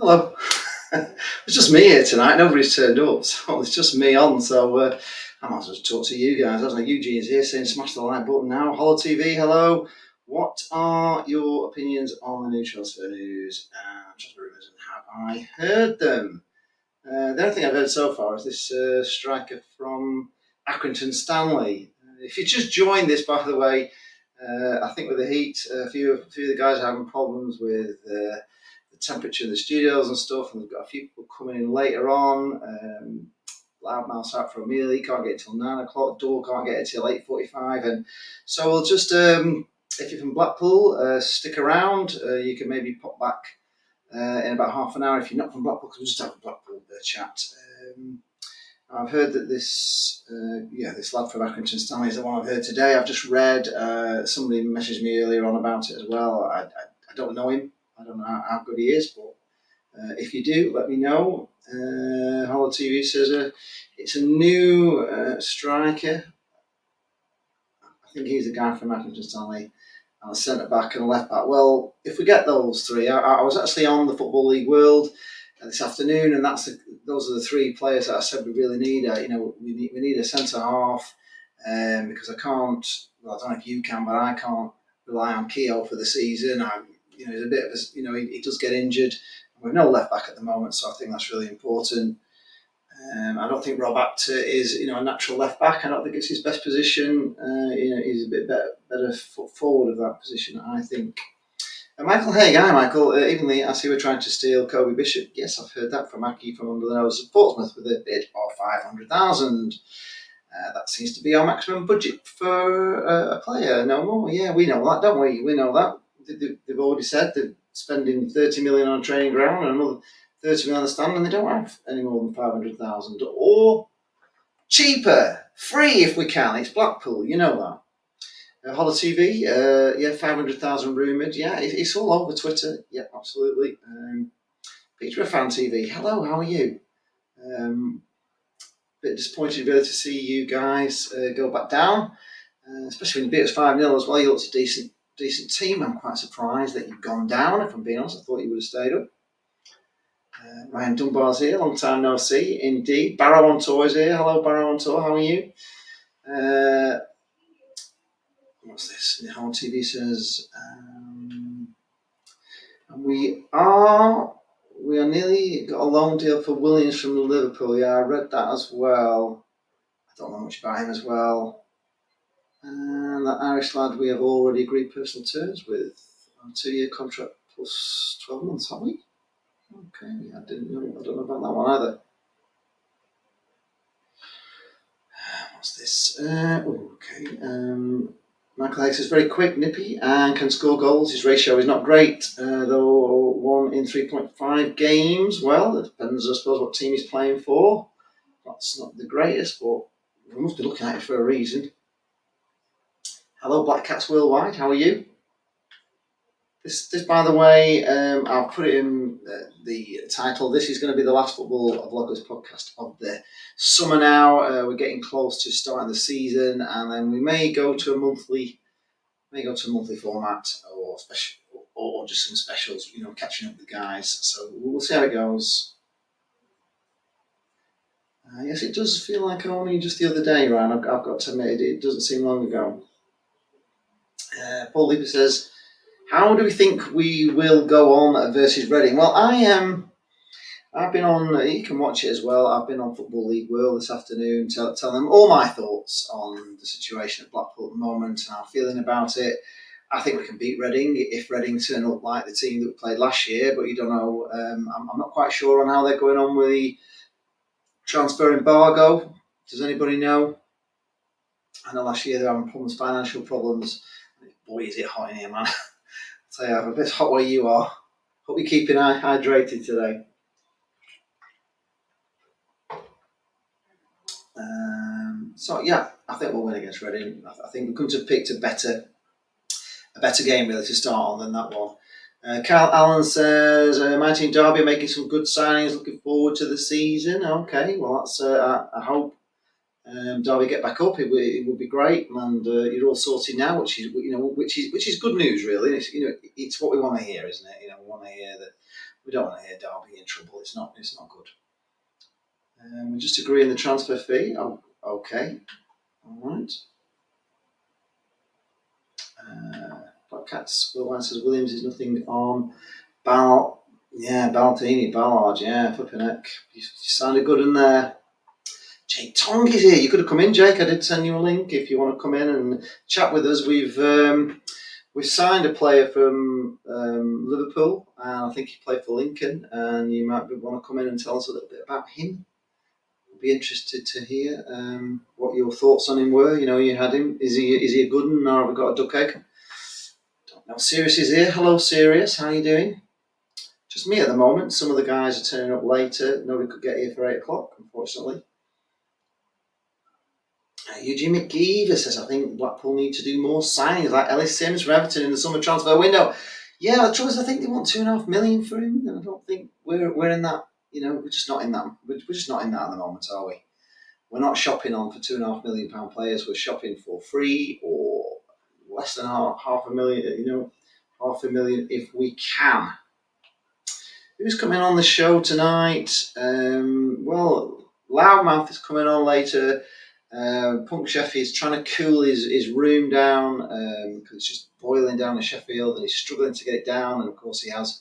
Hello. It's just me here tonight. Nobody's turned up, so it's just me on. So I might as well talk to you guys. Hasn't it? Eugene's here saying smash the like button now. Hello TV, hello. What are your opinions on the new transfer news and transfer rumours, and have I heard them? The only thing I've heard so far is this striker from Accrington Stanley. If you just joined this, by the way, I think with the heat, a few of the guys are having problems with the temperature in the studios and stuff, and we've got a few people coming in later on. Loudmouth's out for a meal, he can't get it till 9 o'clock, Door can't get it till 8:45, and so we'll just, if you're from Blackpool, stick around, you can maybe pop back in about half an hour if you're not from Blackpool, because we'll just have a Blackpool chat. I've heard that this lad from Accrington Stanley is the one I've heard today. I've just read, somebody messaged me earlier on about it as well. I don't know him. I don't know how good he is, but if you do, let me know. Hollow TV says it's a new striker. I think he's the guy from Accrington Stanley. And a centre back and a left back. Well, if we get those three, I was actually on the Football League World this afternoon, and those are the three players that I said we really need. We need a centre half, because I can't. Well, I don't know if you can, but I can't rely on Keogh for the season. He's a bit of he does get injured. We've no left back at the moment, so I think that's really important. I don't think Rob Apter is a natural left back. I don't think it's his best position. He's a bit better foot forward of that position, I think. Michael Haig, hi Michael. Evenly, I see we're trying to steal Kobe Bishop. Yes, I've heard that from Aki from under the nose of Portsmouth with a bid of 500,000. That seems to be our maximum budget for a player. No more. Yeah, we know that, don't we? We know that. They've already said they're spending 30 million on a training ground and another 30 million on the stand, and they don't have any more than 500,000. Or cheaper, free if we can. It's Blackpool, you know that. Hollow TV, 500,000 rumoured. Yeah, it's all over Twitter. Yeah, absolutely. Peter Fan TV, hello, how are you? Bit disappointed really to see you guys go back down, especially when you beat us 5-0 as well. You looked a decent team. I'm quite surprised that you've gone down, if I'm being honest. I thought you would have stayed up. Ryan Dunbar's here, long time no see, indeed. Barrow on Tour is here. Hello, Barrow on Tour, how are you? What's this? Hollow TV says, we are nearly got a loan deal for Williams from Liverpool. Yeah, I read that as well. I don't know much about him as well. And that Irish lad we have already agreed personal terms with on a 2-year contract plus 12 months, have we? Okay, I don't know about that one either. What's this? Michael Hicks is very quick, nippy, and can score goals. His ratio is not great, though 1 in 3.5 games. Well, it depends, I suppose, what team he's playing for. That's not the greatest, but we must be looking at it for a reason. Hello, Black Cats Worldwide, how are you? This, by the way, I'll put it in the title. This is going to be the last Football Vloggers podcast of the summer now. We're getting close to starting the season, and then we may go to a monthly format or special, or just some specials. Catching up with guys. So we'll see how it goes. Yes, it does feel like only just the other day, Ryan. I've got to admit, it doesn't seem long ago. Paul Leaper says, how do we think we will go on versus Reading? Well, I've been on, you can watch it as well, I've been on Football League World this afternoon telling them all my thoughts on the situation at Blackpool at the moment and how I'm feeling about it. I think we can beat Reading if Reading turn up like the team that we played last year, but you don't know. I'm not quite sure on how they're going on with the transfer embargo. Does anybody know? I know last year they were having financial problems. Boy, is it hot in here, man. So yeah, I'm a bit hot where you are. Hope you're keeping hydrated today. So yeah, I think we'll win against Reading. I think we couldn't have picked a better game really to start on than that one. Carl Allen says, my team Derby making some good signings, looking forward to the season. Okay, well that's I hope Derby get back up, it would be great, and you're all sorted now, which is good news, really. It's what we want to hear, isn't it? We want to hear that. We don't want to hear Derby in trouble. It's not good. We just agree on the transfer fee. Oh, okay, all right. Black Cats. Will says Williams is nothing on. Ballard. Yeah, flipping heck. You sounded good in there. Jake Tong is here. You could have come in, Jake. I did send you a link if you want to come in and chat with us. We've signed a player from Liverpool, and I think he played for Lincoln. And you might want to come in and tell us a little bit about him. I'd be interested to hear what your thoughts on him were. You had him. Is he a good one, or have we got a duck egg? Don't know. Sirius is here. Hello, Sirius. How are you doing? Just me at the moment. Some of the guys are turning up later. Nobody could get here for 8 o'clock, unfortunately. Eugene McGeever says, I think Blackpool need to do more signings like Ellis Sims for Everton in the summer transfer window. Yeah, the trouble is I think they want £2.5 million for him. And I don't think we're in that. We're just not in that. We're just not in that at the moment, are we? We're not shopping on for £2.5 million players. We're shopping for free or less than half a million. £500,000 if we can. Who's coming on the show tonight? Loudmouth is coming on later. Punk Chef is trying to cool his room down because it's just boiling down in Sheffield, and he's struggling to get it down. And of course, he has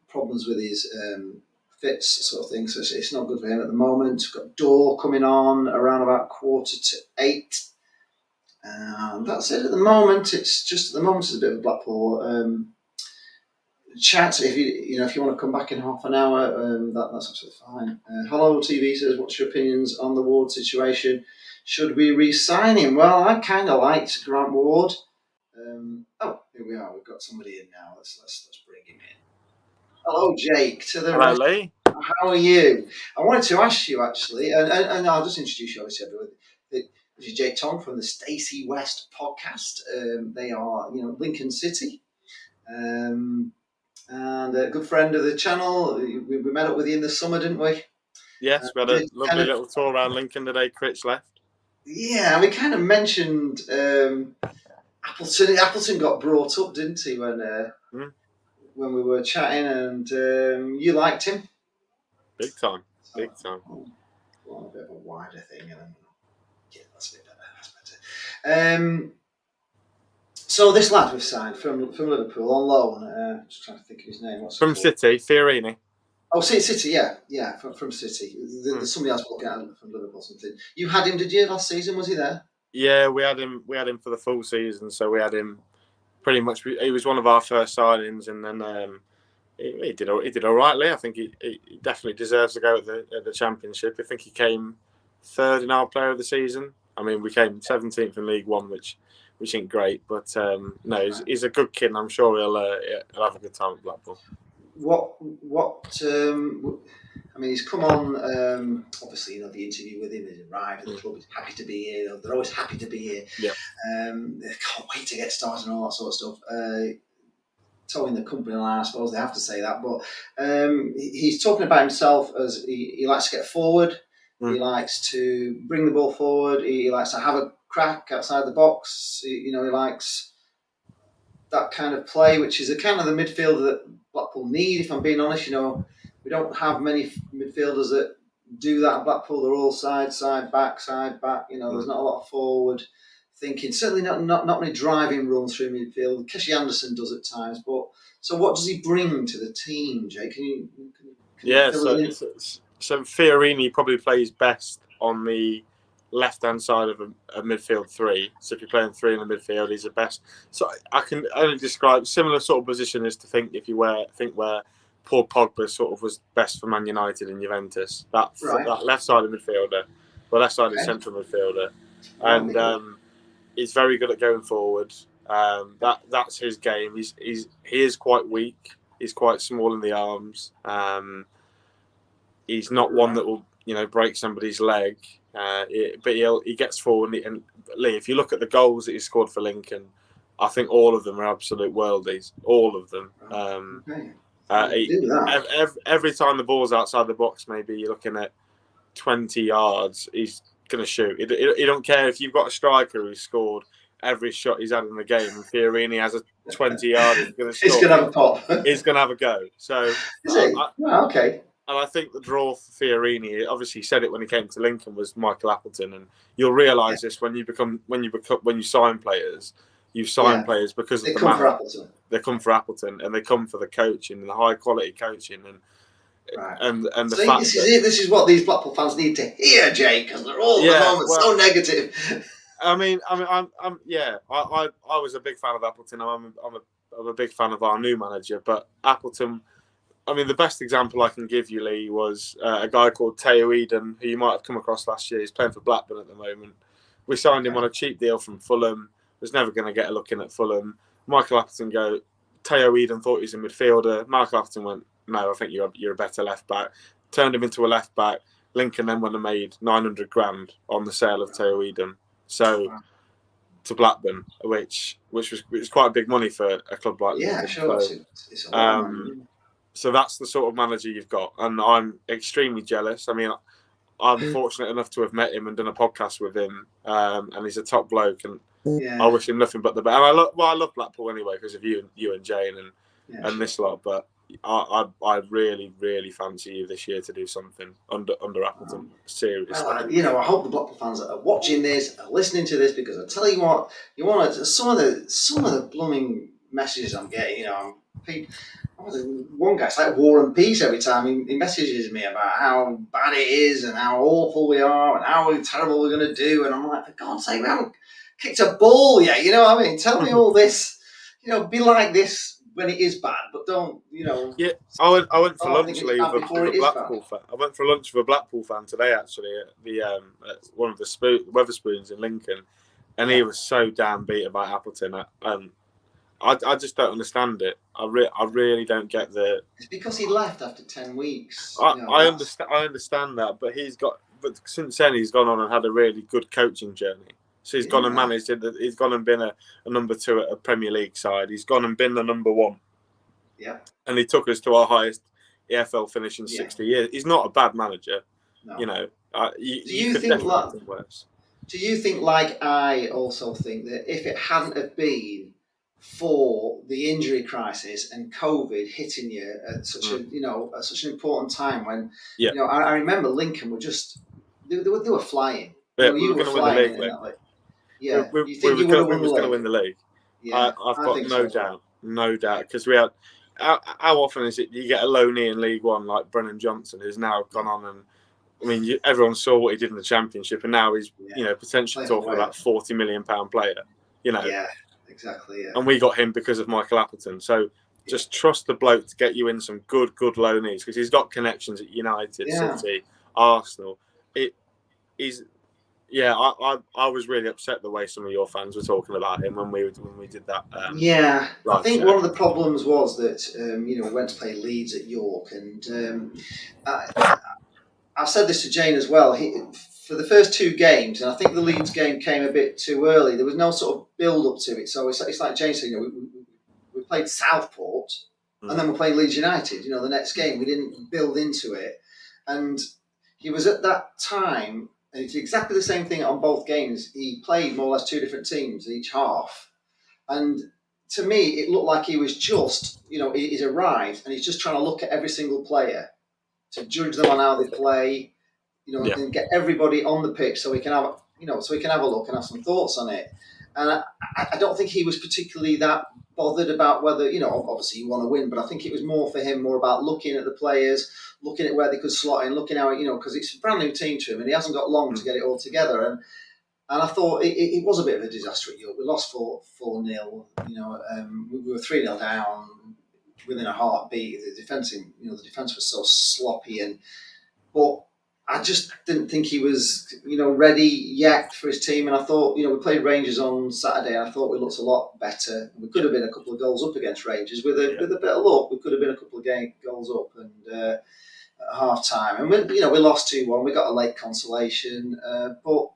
problems with his fits, sort of thing. So it's not good for him at the moment. We've got Door coming on around about 7:45. That's it at the moment. It's a bit of a Blackpool chat. If you want to come back in half an hour, that's absolutely fine. Hello TV says, what's your opinions on the Ward situation? Should we re-sign him? Well, I kind of liked Grant Ward. Here we are. We've got somebody in now. Let's bring him in. Hello, Jake. Hello, Lee. How are you? I wanted to ask you actually, and I'll just introduce you obviously everyone. This is Jake Tong from the Stacey West podcast. They are, Lincoln City. And a good friend of the channel. We met up with you in the summer, didn't we? Yes, we had a lovely little tour around Lincoln today. Critch left. Yeah, we kind of mentioned Appleton. Appleton got brought up, didn't he, when we were chatting, and you liked him? Big time. Big time. Well, a bit of a wider thing. Yeah, that's a bit better. So this lad we've signed from Liverpool on loan. Just trying to think of his name. What's from City, Fiorini. Oh, City, yeah, from City. There's somebody else looking at him from Liverpool. Something. You had him, did you, last season? Was he there? Yeah, we had him. We had him for the full season, so we had him pretty much. He was one of our first signings, and then he did all right. Lee, I think he definitely deserves to go at the Championship. I think he came third in our Player of the Season. I mean, we came 17th in League One, which ain't great, but no, he's a good kid, and I'm sure he'll have a good time at Blackpool. I mean, he's come on. Obviously, the interview with him. He's arrived at the club. He's happy to be here. They're always happy to be here. Yeah. They can't wait to get started and all that sort of stuff. Towing the company line, I suppose they have to say that. But he's talking about himself as he likes to get forward. He likes to bring the ball forward. He likes to have a crack outside the box. He likes that kind of play, which is a kind of the midfielder that Blackpool need, if I'm being honest. We don't have many midfielders that do that at Blackpool. They're all side, back. There's not a lot of forward thinking. Certainly not many driving runs through midfield. Keshy Anderson does at times. But so what does he bring to the team, Jake? Can you so Fiorini probably plays best on the left-hand side of a midfield three. So if you're playing three in the midfield, he's the best. So I can only describe similar sort of position as to think where Paul Pogba sort of was best for Man United and Juventus. That left side of midfielder, left side of central midfielder, and he's very good at going forward. That's his game. He is quite weak. He's quite small in the arms. He's not one that will break somebody's leg. But he gets forward. And Lee, if you look at the goals that he scored for Lincoln, I think all of them are absolute worldies. All of them. Every time the ball's outside the box, maybe you're looking at 20 yards. He's going to shoot. He don't care if you've got a striker who's scored every shot he's had in the game, and Fiorini has a 20-yarder. He's going to score. He's going to have a pop. He's going to have a go. So, is he? Okay. And I think the draw for Fiorini, obviously, he said it when he came to Lincoln, was Michael Appleton, and you'll realise this when you sign players. You sign players because they of the come for Appleton. They come for Appleton, and they come for the coaching and the high quality coaching, and the fact this is what these Blackpool fans need to hear, Jake, because they're all at the moment so negative. I was a big fan of Appleton. I'm a big fan of our new manager, but Appleton. I mean, the best example I can give you, Lee, was a guy called Teo Eden, who you might have come across last year. He's playing for Blackburn at the moment. We signed him on a cheap deal from Fulham. Was never going to get a look in at Fulham. Michael Appleton Teo Eden thought he was a midfielder. Michael Appleton went, no, I think you're a better left back. Turned him into a left back. Lincoln then went and made 900 grand on the sale of Teo Eden. So to Blackburn, which was quite big money for a club like Lincoln. Yeah, sure. So, it's a lot of money. So that's the sort of manager you've got, and I'm extremely jealous. I mean, I'm fortunate enough to have met him and done a podcast with him, and he's a top bloke, and I wish him nothing but the best. And I love Blackpool anyway because of you and Jane and this lot. But I really, really fancy you this year to do something under Appleton. Seriously. Well, I hope the Blackpool fans are watching this, are listening to this, because I tell you what, some of the blooming messages I'm getting. One guy's like War and Peace every time he messages me about how bad it is and how awful we are and how terrible we're going to do. And I'm like, for God's sake, we haven't kicked a ball yet. You know what I mean? Tell me all this. Be like this when it is bad, but don't. Yeah, I went for lunch with a Blackpool fan. I went for lunch with a Blackpool fan today, actually, at the at one of the Weatherspoons in Lincoln, and he was so damn beat about Appleton. I just don't understand it. I really don't get the. It's because he left after 10 weeks. I understand that, but since then he's gone on and had a really good coaching journey. So he's gone and managed it. He's gone and been a number 2 at a Premier League side. He's gone and been the number 1. Yeah. And he took us to our highest EFL finish in 60 years. He's not a bad manager. No. Do you think like I also think that if it hadn't have been for the injury crisis and COVID hitting you at such at such an important time when I remember Lincoln were just they were flying. Yeah, we were going to win the league. Yeah, we were going to win the league. Yeah, I've got no doubt, because we had. How often is it you get a loanee in League One like Brennan Johnson, who's now gone on and everyone saw what he did in the Championship, and now he's potentially talking about £40 million player. Yeah, exactly. Yeah. And we got him because of Michael Appleton. So just trust the bloke to get you in some good loanees, because he's got connections at United, City, Arsenal. I was really upset the way some of your fans were talking about him when we did that. I think one of the problems was that we went to play Leeds at York, and I've said this to Jane as well. For the first 2 games, and I think the Leeds game came a bit too early. There was no sort of build up to it, so it's like Jane said. We played Southport, and then we played Leeds United. The next game we didn't build into it, and he was at that time. And it's exactly the same thing on both games. He played more or less 2 different teams each half. And to me, it looked like he was just, he's arrived and he's just trying to look at every single player to judge them on how they play, and get everybody on the pitch so we can have, a look and have some thoughts on it. And I don't think he was particularly that bothered about whether, obviously you want to win, but I think it was more for him, more about looking at the players, looking at where they could slot in, looking how, because it's a brand new team to him and he hasn't got long to get it all together. And I thought it was a bit of a disaster at York. We lost 4-0, we were 3-0 down within a heartbeat. The defence was so sloppy, but I just didn't think he was, ready yet for his team. And I thought, we played Rangers on Saturday, and I thought we looked a lot better. We could have been a couple of goals up against Rangers. With a bit of luck, we could have been a couple of goals up and at half time. And we lost 2-1. We got a late consolation, but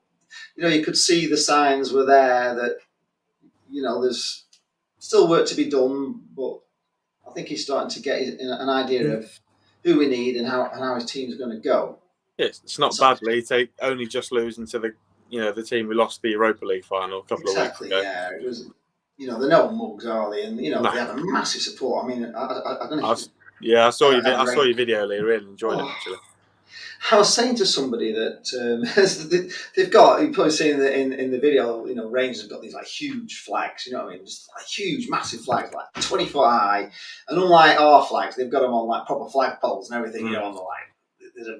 you could see the signs were there that there's still work to be done. But I think he's starting to get an idea of who we need and how his team's going to go. Yes, it's not badly. They only just losing to the team who lost the Europa League final a couple of weeks ago. Yeah, it was. They're no mugs, are they? And No. they had a massive support. I mean, I don't know. I saw your video, Lee. Really enjoyed it actually. I was saying to somebody that they've got. You've probably seen in the video. Rangers have got these like huge flags. You know what I mean? Just like huge, massive flags, like 20 foot high. And unlike our flags, they've got them on like proper flag poles and everything. On the like.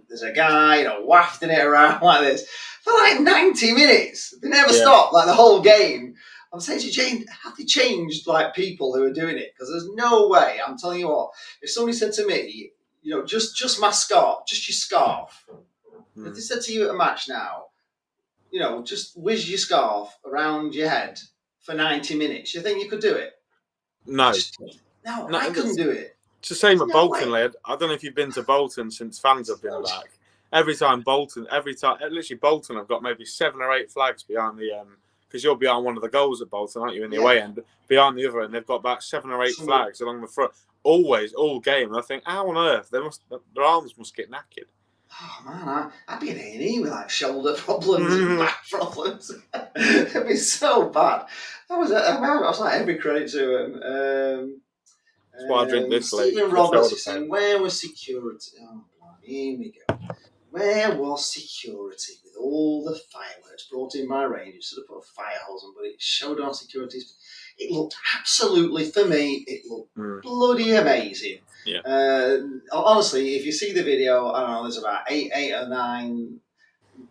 There's a guy, wafting it around like this for like 90 minutes. They never stop, like the whole game. I'm saying to Jane, have they changed like people who are doing it? Because there's no way. I'm telling you what. If somebody said to me, just my scarf, just your scarf. If they said to you at a match now, just whiz your scarf around your head for 90 minutes, you think you could do it? No. No, I couldn't do it. It's the same at Bolton, lad. I don't know if you've been to Bolton since fans have been back. Every time, literally Bolton, I've got maybe 7 or 8 flags behind the because you're behind one of the goals at Bolton, aren't you, in the away end? Behind the other end, they've got about 7 or 8 flags along the front, always, all game. And I think, how on earth? Their arms must get knackered. Oh man, I'd be in A&E with like shoulder problems and back problems. It'd be so bad. I was like every credit to him. That's why I drink this late. Stephen Roberts is saying, where was security? Oh, here we go. Where was security with all the fireworks brought in by Rangers? Sort of put a fire hose on, but it showed our security. It looked absolutely, for me, it looked bloody amazing. Yeah. Honestly, if you see the video, I don't know, there's about 8 or 9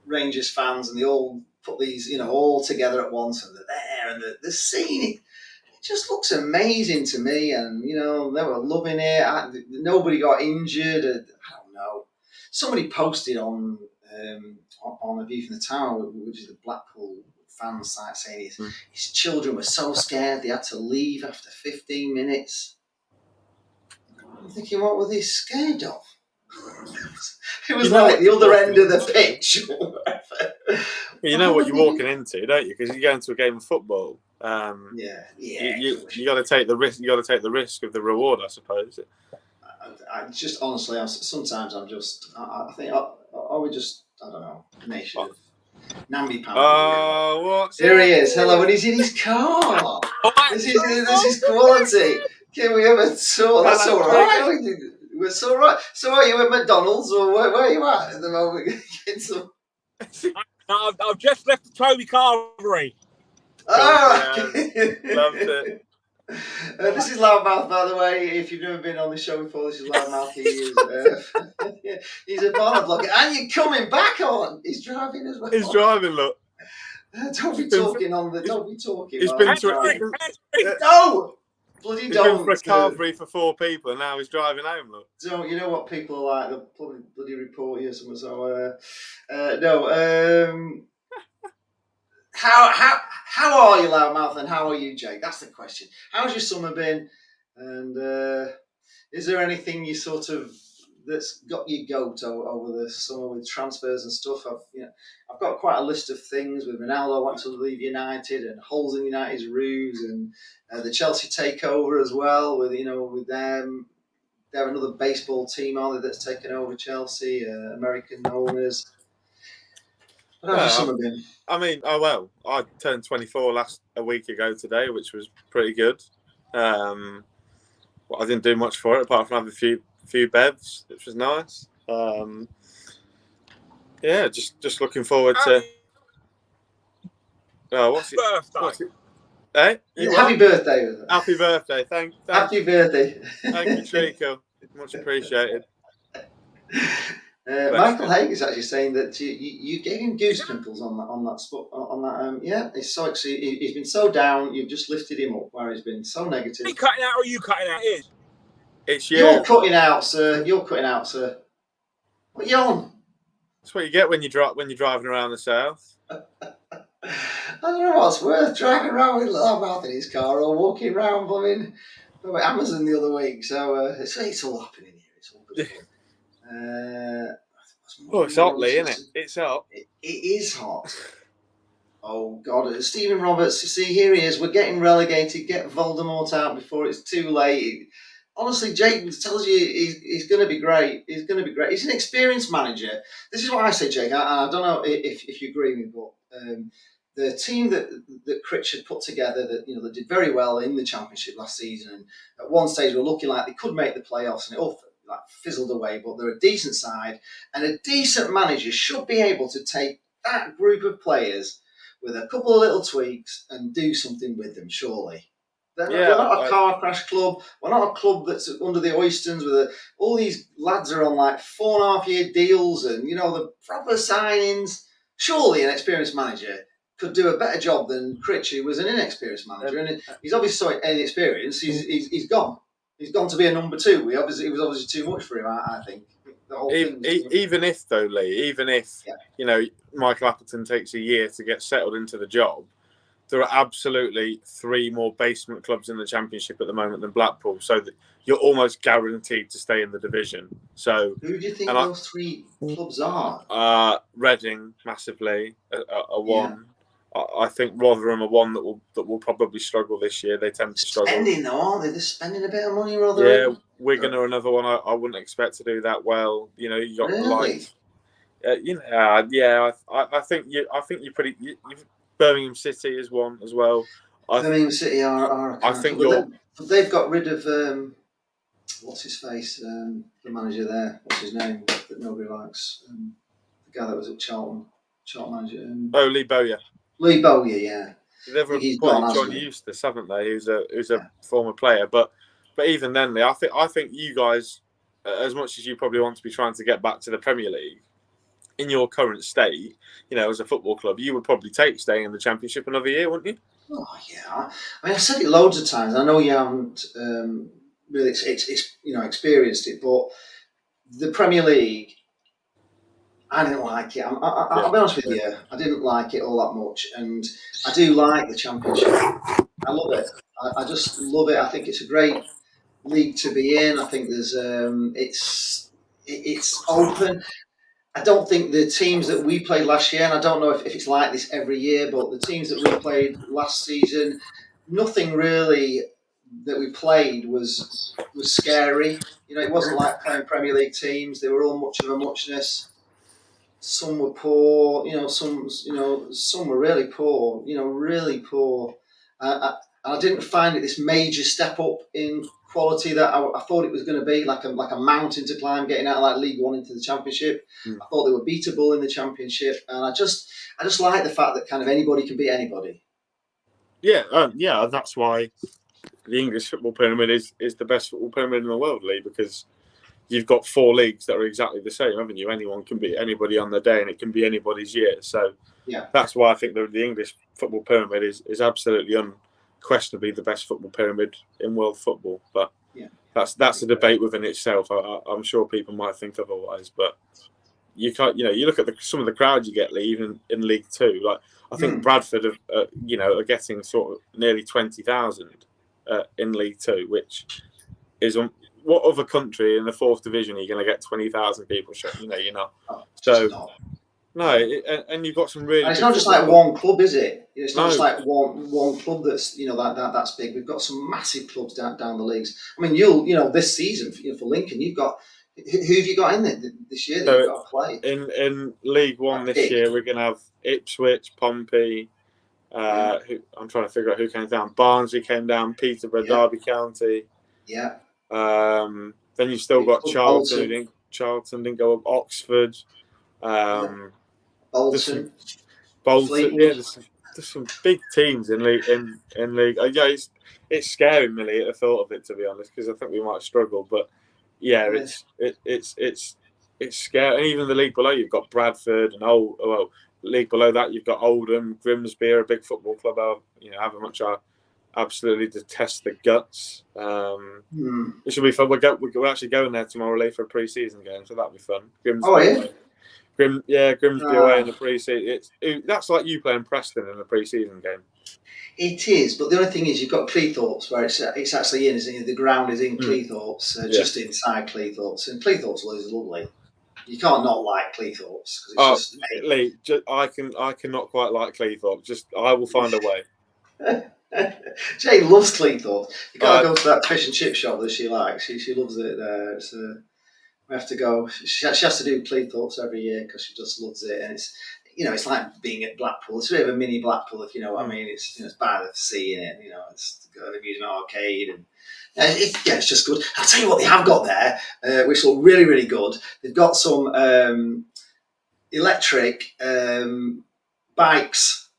Rangers fans, and they all put these, all together at once, and they're there, and they're seeing it. It just looks amazing to me, and they were loving it. Nobody got injured. I don't know. Somebody posted on A View from the Tower, which is the Blackpool fan site, saying his children were so scared they had to leave after 15 minutes. I'm thinking, what were they scared of? It was like the other end of the pitch. You know what you're walking into, don't you? Because you go into a game of football. You got to take the risk. You got to take the risk of the reward, I suppose. I just honestly, sometimes I'm just. I think I would just. I don't know. Nation. Namby Pound. Oh, what? Here he is. Hello, and he's in his car. This is quality. Can we ever talk? That's all right. It's all right. So are you at McDonald's or where are you at the moment? I've just left the Toby Carvery. Loved it. This is Loudmouth, by the way. If you've never been on the show before, this is Loudmouth. He's a Bonner blogger. And you're coming back on. He's driving as well. He's driving, look. Don't be talking on the. Don't be talking. He's been no! Bloody he's don't. Been for a carvery for 4 people, and now he's driving home, look. Don't. You know what people are like? They'll probably bloody report you or something. So, no. How are you, Loudmouth, and how are you, Jake? That's the question. How's your summer been? And is there anything you sort of that's got you goat over the summer with transfers and stuff? I've got quite a list of things with Ronaldo wanting to leave United and holes in United's roofs and the Chelsea takeover as well. With them, they're another baseball team, aren't they, that's taken over Chelsea, American owners. What have your summer been? I mean, I turned 24 a week ago today, which was pretty good. I didn't do much for it apart from having a few bevs, which was nice. Just looking forward to. Oh, what's it? Hey, happy birthday! Happy birthday! Happy birthday! Thank you, Trico. Much appreciated. Michael Haig is actually saying that you gave him goose pimples on that spot on that. It's so exciting. He's been so down. You've just lifted him up where he's been so negative. Are you cutting out or are you cutting out? It's you. You're cutting out, sir. What are you on? That's what you get when you're driving around the south. I don't know what's worth, driving around with Loudmouth in his car or walking around blooming Amazon the other week. So it's all happening here. It's all good fun. It's hot, Lee, isn't it? It's hot. It is hot. Oh, God. Stephen Roberts, see, here he is. We're getting relegated. Get Voldemort out before it's too late. honestly, Jake tells you he's going to be great. He's going to be great. He's an experienced manager. This is what I say, Jake. I don't know if you agree with me, but the team that Critch put together, that did very well in the Championship last season, and at one stage were looking like they could make the playoffs, and it all like fizzled away. But they're a decent side, and a decent manager should be able to take that group of players with a couple of little tweaks and do something with them. Surely. We're not a car crash club. We're not a club that's under the oysters all these lads are on like 4.5-year deals and, the proper signings. Surely an experienced manager could do a better job than Critch, who was an inexperienced manager. And he's obviously so inexperienced, he's gone. He's gone to be a number two. It was obviously too much for him, I think. The whole thing even if, though, Lee, Michael Appleton takes a year to get settled into the job, there are absolutely 3 more basement clubs in the Championship at the moment than Blackpool, so that you're almost guaranteed to stay in the division. So, who do you think those 3 clubs are? Reading, massively, a one. Yeah. I think Rotherham are one that will probably struggle this year. They tend to struggle. Spending though, aren't they? They're spending a bit of money, Rotherham. Yeah, Wigan are another one. I wouldn't expect to do that well. You got really? I think you're pretty. Birmingham City is one as well. Birmingham City are. I think they've got rid of what's his face, the manager there. What's his name that nobody likes? The guy that was at Charlton manager. Lee Bowyer. Lee Bowyer, yeah. They've appointed John Eustace, haven't they? Who's a former player, but even then, Lee, I think you guys, as much as you probably want to be trying to get back to the Premier League, in your current state, as a football club, you would probably take staying in the Championship another year, wouldn't you? Oh yeah, I mean, I've said it loads of times. I know you haven't really experienced it, but the Premier League, I didn't like it. I'll be honest with you, I didn't like it all that much, and I do like the Championship. I love it. I just love it. I think it's a great league to be in. I think there's it's open. I don't think the teams that we played last year, and I don't know if it's like this every year, but the teams that we played last season, nothing really that we played was scary. It wasn't like playing Premier League teams. They were all much of a muchness. Some were poor, some were really poor, really poor. I didn't find it this major step up in quality that I thought it was going to be, like a mountain to climb, getting out of like League One into the Championship. I thought they were beatable in the Championship, and I just like the fact that kind of anybody can beat anybody. Yeah, that's why the English football pyramid is the best football pyramid in the world, Lee, because you've got 4 leagues that are exactly the same, haven't you? Anyone can beat anybody on their day, and it can be anybody's year. So that's why I think the English football pyramid is absolutely unquestionably the best football pyramid in world football. But that's a debate within itself. I'm sure people might think otherwise, but you can't. You look at some of the crowds you get, Lee, even in League Two. Like I think Bradford are getting sort of nearly 20,000 in League Two, which is what other country in the 4th division are you going to get 20,000 people showing? You're not. No, and you've got some really. And it's not just like one club, is it? It's not just like one club that's that's big. We've got some massive clubs down the leagues. I mean, this season for Lincoln, you've got who have you got in this year that you've got to play? In League One this year, we're going to have Ipswich, Pompey. I'm trying to figure out who came down. Barnsley came down. Peterborough, Derby County. Yeah. Then you've still got Charlton. Charlton didn't go up. Oxford. Bolton. Yeah, there's some big teams in league. It's scaring me at the thought of it, to be honest, because I think we might struggle. But it's scary. And even the league below, you've got Bradford and league below that, you've got Oldham, Grimsby, are a big football club. However much I absolutely detest the guts. It should be fun. We're actually going there tomorrow, Lee, for a pre-season game, so that'll be fun. Grimsby. Grimsby away in the pre-season. That's like you playing Preston in a pre-season game. It is, but the only thing is you've got Cleethorpes where it's actually in, isn't it? The ground is in Cleethorpes, just inside Cleethorpes, and Cleethorpes is lovely. You can't not like Cleethorpes. Lee, I cannot quite like Cleethorpes. I will find a way. Jay loves Cleethorpes. You gotta Uh, go to that fish and chip shop that she likes. She loves it there. It's we have to go. She has to do Cleethorpes every year because she just loves it, and it's it's like being at Blackpool. It's a bit of a mini Blackpool, if you know what I mean. It's it's by the sea in it. It's got an amusement arcade and. It's just good. I'll tell you what they have got there, which look really, really good. They've got some electric bikes,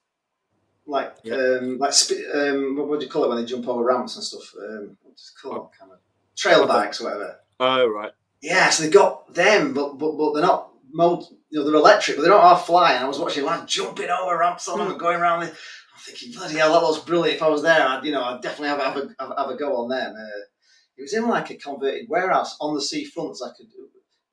like what do you call it when they jump over ramps and stuff? What's it called? Kind of trail bikes or whatever. Oh right. Yeah, so they've got them, but they're not they're electric, but they don't half fly. And I was watching lads jumping over ramps on them and going around. I'm thinking, bloody hell, that looks brilliant. If I was there, I'd definitely have a go on them. It was in like a converted warehouse on the seafront.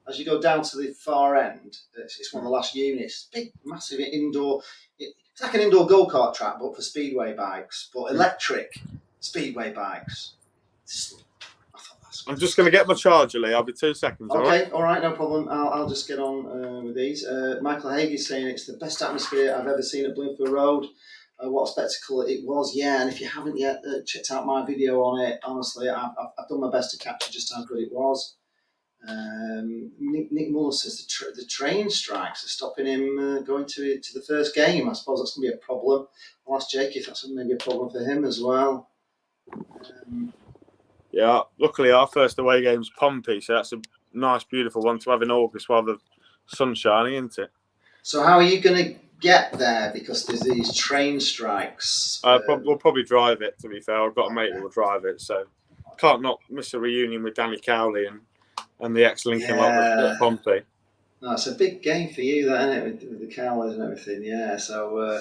As you go down to the far end, it's one of the last units. Big, massive indoor. It's like an indoor go-kart track, but for speedway bikes, but electric speedway bikes. I'm just going to get my charger, Lee. I'll be 2 seconds. Okay, all right, no problem. I'll just get on with these. Michael Hague is saying it's the best atmosphere I've ever seen at Bloomfield Road. What a spectacle it was, yeah. And if you haven't yet checked out my video on it, honestly, I've done my best to capture just how good it was. Nick Muller says the train strikes are stopping him going to the first game. I suppose that's going to be a problem. I'll ask Jake if that's maybe a problem for him as well. Yeah, luckily our first away game's Pompey, so that's a nice, beautiful one to have in August while the sun's shining, isn't it? So how are you going to get there? Because there's these train strikes. We'll probably drive it, to be fair. I've got a mate who will drive it, so can't not miss a reunion with Danny Cowley and the ex-Lincoln lot at Pompey. No, it's a big game for you, that, isn't it, with the Cowleys and everything, yeah. So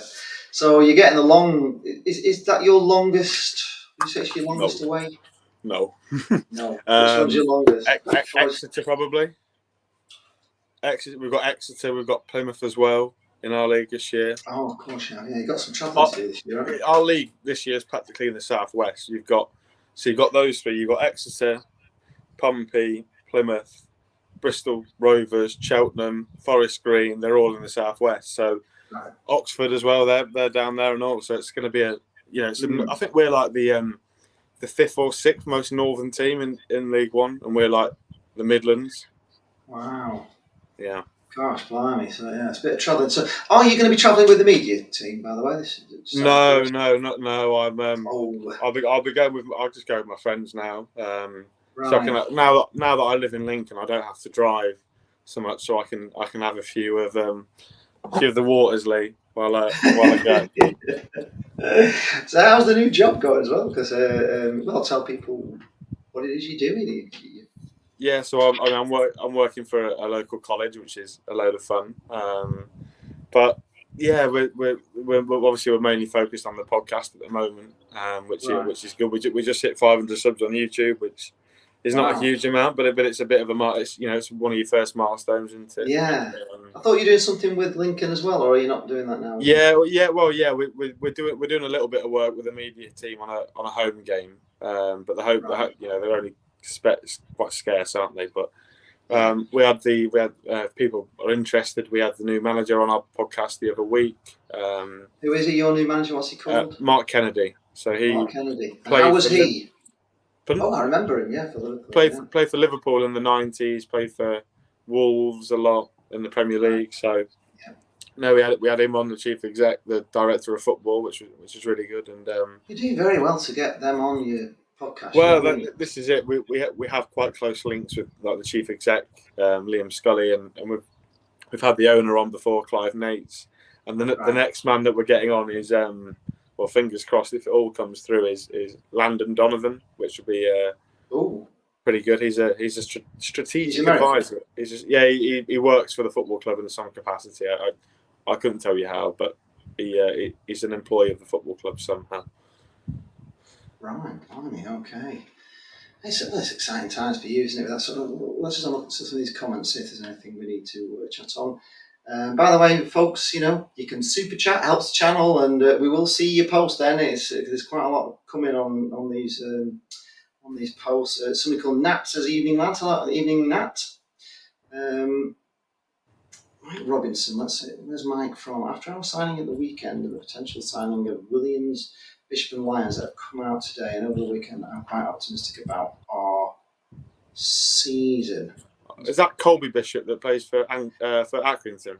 you're getting the long... Is that your longest... You say it's your longest away? No. No. Which one's your longest? Exeter, probably. We've got Exeter, we've got Plymouth as well in our league this year. Oh, of course, yeah. You've got some travelling to do this year, right? Our league this year is practically in the southwest. You've got those three. You've got Exeter, Pompey, Plymouth, Bristol Rovers, Cheltenham, Forest Green. They're all in the southwest. So right. Oxford as well. They're down there and all. So it's going to be I think we're like the fifth or sixth most northern team in League One, and we're like the Midlands. Wow. Yeah. Gosh, blimey. So yeah, it's a bit of travelling. So, are you going to be travelling with the media team, by the way? No. I'll be going with. I'll just go with my friends now. Right. So I can now that I live in Lincoln, I don't have to drive so much, so I can have a few of the waters, Lee, while I go. So how's the new job going as well? Because tell people what it is you're doing. Yeah, so I'm working for a local college, which is a load of fun. But yeah, we're obviously we're mainly focused on the podcast at the moment, which is good. We just hit 500 subs on YouTube, which is not a huge amount, but it's a bit of a it's one of your first milestones, isn't it? Yeah. I thought you were doing something with Lincoln as well, or are you not doing that now? We're doing a little bit of work with the media team on a home game, but they're only quite scarce, aren't they? But we had people are interested. We had the new manager on our podcast the other week. Who is it? Your new manager? What's he called? Mark Kennedy. So Mark Kennedy. How was he? I remember him. Yeah, for Liverpool. Played for Liverpool in the 90s. Played for Wolves a lot in the Premier League. So no, we had him on, the chief exec, the director of football, which is really good. And you do very well to get them on your podcast. Well, this is it. We have quite close links with like the chief exec, Liam Scully, and we've had the owner on before, Clive Nates, and the next man that we're getting on is fingers crossed if it all comes through is Landon Donovan, which will be pretty good. He's a strategic advisor. He works for the football club in some capacity. I couldn't tell you how, but he's an employee of the football club somehow. Right, blimey, okay. It's exciting times for you, isn't it? Let's just have a look at some of these comments, see if there's anything we need to chat on. By the way, folks, you can super chat, helps the channel, and we will see your post then. There's quite a lot coming on these posts. Somebody called Nat says, evening lads. Hello, evening Nat. Mike Robinson, let's see, where's Mike from? After our signing at the weekend and the potential signing of Williams, Bishop and Lions that have come out today and over the weekend that I'm quite optimistic about are season. Is that Colby Bishop that plays for Accrington?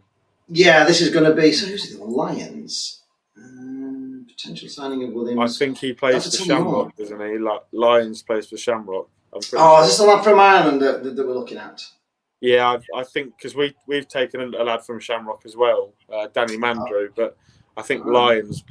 Yeah, this is going to be. So who's the Lions? Potential signing of Williams. I think he plays That's for a Tommy Moore. Shamrock, doesn't he? Like Lions plays for Shamrock. I'm pretty Oh, sure. is this the lad from Ireland that we're looking at? Yeah, I think because we've taken a lad from Shamrock as well, Danny Mandrew, but I think Lions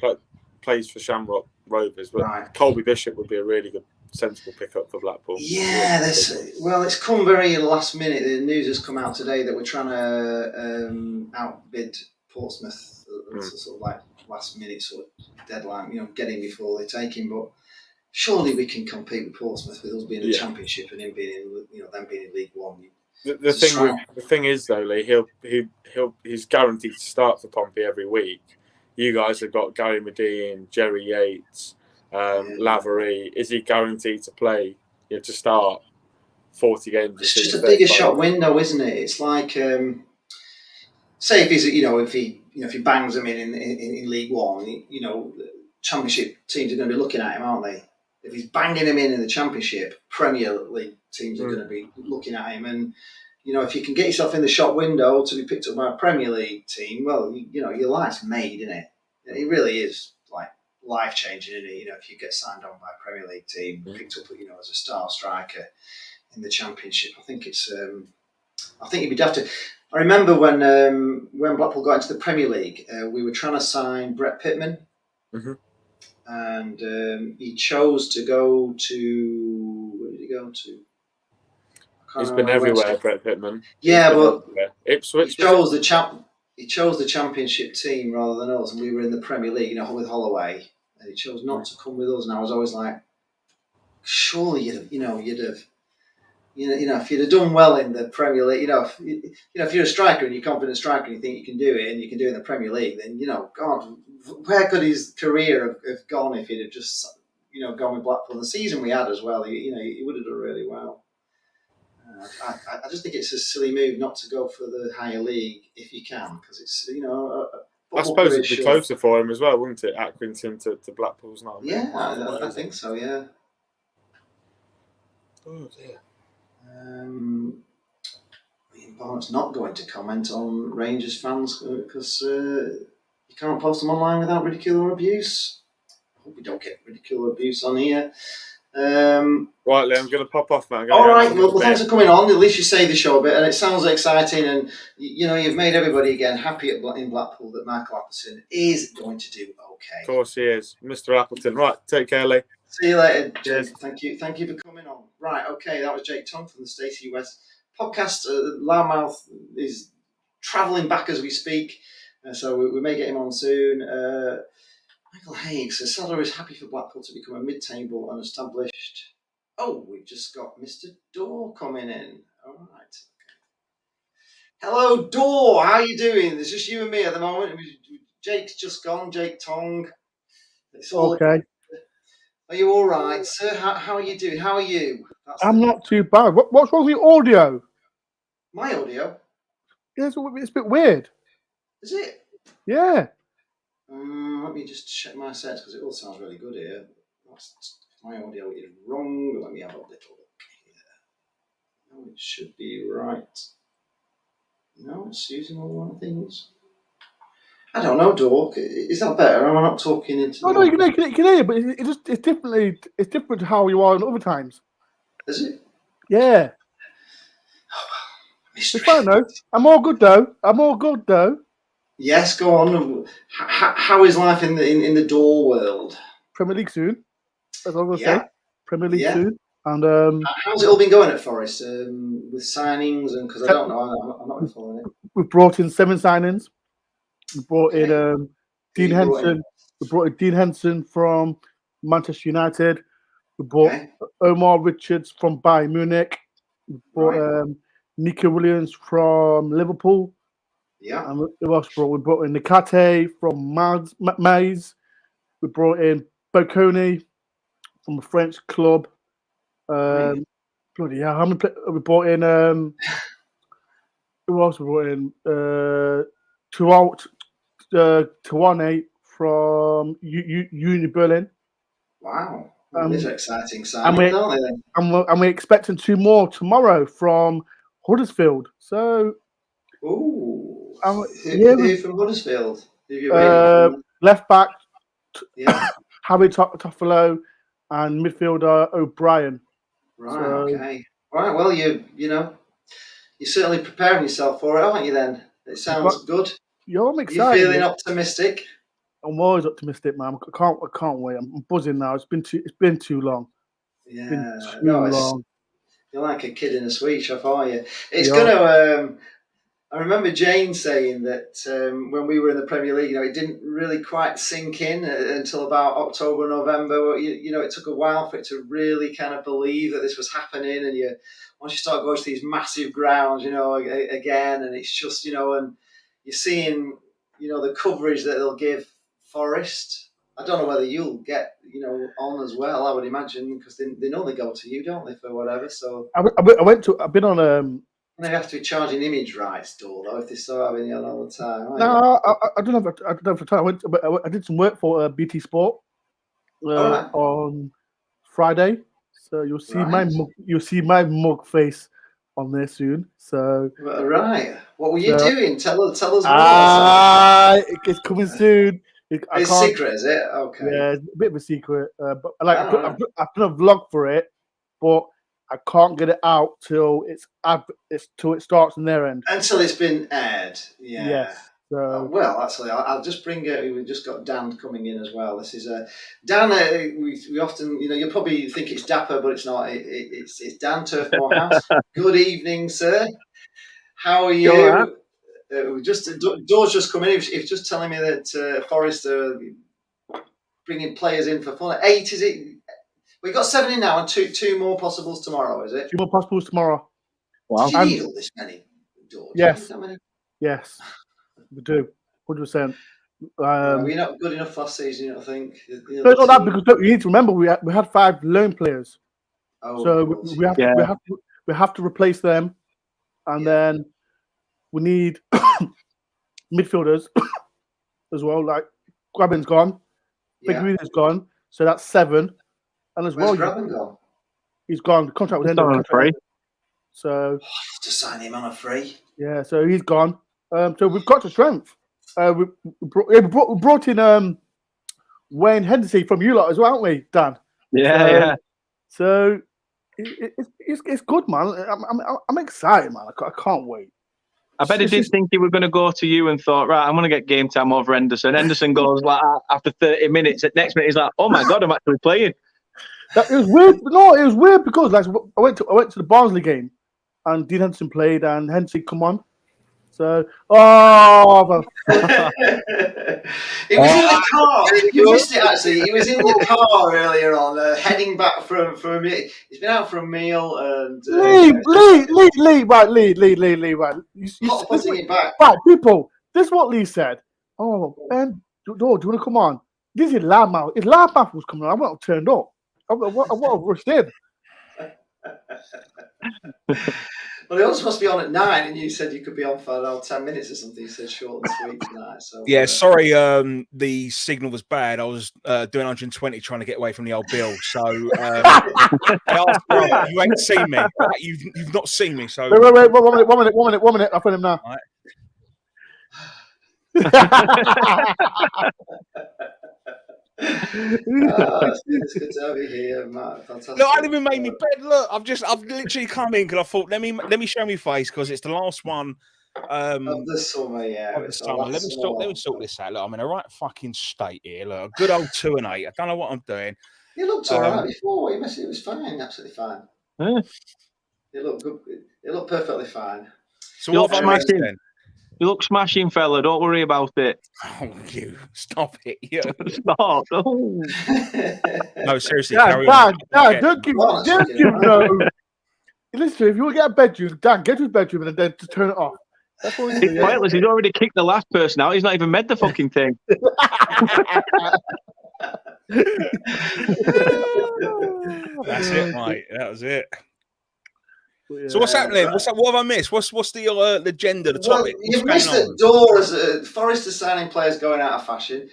plays for Shamrock Rovers. But Colby Bishop would be a really good, sensible pickup for Blackpool. Yeah, it's come very last minute. The news has come out today that we're trying to outbid Portsmouth, sort of like last minute sort of deadline. Get in before they take him. But surely we can compete with Portsmouth with us being in the Championship and him being in, them being in League One. The thing is though, Lee, he's guaranteed to start for Pompey every week. You guys have got Gary Medine, Jerry Yates, Lavery. Is he guaranteed to play? To start 40 games. It's just a bigger shot window, isn't it? It's like say if he's if he bangs them in League One, Championship teams are going to be looking at him, aren't they? If he's banging him in the Championship, Premier League teams are going to be looking at him. And, if you can get yourself in the shop window to be picked up by a Premier League team, well, your life's made, isn't it? It really is like life-changing, isn't it? If you get signed on by a Premier League team, picked up, as a star striker in the Championship, I think it's, I think you'd be daft to. I remember when Blackpool got into the Premier League, we were trying to sign Brett Pittman. Mm-hmm. And he chose to go to. Where did he go to? He's been everywhere, Brett Pittman. Yeah, but Ipswich. He chose the Championship team rather than us, and we were in the Premier League, with Holloway, and he chose not to come with us. And I was always like, surely if you'd have done well in the Premier League, if you're a striker and you're a confident striker and you think you can do it and you can do it in the Premier League, then God, where could his career have gone if he'd have just gone with Blackpool? The season we had as well, he would have done really well. I just think it's a silly move not to go for the higher league if you can, because it's I suppose it'd be closer for him as well, wouldn't it? Accrington to Blackpool's not. Yeah, I think so. Yeah. Oh dear. Barnett's not going to comment on Rangers fans because you can't post them online without ridicule or abuse. I hope we don't get ridicule or abuse on here. Right, Lee, I'm going to pop off, man. All right, well, thanks for coming on. At least you saved the show a bit, and it sounds exciting, and you've made everybody again happy in Blackpool that Michael Appleton is going to do okay. Of course he is, Mr. Appleton. Right, take care, Lee. See you later. Cheers. Thank you for coming on. Right, okay, that was Jake Tong from the Stacey West podcast. Loudmouth is travelling back as we speak, so we may get him on soon. Michael Hayes says Salah is happy for Blackpool to become a mid-table and established. Oh, we've just got Mr. Dorr coming in. All right. Okay. Hello, Dorr. How are you doing? There's just you and me at the moment. Jake's just gone. Jake Tong. It's all okay. Are you all right, sir? How are you doing? How are you? I'm not too bad. What's wrong with your audio? My audio? Yeah, it's a bit weird. Is it? Yeah. Let me just check my settings because it all sounds really good here. My audio is wrong. Let me have a little look here. No, it should be right. No, it's using all the wrong things. I don't know, Dork. Is that better? Am I not talking into? No, you can hear, but it's differently. It's different to how you are in other times. Is it? Yeah. It's fine though. I'm all good though. Yes, go on. How is life in the door world? Premier League soon. That's all I'm gonna say. Premier League soon. And how's it all been going at Forrest with signings? And because I don't know, I'm not following it. We've brought in 7 signings. We brought in Dean Henson. We brought in Dean Henson from Manchester United. We brought Omar Richards from Bayern Munich. We brought Nico Williams from Liverpool. Yeah. And who else brought? We brought in Nikate from Maze. We brought in Bocconi from a French club. Bloody hell! How many? We brought in. Who else we brought in? Tawane from Uni Berlin. Wow. Well, these are exciting and signings, aren't they? Then? And we're expecting 2 more tomorrow from Huddersfield. So, Ooh. yeah, Who from Huddersfield? Who have you rated from? left back, Yeah. Harry Toffolo, and midfielder O'Brien. Right. So, Okay. Right. Well, you're certainly preparing yourself for it, aren't you? Then it sounds good. I'm You excited. feeling optimistic? I'm always optimistic, man. I can't wait. I'm buzzing now. It's been too long. Yeah. Long. You're like a kid in a sweet shop, are you? It's Yeah. gonna. I remember Jane saying that when we were in the Premier League, it didn't really quite sink in until about October, November. It took a while for it to really kind of believe that this was happening. And once you start going to these massive grounds, again, and it's just, and you're seeing, the coverage that they'll give Forrest. I don't know whether you'll get, on as well. I would imagine because they normally go to you, don't they, for whatever. So I've been on they have to be charging image rights, though, if they start having you on all the time. No, I don't know. I don't know if I did some work for BT Sport Right. on Friday, so you'll see my mug face on there soon. So right, what were you doing? Tell us more. It's coming soon. It's secret, is it? Okay. Yeah, it's a bit of a secret. But I've done a vlog for it, but I can't get it out till till it starts on their end. Until it's been aired. Yeah. Yes. So, well, actually, I'll just bring it. We've just got Dan coming in as well. This is Dan. We often, you'll probably think it's Dapper, but it's not. It's Dan Turfmore House. Good evening, sir. How are you? Door's just come in. He was just telling me that Forrest are bringing players in for fun. 8, is it? We've got 7 in now and two more possibles tomorrow, is it? 2 more possibles tomorrow. Wow. Did you need all this many, George? Yes. Yes, we do. 100%. We're not good enough last season, I think. No, not that, because you need to remember we had 5 loan players. So we have to replace them. And then we need midfielders as well. Like Graben's gone. Figurini's gone. So that's 7. And as Where's Graben gone? He's gone. The contract was ended. So to sign him on a free. Yeah, so he's gone. So we've got to strength. We brought in Wayne Hennessy from you lot as well, haven't we, Dan? Yeah. So it's good, man. I'm excited, man. I can't wait. I bet he didn't think he was going to go to you and thought, right, I'm going to get game time over Henderson. Henderson goes like after 30 minutes. At next minute, he's like, oh my God, I'm actually playing. It was weird. No, it was weird because like I went to the Barnsley game and Dean Henderson played and Hennessy come on. So, he was in the car. You missed it, actually. He was in the car earlier on, heading back from a meal. He's been out for a meal and Lee, right. Not putting it back. Right, people. This is what Lee said. Oh, Ben, do you want to come on? This is loudmouth. If loudmouth was coming on, I would have turned up. I would have rushed in. Well, it was supposed to be on at 9, and you said you could be on for 10 minutes or something. You said short and sweet tonight. So yeah, sorry, the signal was bad. I was doing 120 trying to get away from the old bill. So you ain't seen me. Right? You've not seen me. So wait, 1 minute. I'll put him now. Right. It's good to have you here, Matt. Fantastic. Look, I didn't even make me bed. Look, I've literally come in because I thought let me show me face because it's the last one of the summer. Yeah, of the summer. Let me sort this out. Look, I'm in a right fucking state here. Look, a good old 2 and 8. I don't know what I'm doing. You looked all right before. You missed it. It was fine, absolutely fine. It looked good. It looked perfectly fine. So what have I missed then? You look smashing, fella. Don't worry about it. Oh, you stop it! You. Stop! Oh. No, seriously, carry on. Dan, don't give no. Listen, if you want to get a bedroom, Dan, get to his bedroom and then just turn it off. That's what it's pointless. He's already kicked the last person out. He's not even made the fucking thing. That's it, mate. That was it. Yeah. So what's happening? What have I missed? What's the agenda, the topic? You've missed the door as Forrest is signing players going out of fashion.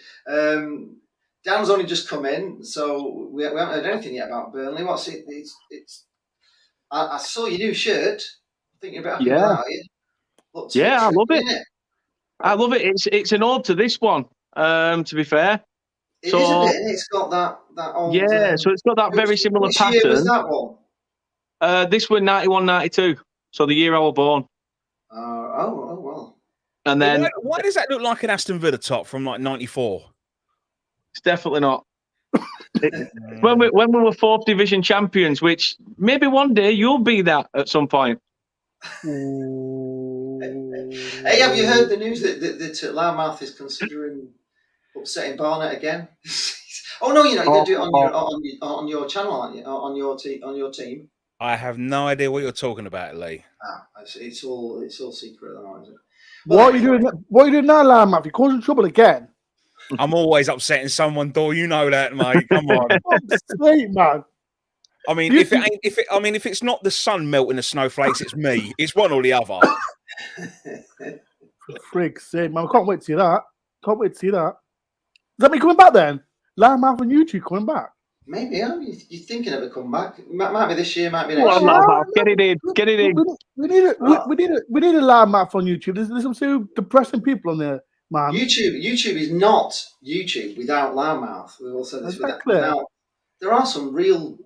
Dan's only just come in, so we haven't heard anything yet about Burnley. What's it? I saw your new shirt. I think you're a bit happy with that, are you? Looks a bit I love tricky, it. I love it. It's an ode to this one. To be fair, it is a bit. It's got that old. So it's got that very similar which pattern. Which year was that one? This was 91, 92. So the year I was born. Oh well. And then why does that look like an Aston Villa top from like 94? It's definitely not. When we were 4th division champions, which maybe one day you'll be that at some point. Hey, have you heard the news that Loudmouth is considering upsetting Barnet again? Oh no, you're going to do it on your channel, aren't you? On your team. I have no idea what you're talking about, Lee. It's all secret, though, is it? What are you doing? What are you doing now, Loudmouth? You're causing trouble again. I'm always upsetting someone, Dor. You know that, mate. Come on. Sweet, man. I mean, if it's not the sun melting the snowflakes, it's me. It's one or the other. Frig sake, man. I can't wait to see that. Can't wait to see that. Is that me coming back then? Loudmouth on YouTube coming back? Maybe, yeah. You're thinking of a comeback. Might be this year, might be next year. Get it in. Get it in. We need a Loudmouth on YouTube. There's some so depressing people on there, man. YouTube is not YouTube without Loudmouth. We've all said this. Exactly. There are some real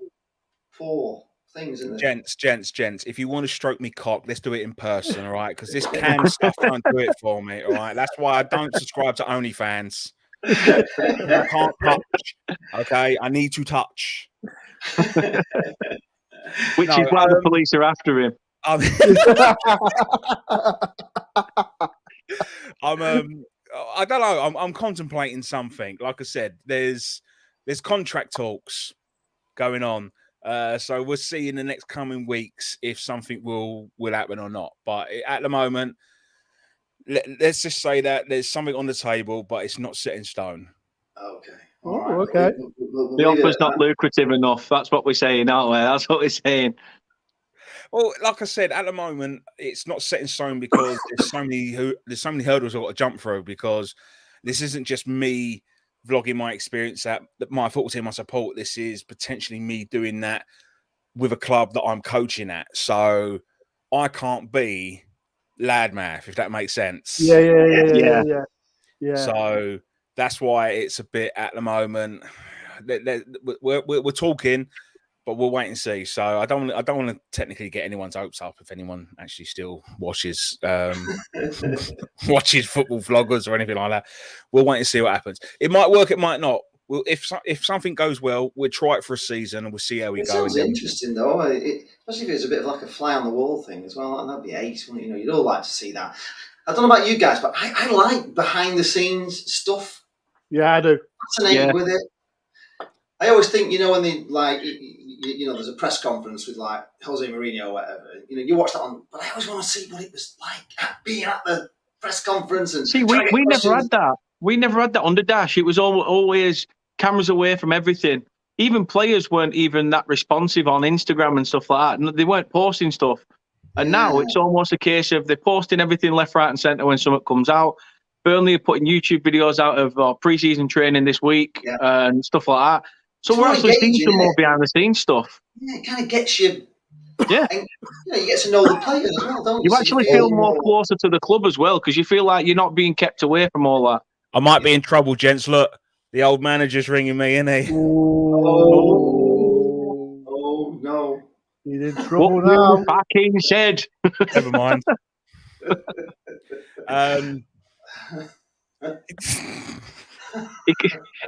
poor things in there. Gents, if you want to stroke me cock, let's do it in person, all right? Because this cam stuff don't do it for me, all right? That's why I don't subscribe to OnlyFans. I can't touch. Okay, I need to touch. Which is why the police are after him. I don't know. I'm contemplating something. Like I said, there's contract talks going on. So we'll see in the next coming weeks if something will happen or not. But at the moment, let's just say that there's something on the table, but it's not set in stone. Okay. Okay. The offer's not lucrative enough. That's what we're saying, aren't we? That's what we're saying. Well, like I said, at the moment, it's not set in stone because there's so many hurdles I've got to jump through. Because this isn't just me vlogging my experience at my football team I support. This is potentially me doing that with a club that I'm coaching at. So I can't be Loudmouth, if that makes sense. Yeah. So that's why it's a bit at the moment. We're talking, but we'll wait and see. So I don't want to technically get anyone's hopes up if anyone actually still watches football vloggers or anything like that. We'll wait and see what happens. It might work, it might not. Well, if something goes well, we'll try it for a season and we'll see how we go. It sounds interesting though, especially if it's a bit of like a fly on the wall thing as well. That'd be ace, wouldn't it? You'd all like to see that. I don't know about you guys, but I like behind the scenes stuff. Yeah, I do. Fascinated with it. I always think, when they there's a press conference with like Jose Mourinho or whatever. You watch that on, but I always want to see what it was like being at the press conference and see. We never had that. We never had that on the dash. It was always cameras away from everything. Even players weren't even that responsive on Instagram and stuff like that. They weren't posting stuff. And now it's almost a case of they're posting everything left, right, and centre when something comes out. Burnley are putting YouTube videos out of pre-season training this week and stuff like that. So we're actually seeing some more behind-the-scenes stuff. Yeah, it kind of gets you. Yeah, and, you get to know the players as well, don't you? You actually feel more closer to the club as well because you feel like you're not being kept away from all that. I might be in trouble, gents. Look, the old manager's ringing me, isn't he? Oh no. He's in trouble now. Fucking said. Never mind.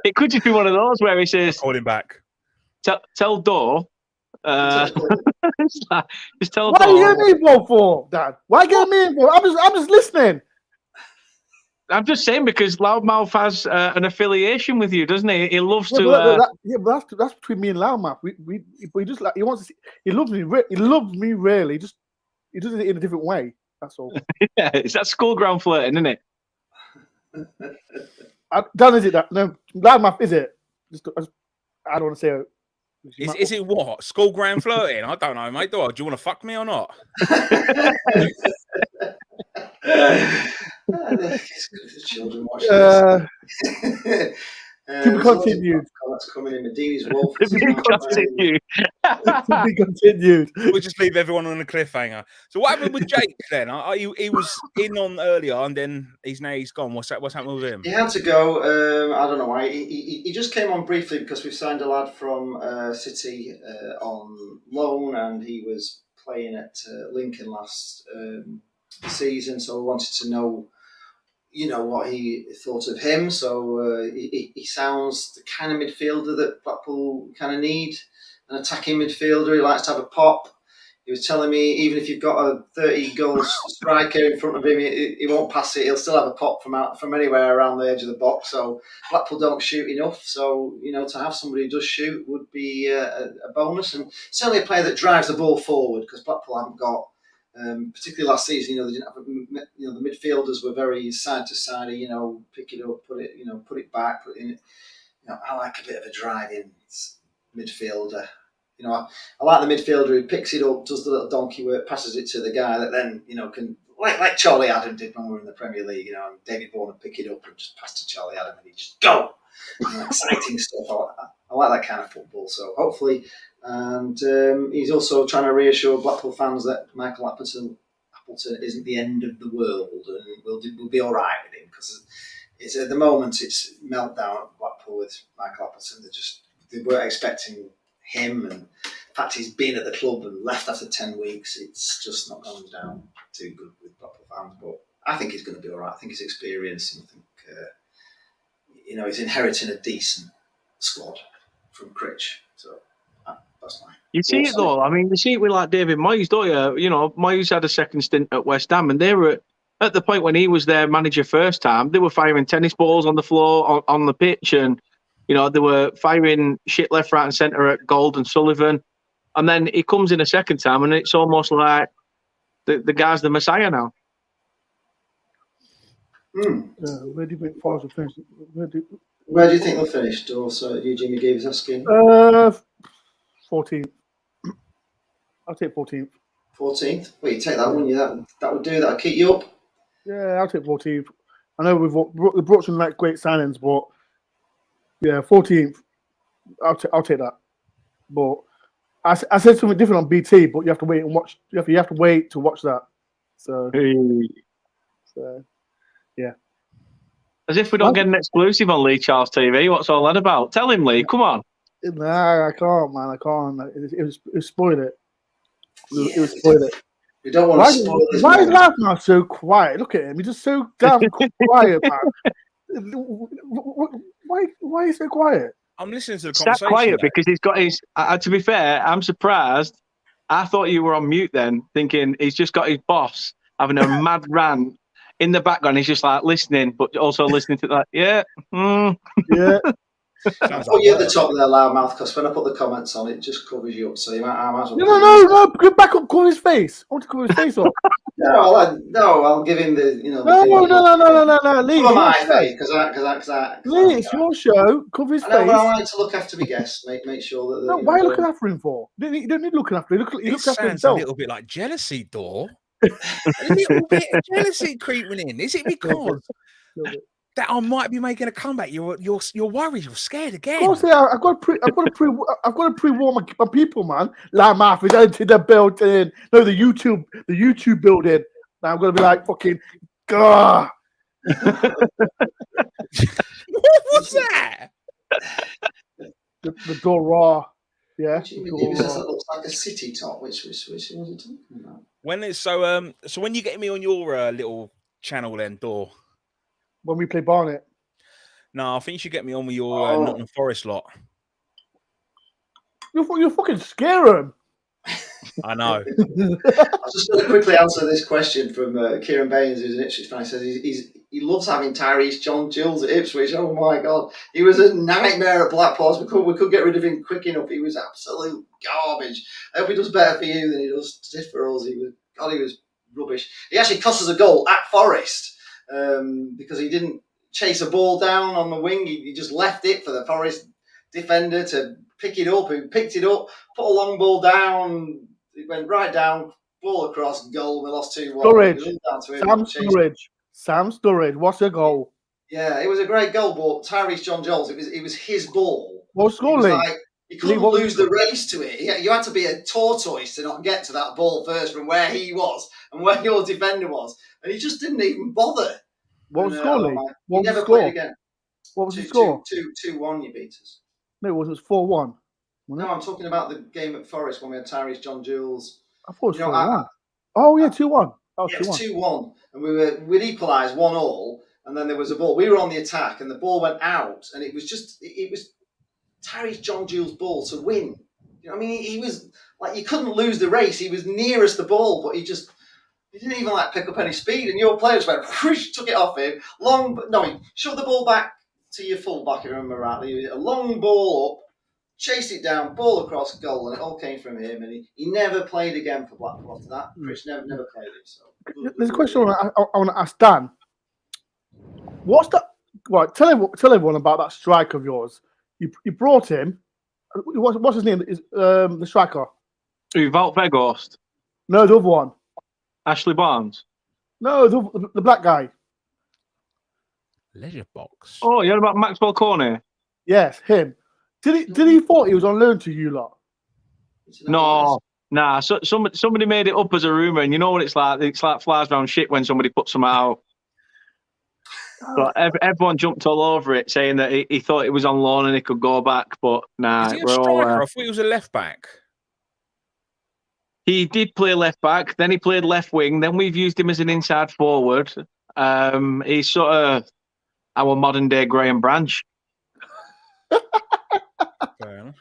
It could just be one of those where he says, "Call him back." Tell Dor. Just tell What Dor. are you getting me involved for, Dad? Why are you getting me involved? I'm just listening. I'm just saying because Loudmouth has an affiliation with you, doesn't he? He loves to. But that's between me and Loudmouth. We just like he wants to see. He loves me. He loves me really. He does it in a different way. That's all. Yeah, it's that school ground flirting, isn't it? Dan, is it that? No, Loudmouth, is it? I don't want to say it. Is it what? School ground flirting? I don't know, mate. Do you want to fuck me or not? Children watch to continued. That's coming in. Medina's Wolf. To be continued. To be continued. We'll just leave everyone on a cliffhanger. So what happened with Jake then? He was in on earlier and then he's gone. What's happening with him? He had to go. I don't know why. He just came on briefly because we've signed a lad from City on loan, and he was playing at Lincoln last season. So we wanted to know, what he thought of him. So he sounds the kind of midfielder that Blackpool kind of need, an attacking midfielder. He likes to have a pop. He was telling me even if you've got a 30-goal striker in front of him, he won't pass it. He'll still have a pop from anywhere around the edge of the box. So Blackpool don't shoot enough. So, to have somebody who does shoot would be a bonus. And certainly a player that drives the ball forward, because Blackpool haven't got, particularly last season, they didn't have, the midfielders were very side to side, pick it up, put it back, put it in. I like a bit of a driving midfielder. I like the midfielder who picks it up, does the little donkey work, passes it to the guy that then, can, like Charlie Adam did when we were in the Premier League, and David Vaughan would pick it up and just pass to Charlie Adam and he'd just go. Exciting stuff. I like that kind of football. So hopefully, and he's also trying to reassure Blackpool fans that Michael Appleton isn't the end of the world and we'll be all right with him, because it's at the moment it's meltdown at Blackpool with Michael Appleton. They weren't expecting him, and the fact he's been at the club and left after 10 weeks, it's just not gone down too good with Blackpool fans. But I think he's going to be all right. I think he's experienced, and I think he's inheriting a decent squad from Critch. So that's my. You see it though. I mean, you see it with like David Moyes, don't you? Moyes had a second stint at West Ham, and they were at the point when he was their manager first time. They were firing tennis balls on the floor on the pitch, and they were firing shit left, right, and centre at Gold and Sullivan. And then he comes in a second time, and it's almost like the guy's the Messiah now. Where do you think Forrest will finish? Where do you think they'll finish? Also, Eugene McGee was asking. 14th. I'll take 14th. 14th? Well, you take that, wouldn't you? That would do. That'll keep you up. Yeah, I'll take 14th. I know we've brought some great signings, but yeah, 14th. I'll take that. But I said something different on BT, but you have to wait and watch. You have to wait to watch that. So yeah. As if we don't get an exclusive on Lee Charles TV. What's all that about? Tell him, Lee. Come on. Nah, I can't, man. I can't. It spoiled it. It was spoiled it. We don't want to spoil this. Why is Laugh so quiet? Look at him. He's just so damn quiet, man. Why is he so quiet? I'm listening to the Stop conversation. Quiet because he's got his. To be fair, I'm surprised. I thought you were on mute then, thinking he's just got his boss having a mad rant in the background. He's just like listening, but also listening to that. Yeah. Yeah. I put you at the top of their loudmouth because when I put the comments on, it just covers you up. So I might as well. No. Get back up. Cover his face. I want to cover his face up. No, I'll give him the. No. Lee, cover my face because Lee, it's your show. Cover his face. But I like to look after my guests. Make sure that. No, why are you looking after him for? You don't need looking after him. He looks after himself. A little bit like jealousy, Dor. A little bit of jealousy creeping in. Is it because that I might be making a comeback? You're worried. You're scared again. Of course, yeah. I've got to pre-warn my people, man. Like Martha, into the building. No, the YouTube building. Now I'm gonna be like fucking. Gah. What was that? The door raw. Yeah. That looks like a city top. Which was he talking about? When it's so when you get me on your little channel then, Dor? When we play Barnet. No, I think you should get me on with your Nottingham Forest lot. You fucking scare him. I know. I was just going to quickly answer this question from Kieran Baines, who's an Ipswich fan. He says he loves having Tyrese John Gills at Ipswich. Oh my God, he was a nightmare at Blackpool. We could get rid of him quick enough. He was absolute garbage. I hope he does better for you than he does for us. He was rubbish. He actually cost us a goal at Forrest because he didn't chase a ball down on the wing. He just left it for the Forest defender to pick it up. He picked it up, put a long ball down. It went right down, ball across, goal. We lost 2-1. Sam Sturridge. What's the goal? Yeah, it was a great goal, but Tyrese John Jones, it was his ball. What score, Lee? Like, you couldn't lose the race to it. You had to be a tortoise to not get to that ball first from where he was and where your defender was. And he just didn't even bother. What was the score, Lee? He never played again. What was the score? 2-1, you beat us. No, it wasn't. 4-1. No, I'm talking about the game at Forrest when we had Tyrese John Jules. I thought it was 4-1. Oh, yeah, 2-1. Oh, yeah, 2-1. And we'd equalised 1-1. And then there was a ball. We were on the attack, and the ball went out, and it was Tyrese John Jules' ball to win. You know what I mean? He was like, you couldn't lose the race. He was nearest the ball, but he didn't even like pick up any speed. And your players went, whoosh, took it off him. He shoved the ball back to your fullback, if I remember rightly. A long ball up, chased it down, ball across goal, and it all came from him. And he never played again for Blackpool after that. Chris never played it. So there's a question I want to ask Dan. What's that? Right, tell everyone about that striker of yours. You brought him. What's his name? Is the striker? Wout Weghorst. No, the other one. Ashley Barnes. No, the black guy. Leisure Box. Oh, you're about Maxwell Cornet? Yes, him. Did he thought he was on loan to you lot? No, nah. So somebody made it up as a rumor, and you know what it's like. It's like flies around shit when somebody puts them out. So everyone jumped all over it, saying that he thought it was on loan and he could go back, but nah. Is he a striker? I thought he was a left back. He did play left back, then he played left wing, then we've used him as an inside forward. He's sort of our modern day Graham Branch. Fair enough.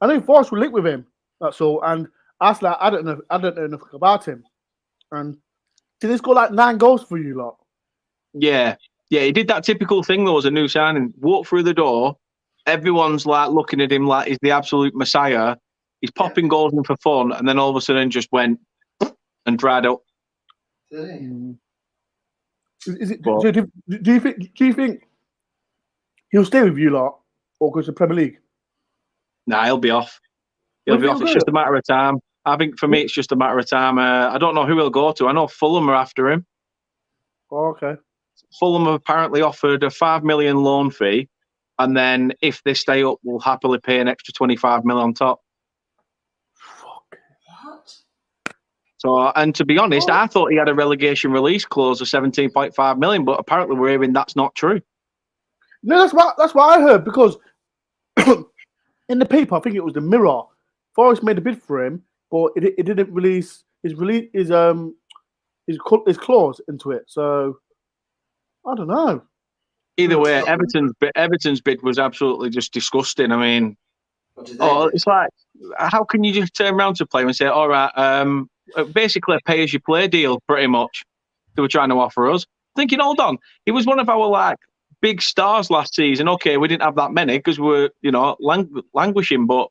I know Forrest will link with him. That's all. And I don't know enough about him. And did he score like 9 goals for you lot? Yeah, he did that typical thing though as a new signing. Walk through the door, everyone's like looking at him like he's the absolute messiah. He's popping goals in for fun, and then all of a sudden just went and dried up. Do you think he'll stay with you lot or go to the Premier League? Nah, he'll be off. He'll be off. It's just a matter of time. I think for me, it's just a matter of time. I don't know who he'll go to. I know Fulham are after him. Oh, okay. Fulham have apparently offered a $5 million loan fee, and then if they stay up, we'll happily pay an extra $25 million on top. Fuck. What? So, and to be honest, I thought he had a relegation release clause of $17.5 million, but apparently we're hearing that's not true. No, that's what I heard, because in the paper, I think it was the Mirror, Forrest made a bid for him, but it didn't release his clause into it. So I don't know. Either way, Everton's bid was absolutely just disgusting. I mean, it's like, how can you just turn around to a player and say, all right, basically a pay-as-you-play deal, pretty much, they were trying to offer us. Thinking, hold on, he was one of our big stars last season. Okay, we didn't have that many because we're languishing, but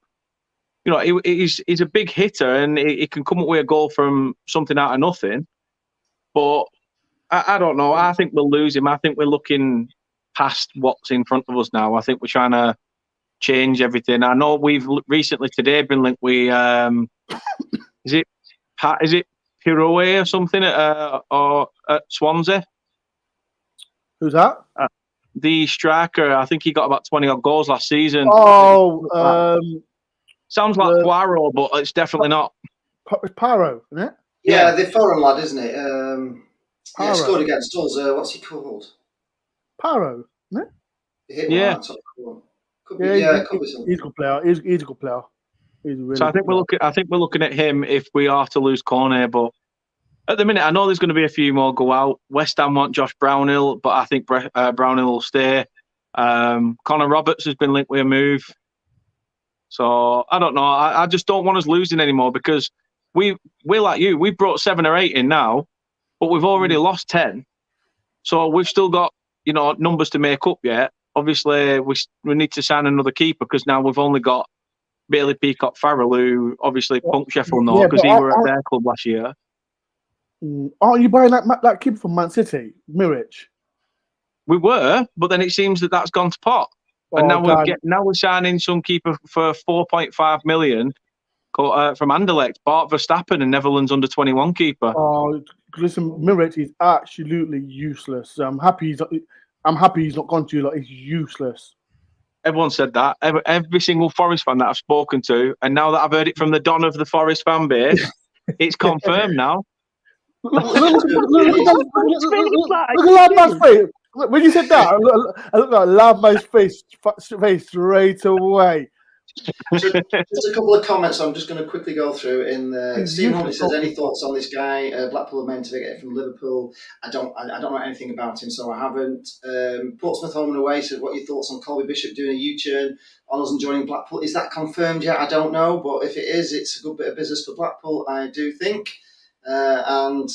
he's a big hitter and he can come up with a goal from something out of nothing. But I don't know. I think we'll lose him. I think we're looking past what's in front of us now. I think we're trying to change everything. I know we've recently today been linked with is it Piroe or something at Swansea? Who's that? The striker. I think he got about 20 odd goals last season. Oh, sounds like Poirot, but it's definitely not. It's Paro, isn't it? Yeah, the foreign lad, isn't it? Yeah, scored against us. What's he called? Paro, isn't it? Yeah. Could be something. He's a good player. He's a good player. He's really so I think we're looking at him if we are to lose Cornet, but at the minute I know there's going to be a few more go out. West Ham want Josh Brownhill, but I think Brownhill will stay. Connor Roberts has been linked with a move. So I don't know. I just don't want us losing anymore because we're like you. We've brought 7 or 8 in now, but we've already lost 10. So we've still got numbers to make up yet. Obviously, we need to sign another keeper because now we've only got Bailey Peacock Farrell, who obviously punked Sheffield North because he were at their club last year. Aren't you buying that keeper from Man City, Mirich? We were, but then it seems that that's gone to pot. And now we're signing some keeper for $4.5 million from Anderlecht, Bart Verstappen, and Netherlands under-21 keeper. Oh, listen, Mirit is absolutely useless. I'm happy he's not gone to you. Like, he's useless. Everyone said that. Every single Forest fan that I've spoken to, and now that I've heard it from the Don of the Forest fan base, it's confirmed now. Look at Loud Man's face. When you said that, I looked at Loud Man's face straight away. So just a couple of comments I'm just going to quickly go through. Stephen Huntley says, any thoughts on this guy? Blackpool are meant to get it from Liverpool. I don't know anything about him, so I haven't. Portsmouth home and away said, what are your thoughts on Colby Bishop doing a U-turn on us and joining Blackpool? Is that confirmed yet? I don't know, but if it is, it's a good bit of business for Blackpool, I do think. And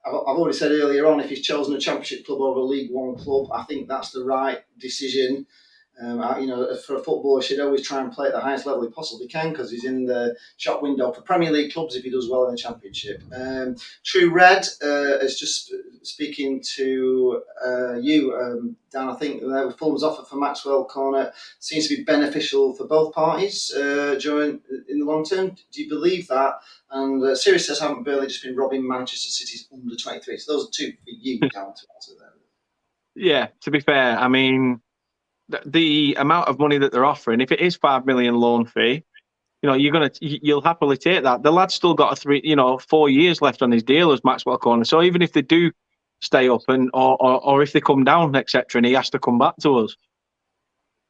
I've already said earlier on, if he's chosen a Championship club over a League One club, I think that's the right decision. For a footballer, he should always try and play at the highest level he possibly can, because he's in the shop window for Premier League clubs if he does well in the Championship. True Red is just speaking to you, Dan. I think Fulham's offer for Maxwell Cornet seems to be beneficial for both parties in the long term. Do you believe that? And Sirius says, haven't Burnley just been robbing Manchester City's under 23? So those are two for you, Dan, to answer there. Yeah, to be fair, I mean, the amount of money that they're offering, if it is $5 million loan fee, you'll happily take that. The lad's still got 4 years left on his deal as Maxwell Cornet. So even if they do stay up or if they come down, etc., and he has to come back to us,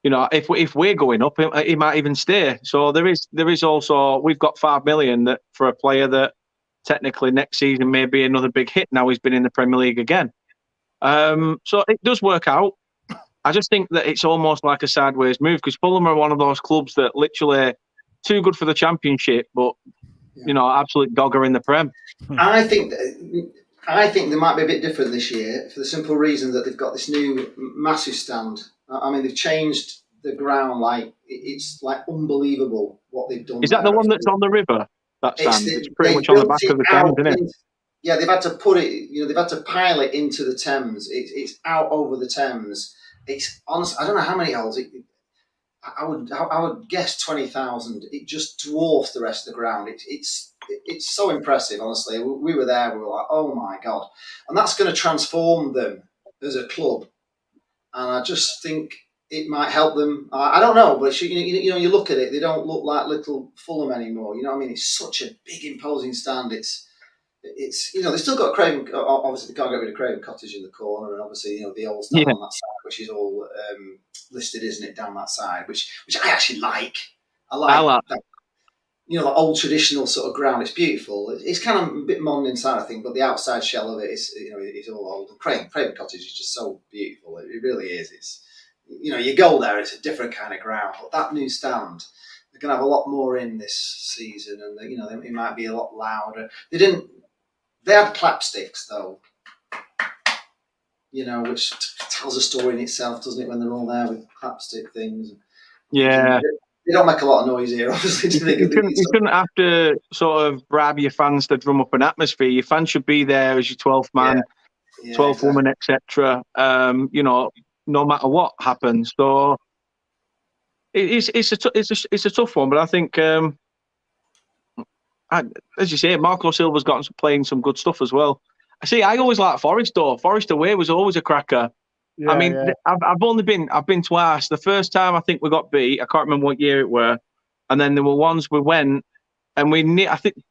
if we're going up, he might even stay. So there is also, we've got $5 million that for a player that technically next season may be another big hit. Now he's been in the Premier League again. So it does work out. I just think that it's almost like a sideways move, because Fulham are one of those clubs that literally too good for the Championship, but absolute dogger in the Prem. I think they might be a bit different this year for the simple reason that they've got this new massive stand. I mean, they've changed the ground it's like unbelievable what they've done. Is that the one that's on the river? That stand? It's pretty much on the back of the Thames, isn't it? Yeah, they've had to put it. They've had to pile it into the Thames. It's out over the Thames. It's honest. I don't know how many holes. I would guess 20,000. It just dwarfs the rest of the ground. It's so impressive. Honestly, we were there. We were like, oh my god, and that's going to transform them as a club. And I just think it might help them. I don't know, but you look at it. They don't look like little Fulham anymore. You know what I mean? It's such a big, imposing stand. It's they've still got Craven. Obviously, they can't get rid of Craven Cottage in the corner, and obviously the old stand on that side, which is all listed, isn't it, down that side? Which I actually like. I like that. The old traditional sort of ground. It's beautiful. It's kind of a bit modern inside, I think, but the outside shell of it is it's all old. And Craven Cottage is just so beautiful. It really is. It's you go there, it's a different kind of ground. But that new stand, they're going to have a lot more in this season, and it might be a lot louder. They had clapsticks, though, which tells a story in itself, doesn't it, when they're all there with clapstick things? Yeah. They don't make a lot of noise here, obviously. You shouldn't have to sort of bribe your fans to drum up an atmosphere. Your fans should be there as your 12th man, 12th woman, etc., no matter what happens. So it's a tough one, but I think... as you say, Marco Silva's playing some good stuff as well. I always like Forrest though. Forrest away was always a cracker. Yeah, I mean, I've been twice. The first time I think we got beat. I can't remember what year it were, and then there were ones we went and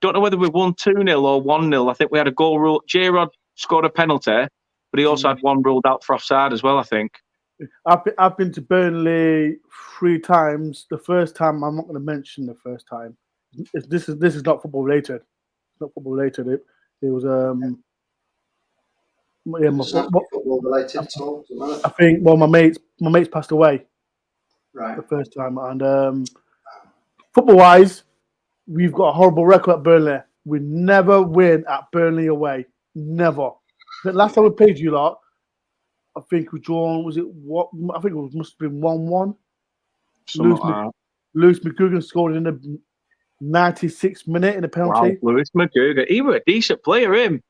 don't know whether we won 2-0 or 1-0. I think we had a goal rule. J-Rod scored a penalty, but he also had one ruled out for offside as well, I think. I've been to Burnley 3 times. The first time, I'm not going to mention the first time. This is not football related. It's not football related. It was It's not football related at all. I think my mates passed away. Right. The first time, and football wise, we've got a horrible record at Burnley. We never win at Burnley away. Never. The last time we played you lot, I think we drawn. Was it what? I think it must have been 1-1. Lewis McGugan scored in the 96th minute in a penalty. Wow, Lewis McGugan. He was a decent player, him.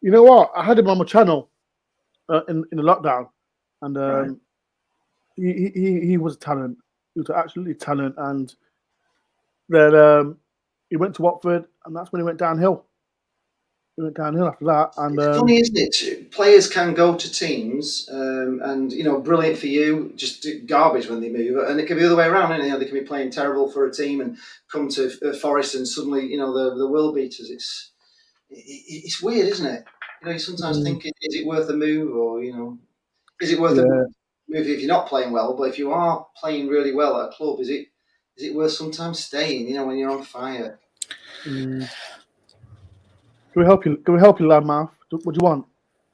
You know what? I had him on my channel in the lockdown, and he was a talent. He was absolutely talent, and Then he went to Watford, and that's when he went downhill. He went downhill after that. And it's funny, isn't it? Players can go to teams, and brilliant for you, just garbage when they move, and it can be the other way around. Isn't it? They can be playing terrible for a team and come to Forrest, and suddenly, the world beaters. It's weird, isn't it? You sometimes think, is it worth a move, or is it worth a move if you're not playing well? But if you are playing really well at a club, is it worth sometimes staying? When you're on fire. Can we help you? Can we help you, Loudmouth? What do you want?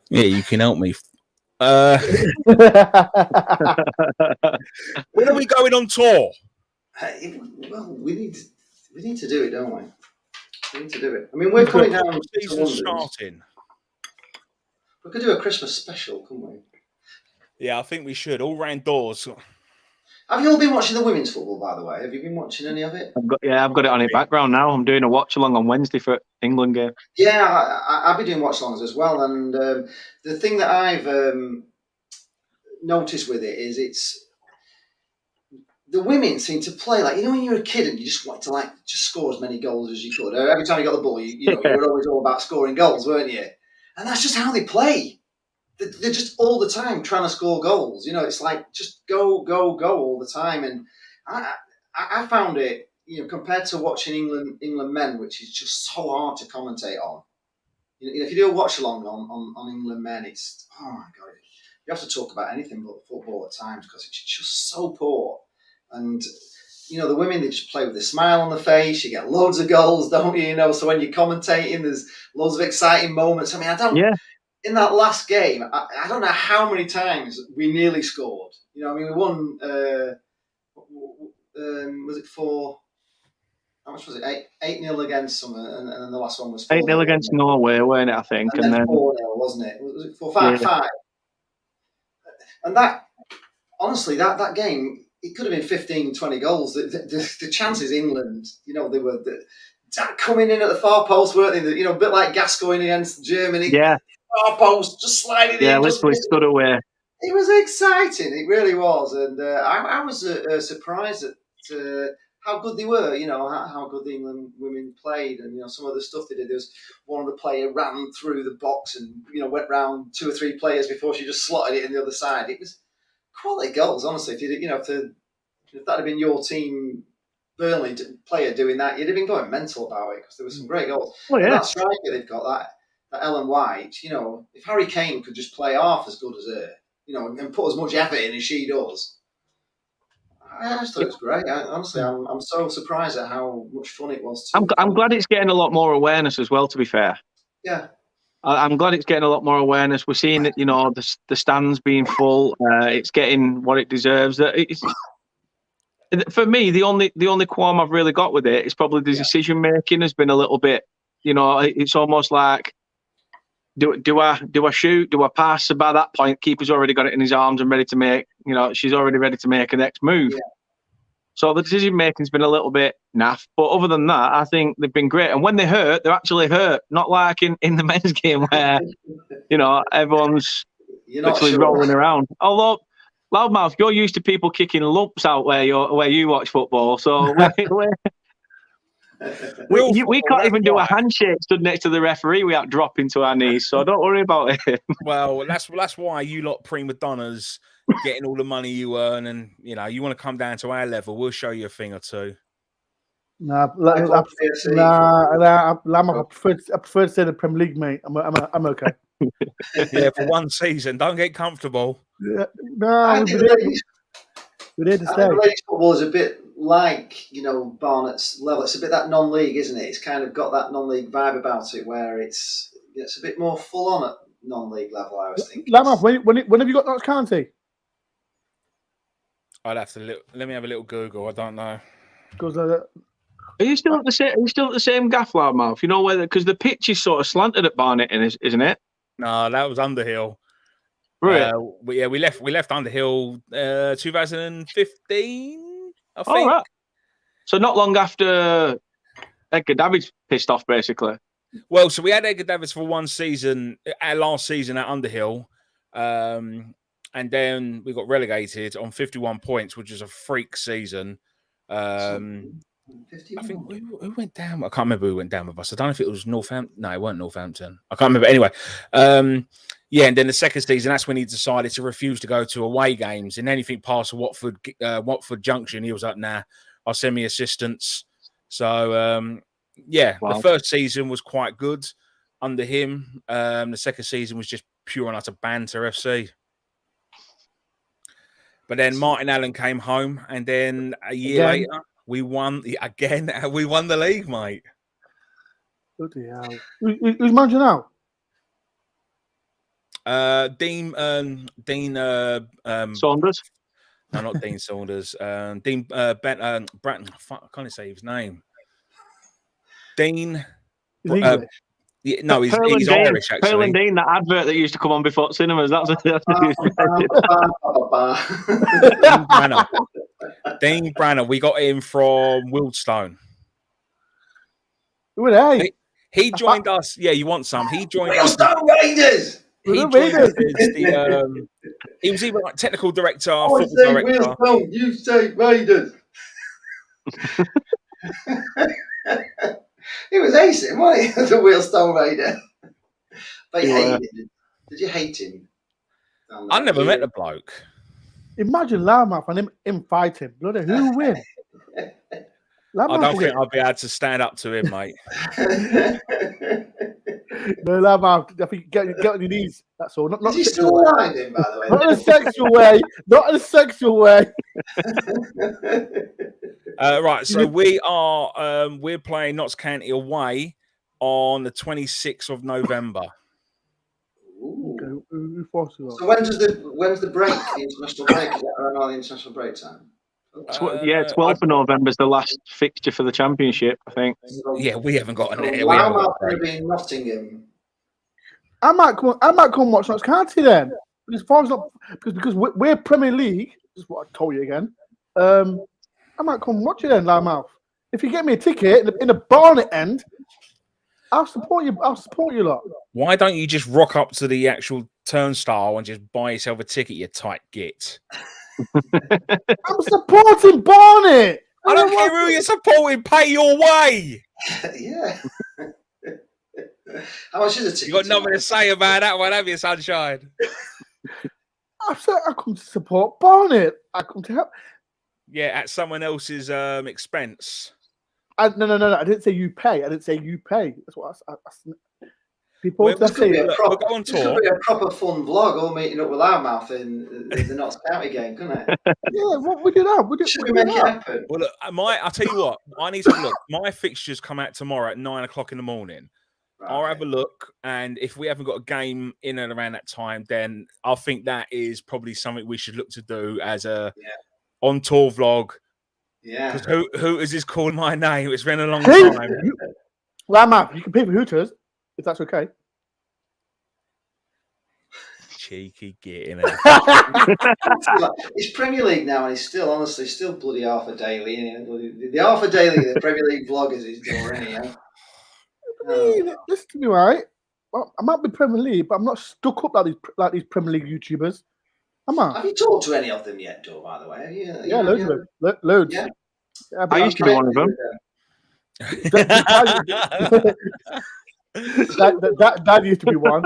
Yeah, you can help me. When are we going on tour? Well, we need to do it, don't we? We need to do it. I mean, we're coming down to London. Starting. We could do a Christmas special, couldn't we? Yeah, I think we should. All round doors. Have you all been watching the women's football, by the way? Have you been watching any of it? I've got it on in background now. I'm doing a watch along on Wednesday for England game. Yeah, I've been doing watch alongs as well. And the thing that I've noticed with it is the women seem to play like, when you're a kid and you just wanted to just score as many goals as you could. Every time you got the ball, you were always all about scoring goals, weren't you? And that's just how they play. They're just all the time trying to score goals. It's like just go all the time. And I found it, compared to watching England men, which is just so hard to commentate on. If you do a watch along on England men, it's, oh my God, you have to talk about anything but football at times because it's just so poor. And the women, they just play with a smile on the face. You get loads of goals, don't you? So when you're commentating, there's loads of exciting moments. I mean, I don't. Yeah. In that last game, I don't know how many times we nearly scored. We won. Was it 4? How much was it? 8-0 against some, and then the last one was 4-0. 8-0 against Norway, weren't it? I think, and then 4-0, wasn't it? Was it 4-5? Yeah. 5. And that, honestly, that game, it could have been 15, 20 goals. The chances England, they were coming in at the far post, weren't they? A bit like Gascoigne against Germany. Yeah. Far post, just sliding in. Yeah, literally stood away. It was exciting. It really was. And I was surprised at how good they were, how good the England women played, and some of the stuff they did. There was one of the players ran through the box and went round 2 or 3 players before she just slotted it in the other side. It was quality goals, honestly. If that had been your team, Burnley player doing that, you'd have been going mental about it because there were some great goals. Oh, yeah. And that striker they've got, that Ellen White, if Harry Kane could just play half as good as her, and put as much effort in as she does. I just thought it was great. Honestly, I'm so surprised at how much fun it was. I'm glad it's getting a lot more awareness as well, to be fair. Yeah. I'm glad it's getting a lot more awareness. We're seeing that, the stands being full. It's getting what it deserves. For me, the only qualm I've really got with it is probably the decision making has been a little bit, it's almost like, do I shoot? Do I pass? So by that point, keeper's already got it in his arms and ready to make, she's already ready to make a next move. Yeah. So the decision making's been a little bit naff. But other than that, I think they've been great. And when they hurt, they're actually hurt. Not like in the men's game where, everyone's literally rolling around. Although, Loudmouth, you're used to people kicking lumps out where you watch football. So we can't even do a handshake stood next to the referee without dropping to our knees. So don't worry about it. Well, that's why you lot prima donnas getting all the money you earn, and you want to come down to our level. We'll show you a thing or two. I prefer to stay in the Premier League, mate. I'm okay. Yeah, for one season. Don't get comfortable. Yeah, no, we're there to stay. Ladies football is a bit like, Barnett's level. It's a bit that non-league, isn't it? It's kind of got that non-league vibe about it, where it's a bit more full on at non-league level, I was thinking. Lamar, when have you got Notts County? I'd have to let me have a little Google. I don't know. Because are you still at the same gaff, Loudmouth? Whether because the pitch is sort of slanted at Barnet, isn't it? No, that was Underhill. Right. We left Underhill 2015. I think. All right. So not long after Edgar Davids pissed off, basically. Well, so we had Edgar Davids for one season, our last season at Underhill, and then we got relegated on 51 points, which is a freak season. I think who went down? I can't remember who went down with us. I don't know if it was Northampton. No, it weren't Northampton. I can't remember. Anyway, yeah, and then the second season, that's when he decided to refuse to go to away games and anything past Watford Junction. He was like, "Nah, I'll send me assistants." So yeah, Wow. the first season was quite good under him. The second season was just pure and utter banter FC. But then Martin Allen came home, and then a year later, we won again. We won the league, mate. Bloody hell. Who's manager now? Dean Saunders. No, not Dean Saunders. Dean Bratton. Fuck, I can't say his name. Dean. He's no, he's Irish actually. Pearl and Dean, that advert that used to come on before cinemas. That's what Dean Branner. We got him from Wildstone. Who are they? He joined us. Yeah, you want some? He joined us. Wildstone Raiders. He joined us as the. He was even like technical director, football director. Wildstone, you say Raiders. He was acing, wasn't he? The Wheelstone Raider. But you hated him. Did you hate him? I never met the bloke. Imagine Loudmouth and him fighting. Bloody, who will win? I don't think I'll be able to stand up to him, mate. No, Loudmouth, I think get on your knees. That's all. Not Is he still alive, him, by the way? Not in a sexual way. Not in a sexual way. Right, so we're playing Notts County away on the 26th of November. Ooh. So when's the break? The international break? Is that around the international break time? 12th of November is the last fixture for the championship, I think. Yeah, we haven't got an. Loudmouth going to be in Nottingham. I might come watch Notts County then. Because we're Premier League. This is what I told you again. I might come watch it then, Loudmouth. If you get me a ticket in the Barnet end, I'll support you. I'll support you lot. Why don't you just rock up to the actual turnstile and just buy yourself a ticket, you tight git? I'm supporting Barnet. I don't care who you're supporting. Pay your way. Yeah. How much is a ticket? You got nothing to say about that one, have you, Sunshine? I said I come to support Barnet. I come to help. Yeah, at someone else's expense. No. I didn't say you pay. I didn't say you pay. That's what I people. We'll This could be a proper, go on this could be a proper fun vlog, all meeting up with Loudmouth in the Notts County game, couldn't it? Yeah, what we do that? Should we make it happen? Well, look, I'll tell you what. I need to look. My fixtures come out tomorrow at 9 o'clock in the morning. Right. I'll have a look, and if we haven't got a game in and around that time, then I think that is probably something we should look to do as a on tour vlog. Yeah. Because who is this calling my name? It's been a long time. Loudmouth, you can pay for Hooters if that's okay. Cheeky getting it. He's Premier League now, and he's still, honestly, still bloody half a daily. The half a daily, the Premier League vloggers is doing anyhow. Listen to me, right? Well, I might be Premier League, but I'm not stuck up like these Premier League YouTubers. Am I? Have you talked to any of them yet, Doe, by the way? Have you, yeah, loads of them. Loads. Yeah. I used to be one of them. Dad used to be one.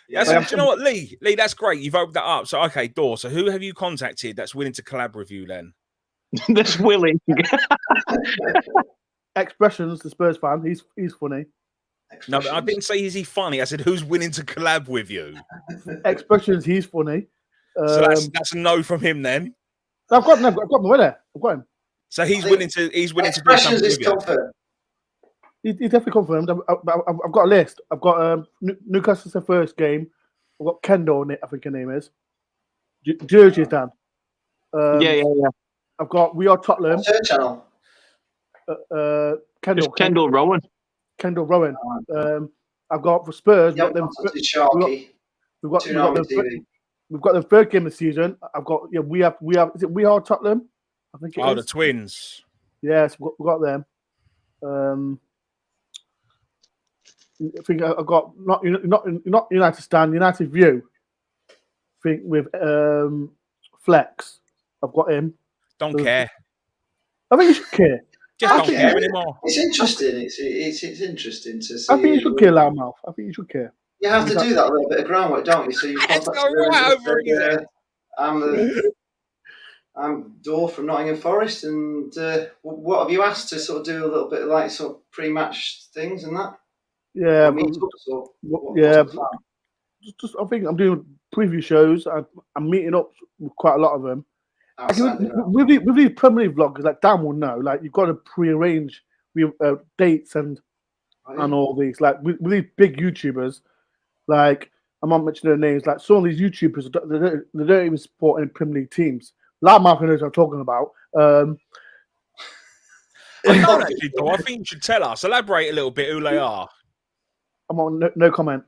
Yeah, so, do you know what, Lee? Lee, that's great. You've opened that up. So, okay, Dor. So, who have you contacted that's willing to collab with you then? That's willing. Expressions, the Spurs fan. He's funny. No, but I didn't say is he funny. I said who's willing to collab with you. Expressions, he's funny. So that's a no from him then. I've got him. I've got him with it. I've got him. So he's willing to do something with you. Confirmed. He's definitely confirmed. I've got a list. I've got Newcastle's the first game. I've got Kendall on it, I think her name is. George is down. Yeah. I've got We Are Tottenham. Third channel. Kendall Rowan. Kendall Rowan. I've got for Spurs. We've got the third game of the season. I've got we have. Is it We Are Tottenham? I think it is. The Twins. Yes, we've got them. I think I've got not United Stand, United View. I think with Flex, I've got him. Don't care. I think you should care. Just don't care anymore. It's interesting. It's interesting to see. I think you should care, Loudmouth. I think you should care. You have to do that little bit of groundwork, don't you? So you Let's contact go right over here. I'm Dor from Nottingham Forest, and what have you asked to sort of do a little bit of like sort of pre-match things and that? Yeah, just I think I'm doing preview shows. I'm meeting up with quite a lot of them. With these Premier League vloggers, like Dan will know, like you've got to pre-arrange dates and all these. Like with these big YouTubers, like I'm not mentioning their names. Like some of these YouTubers, they don't even support any Premier League teams. Loudmouth knows what I'm talking about. I don't actually, though. I think you should tell us. Elaborate a little bit who they are. I'm on no comment.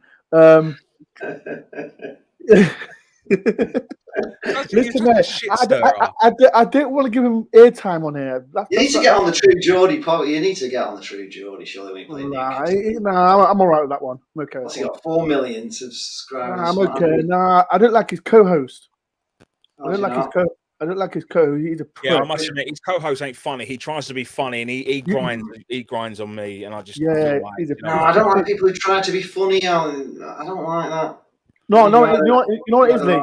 Listen, mate, I didn't want to give him airtime on here. You need to get on the True Geordie. You need to get on the True Geordie. Surely we play. I'm all right with that one. I'm okay. He got 4 million subscribers. I'm okay. I don't like his co-host. I don't like his co-host. He's a prick. Yeah, I must admit, his co-host ain't funny. He tries to be funny, and he grinds on me, and I just I don't like people who try to be funny. I don't like that. No, you know what it is, Lee?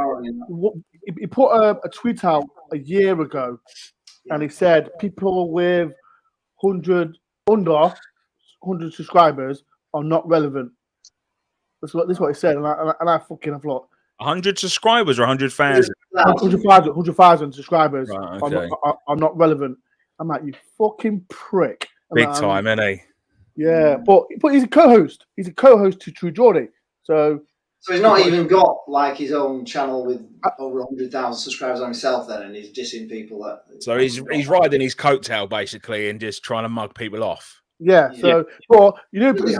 He put a tweet out a year ago, and he said people with 100 subscribers are not relevant. That's what he said, and I fucking thought 100 subscribers or 100,000? 100,000 subscribers right, okay. are not relevant. I'm like, you fucking prick. Big time, isn't he? Yeah, but he's a co-host. He's a co-host to True Geordie, so he's not even got like his own channel with over 100,000 subscribers on himself then, and he's dissing people. So he's riding his coattail basically and just trying to mug people off. Yeah. So, but you know, because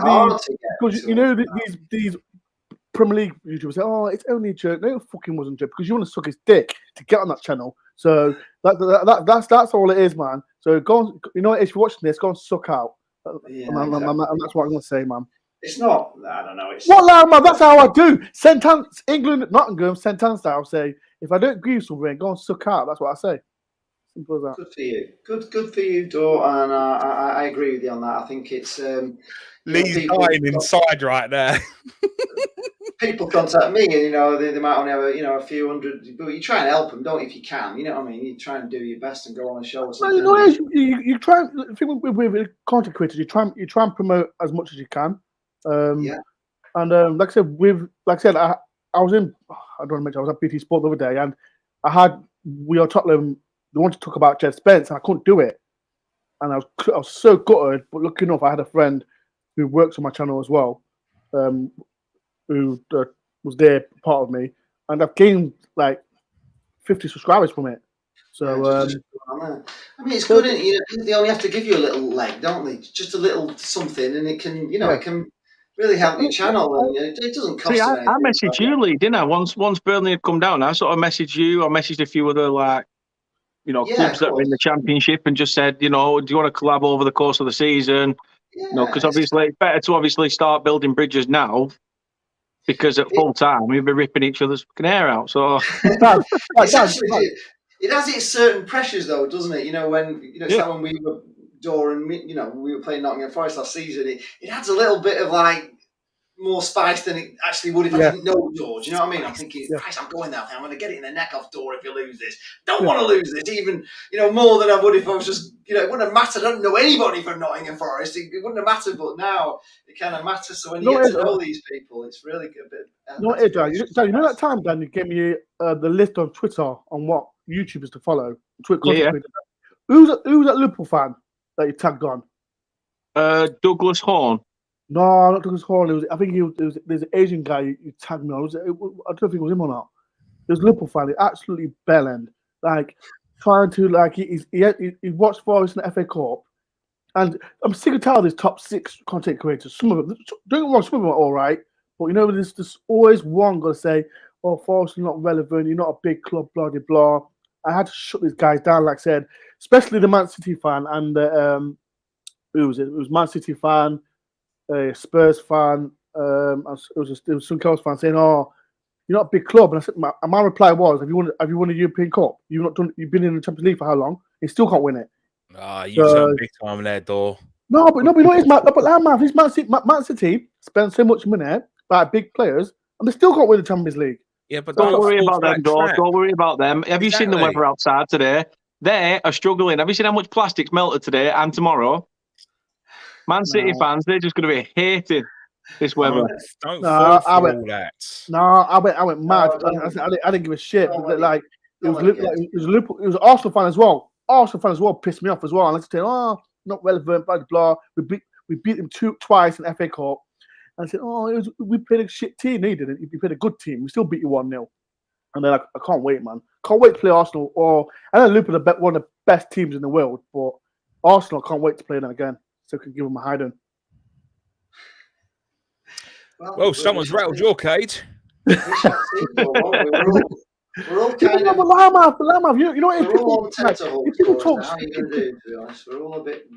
these Premier League YouTubers say, "Oh, it's only a joke." No, it fucking wasn't a joke because you want to suck his dick to get on that channel. So that's all it is, man. So go on. You know, if you're watching this, go and suck out. And that's what I'm gonna say, man. It's not. I don't know. It's what loud, man. That's how I do. Sentence, England, Nottingham, sentence style. Say if I don't agree with something, go and suck out. That's what I say. Simple as that. Good for you. Good for you, Dor. And I agree with you on that. I think it's Lee's dying inside right there. People contact me, and they might only have a few hundred, but you try and help them, don't you? If you can, you know what I mean. You try and do your best and go on a show or something. No, you try. I think with content creators, you try and promote as much as you can. And like I said, I was in. I don't want to mention I was at BT Sport the other day, and we are Tottenham. They wanted to talk about Jed Spence, and I couldn't do it, and I was so gutted. But lucky enough, I had a friend who works on my channel as well, who was there part of me, and I've gained like 50 subscribers from it. So I mean, it's good. They only have to give you a little leg, don't they? Just a little something, and it can, it can really help your channel, and it doesn't cost. I messaged you, Lee, didn't I? Once Burnley had come down, I sort of messaged you. I messaged a few other clubs that are in the Championship, and just said, do you want to collab over the course of the season? Because obviously it's better to start building bridges now. Because at full time we'd be ripping each other's fucking hair out. So it has its certain pressures, though, doesn't it? When it's like when we were Dor and we were playing Nottingham Forest last season. It adds a little bit of like more spice than it actually would if I didn't know Dor. Do you know what I mean? I'm thinking, Christ, I'm going there. I'm going to get it in the neck off Dor if you lose this. Don't want to lose this, even more than I would if I was just it wouldn't have mattered. I don't know anybody from Nottingham Forest. It wouldn't have mattered, but now it kind of matters. So when you get to know these people, it's really good. Dan, you know that time, Dan, you gave me the list on Twitter on what YouTubers to follow. Who's that Liverpool fan that you tagged on? Douglas Horn. No, not Douglas Horn. There's an Asian guy you tagged me on. I don't know if it was him or not. It was Liverpool fan. He absolutely bellend. Like trying to he watched Forrest in the FA Cup, and I'm sick of telling these top 6 content creators. Some of them, don't get me wrong, some of them are all right, but there's always one gonna say, "Oh, Forrest is not relevant. You're not a big club." Blah blah blah. I had to shut these guys down, like I said, especially the Man City fan and who was it? It was Man City fan, a Spurs fan. It was some Chelsea fan saying, "Oh, you're not a big club." And I said, my reply was, "Have you won a European Cup? You've been in the Champions League for how long? You still can't win it. You turned big time there, door. No, but it's Man City spend so much money by big players, and they still can't win the Champions League. Yeah, but don't worry about them, Dor. Don't worry about them. Have you seen the weather outside today? They are struggling. Have you seen how much plastic's melted today and tomorrow? Man City fans, they're just going to be hating this weather. Don't fall for all that. No, I went mad. I didn't give a shit. Like it was Arsenal fan as well. Arsenal fan as well pissed me off as well. And let's say, not relevant, blah blah. We beat them twice in FA Cup. And I said, we played a shit team. No, you didn't. You played a good team. We still beat you 1-0. And then I can't wait, man. Can't wait to play Arsenal. I know Liverpool are one of the best teams in the world, but Arsenal, can't wait to play them again. So I can give them a hiding. Well, someone's rattled your cage. We're all kind of... You know what? People talk. How are you going to do, to be honest? We're all a bit...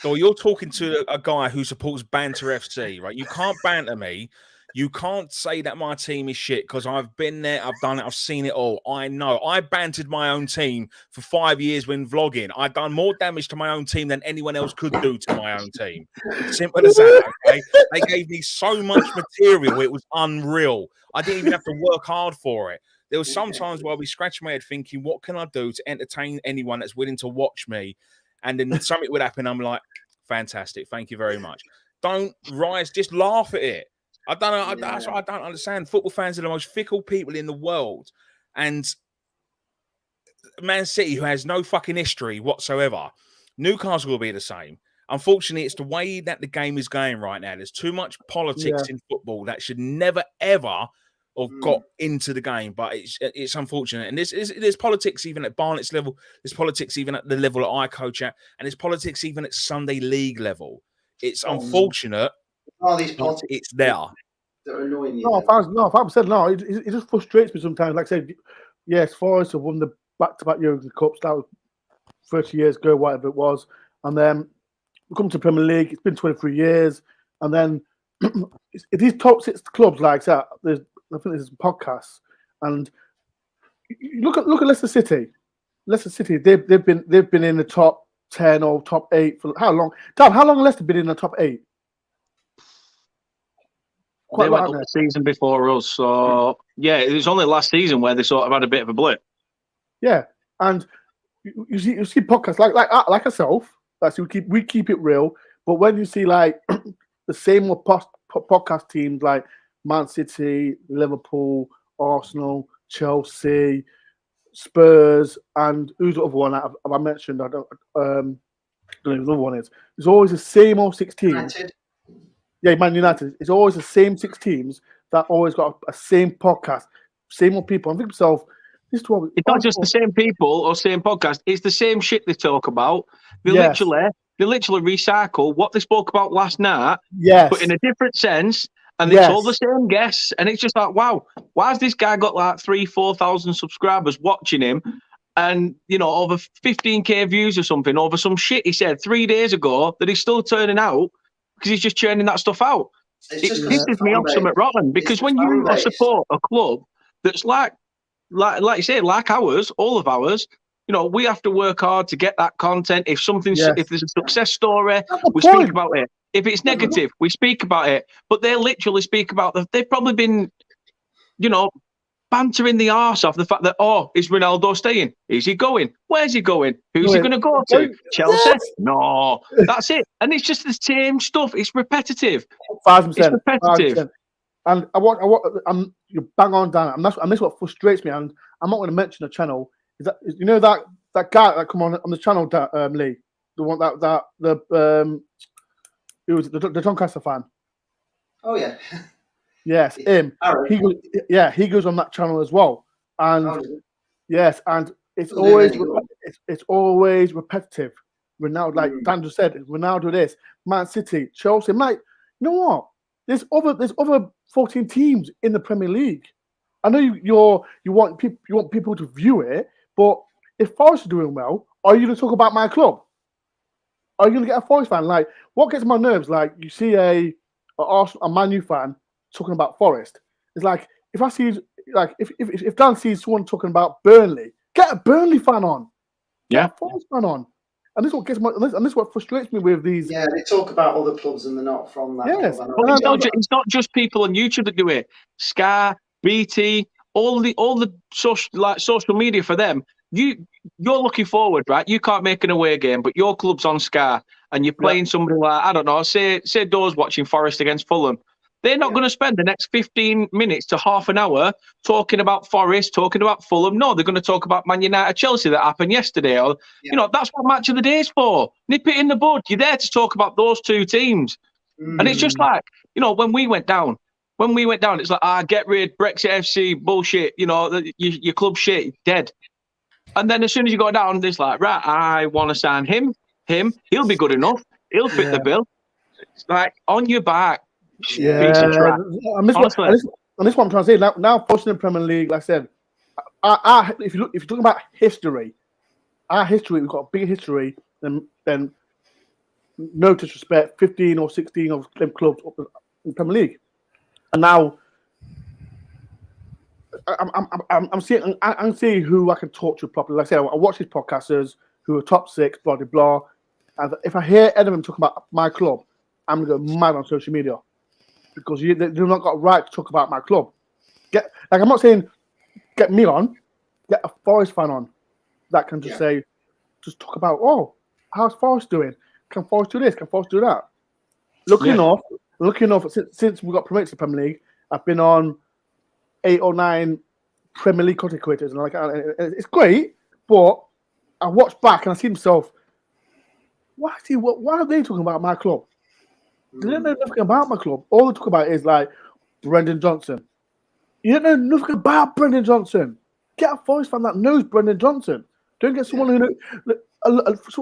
Thor, you're talking to a guy who supports Banter FC, right? You can't banter me. You can't say that my team is shit because I've been there, I've done it, I've seen it all. I know. I bantered my own team for 5 years when vlogging. I've done more damage to my own team than anyone else could do to my own team. Simple as that, okay? They gave me so much material, it was unreal. I didn't even have to work hard for it. There was some times where I'd be scratching my head thinking, what can I do to entertain anyone that's willing to watch me? And then something would happen. I'm like, fantastic. Thank you very much. Don't rise. Just laugh at it. That's what I don't understand. Football fans are the most fickle people in the world. And Man City, who has no fucking history whatsoever, Newcastle will be the same. Unfortunately, it's the way that the game is going right now. There's too much politics in football that should never, ever have got into the game. But it's unfortunate. And there's politics even at Barnett's level. There's politics even at the level that I coach at. And there's politics even at Sunday League level. It's unfortunate. These politics, it's there. They're annoying you. It just frustrates me sometimes. Like I said, yes, Forrest have won the back-to-back European Cups. That was 30 years ago, whatever it was. And then we come to Premier League. It's been 23 years. And then these top 6 clubs like that, I think there's podcasts. And you look at Leicester City. Leicester City, they've been in the top 10 or top 8 for how long? Dan, how long has Leicester been in the top 8? They went up the season before us, so yeah, it was only last season where they sort of had a bit of a blip. Yeah, and you see podcasts like myself. Like we keep it real, but when you see like the same podcast teams like Man City, Liverpool, Arsenal, Chelsea, Spurs, and who's the other one I mentioned? I don't know who the other one is. There's always the same old 6 teams. United. Yeah, Man United. It's always the same 6 teams that always got a same podcast, same old people. I think to myself, this is what it's not just the same people or same podcast. It's the same shit they talk about. They literally recycle what they spoke about last night, but in a different sense. And it's all the same guests. And it's just like, wow, why has this guy got like 3,000-4,000 subscribers watching him? And, over 15K views or something over some shit he said 3 days ago that he's still turning out because he's just churning that stuff out. It pisses me off something rotten because when you support a club that's like you say, like ours, all of ours, we have to work hard to get that content. If there's a success story, we speak about it. If it's negative, we speak about it. But they literally speak about they've probably been, bantering the arse off the fact that, is Ronaldo staying? Is he going? Where's he going? Who's he going to go to? Chelsea? Yes. No, that's it. And it's just the same stuff. It's repetitive. 5%. It's repetitive. 5%. And you bang on, Dan. And this is what frustrates me. And I'm not going to mention the channel. Is that that guy that come on the channel, Lee, the one he was the Doncaster fan. Oh yeah. Yes, him. He goes on that channel as well, and and it's always repetitive. Ronaldo, like Dan just said, Ronaldo this, Man City, Chelsea. I'm like, you know what? There's other 14 teams in the Premier League. I know you want people to view it, but if Forrest is doing well, are you going to talk about my club? Are you going to get a Forrest fan? Like, what gets my nerves? Like, you see a Man U fan talking about Forrest. It's like if I see if Dan sees someone talking about Burnley, get a Burnley fan on. Yeah, Forrest fan on. And this is what gets and this is what frustrates me with these. Yeah, they talk about other clubs and they're not from that Yes. club. Well, it's not just people on YouTube that do it. Sky, BT, all the social media for them. You're looking forward, right? You can't make an away game, but your club's on Sky and you're playing somebody like, I don't know, say Doe's watching Forrest against Fulham. They're not going to spend the next 15 minutes to half an hour talking about Forrest, talking about Fulham. No, they're going to talk about Man United Chelsea that happened yesterday. Or that's what match of the day is for. Nip it in the bud. You're there to talk about those two teams. And it's just like, when we went down, it's like, get rid, Brexit FC, bullshit, your club shit, dead. And then as soon as you go down, it's like, right, I want to sign him, he'll be good enough, he'll fit the bill. It's like, on your back, piece of crap. And this is what I'm trying to say. Now posting the Premier League, like I said, if you're talking about history, our history, we've got a bigger history than no disrespect, 15 or 16 of them clubs up in the Premier League. And now I'm seeing who I can talk to properly. Like I said, I watch these podcasters who are top 6, blah blah blah. And if I hear any of them talk about my club, I'm gonna go mad on social media because they've not got a right to talk about my club. I'm not saying get me on, get a Forest fan on that can just say, just talk about, how's Forest doing? Can Forest do this? Can Forest do that? Looking off, since we got promoted to the Premier League, I've been on 8 or 9 Premier League content creators, and it's great. But I watch back and I see myself. Why are they talking about my club? They don't know nothing about my club. All they talk about is like Brendan Johnson. You don't know nothing about Brendan Johnson. Get a Forest fan that knows Brendan Johnson. Don't get someone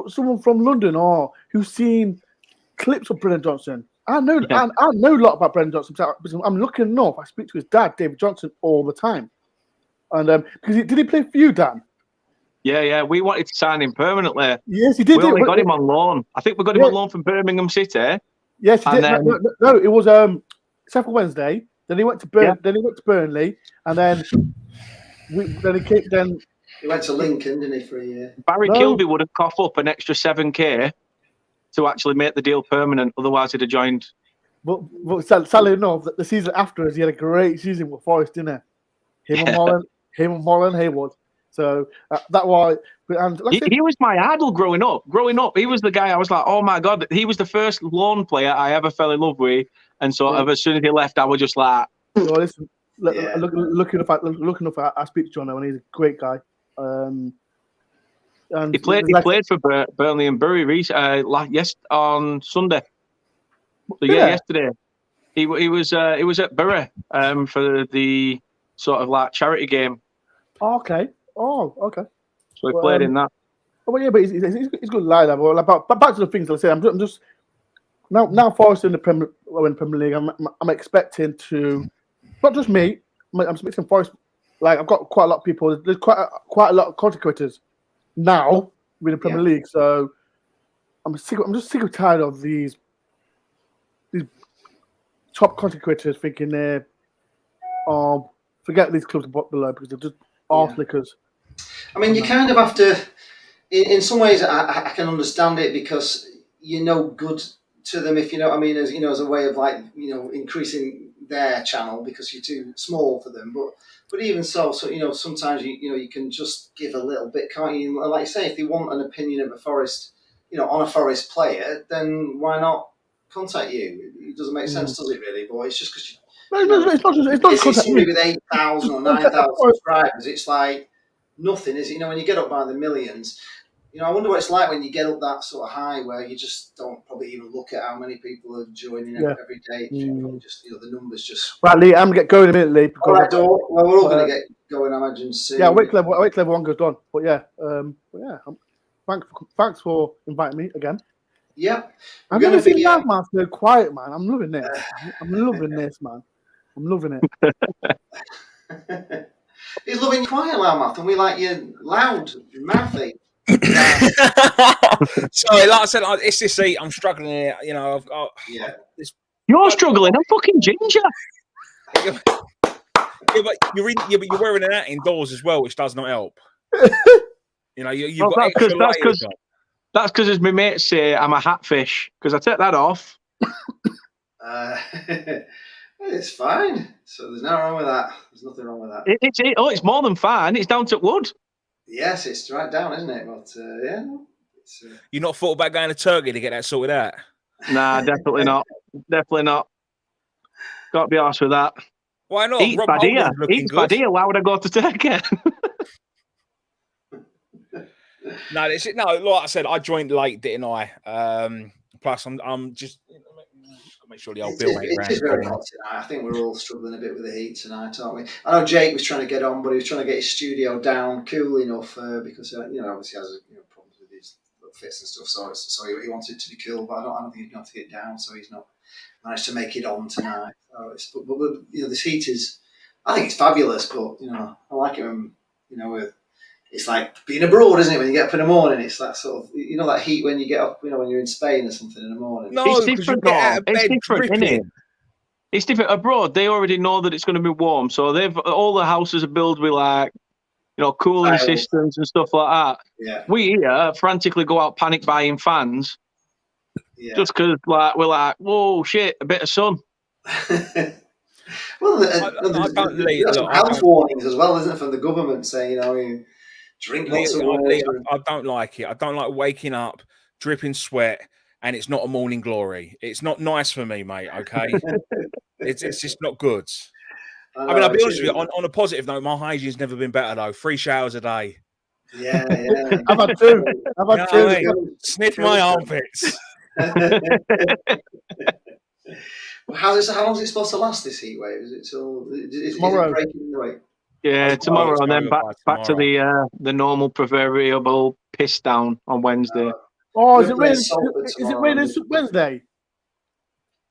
someone from London or who's seen clips of Brendan Johnson. I know a lot about Brendan Johnson because I'm looking enough. I speak to his dad, David Johnson, all the time. And because did he play for you, Dan? Yeah. We wanted to sign him permanently. Yes, he did. We only got him on loan. I think we got him on loan from Birmingham City. Yes, he did. No, it was Sheffield Wednesday. Then he went to Burnley, and then he went to Lincoln, didn't he, for a year? Barry Kilby would have coughed up an extra 7k to actually make the deal permanent. Otherwise, he'd have joined. But sadly enough, the season afterwards, he had a great season with Forest, didn't he? Him and Holland Hayward. So that was. And he was my idol growing up. He was the guy I was like, oh my god, he was the first loan player I ever fell in love with. And so as soon as he left, I was just like, listen, looking up, I speak to John now, and he's a great guy. And he played for Burnley and Bury on Sunday. So yesterday he was at Bury for the sort of like charity game. Okay. Okay. So he played in that. Oh, yeah, but he's good lad. But back to the things I say. I'm just now Forrest in the Premier League. I'm expecting to, not just me. I'm expecting Forrest. Like I've got quite a lot of people. There's quite a lot of content creators now with the Premier League. So I'm just sick and tired of these top content creators thinking they're forget these clubs below because they're just arse lickers. I mean, you kind of have to. In some ways, I can understand it because good to them, if you know what I mean, as as a way of increasing their channel because you're too small for them. But even so sometimes you can just give a little bit, can't you? Like you say, if they want an opinion of a Forest, on a Forest player, then why not contact you? It doesn't make sense, does it really? But it's just because it's not somebody with 8,000 or 9,000 subscribers. It's like nothing, is it? When you get up by the millions, I wonder what it's like when you get up that sort of high where you just don't probably even look at how many people are joining every day. Just the numbers just. Right, Lee, I'm going to get going a minute, Lee. All right, well, we're all going to get going, I imagine, soon. Yeah, wait till everyone goes on. But thanks for inviting me again. Yeah, I'm going to be loud, man. So quiet, man. I'm loving this. I'm loving this, man. I'm loving it. He's loving quiet, loudmouth, and we like you loud, mouthy. Sorry, like I said, it's this heat. I'm struggling here. I've got. You're struggling. I'm fucking ginger. But you're wearing a hat indoors as well, which does not help. You've got that's because That's because, as my mates say, I'm a hatfish because I take that off. It's fine. So there's nothing wrong with that. There's nothing wrong with that. It's more than fine. It's down to wood. Yes, it's right down, isn't it? But yeah. You not thought about going to Turkey to get that sorted out? Nah, definitely not. Definitely not. Got to be honest with that. Why not? Eat Rob bad here. Holdren's looking Eat good. bad here. Why would I go to Turkey? No, like I said, I joined late, didn't I? Plus, I'm just make sure the old bill ain't around. It's very hot tonight. I think we're all struggling a bit with the heat tonight, aren't we? I know Jake was trying to get on, but he was trying to get his studio down cool enough because obviously has problems with his fits and stuff. So he wanted it to be cool, but I don't think he's going to get it down. So he's not managed to make it on tonight. So but this heat is, I think it's fabulous. But I like it when it's like being abroad, isn't it? When you get up in the morning, it's that sort of that heat when you get up, when you're in Spain or something in the morning. No, it's because you different. get out of bed It's different, isn't it? It's different abroad. They already know that it's going to be warm, so all the houses are built with cooling systems and stuff like that. Yeah. We here frantically go out panic buying fans, just because we're like, whoa, shit, a bit of sun. Well, there's some health warnings as well, isn't it, from the government saying, drink lots of water. I don't like it. I don't like waking up, dripping sweat, and it's not a morning glory. It's not nice for me, mate, okay? It's just not good. I mean, I'll be honest with you, on a positive note, my hygiene's never been better, though. 3 showers a day. Yeah. I've had 2. I've had 2. Mate, sniff my armpits. How long is it supposed to last, this heat wave? Is it till tomorrow? Is it breaking the way? Yeah, tomorrow, and then back to the normal proverbial piss down on Wednesday. Is it raining? Is it raining Wednesday?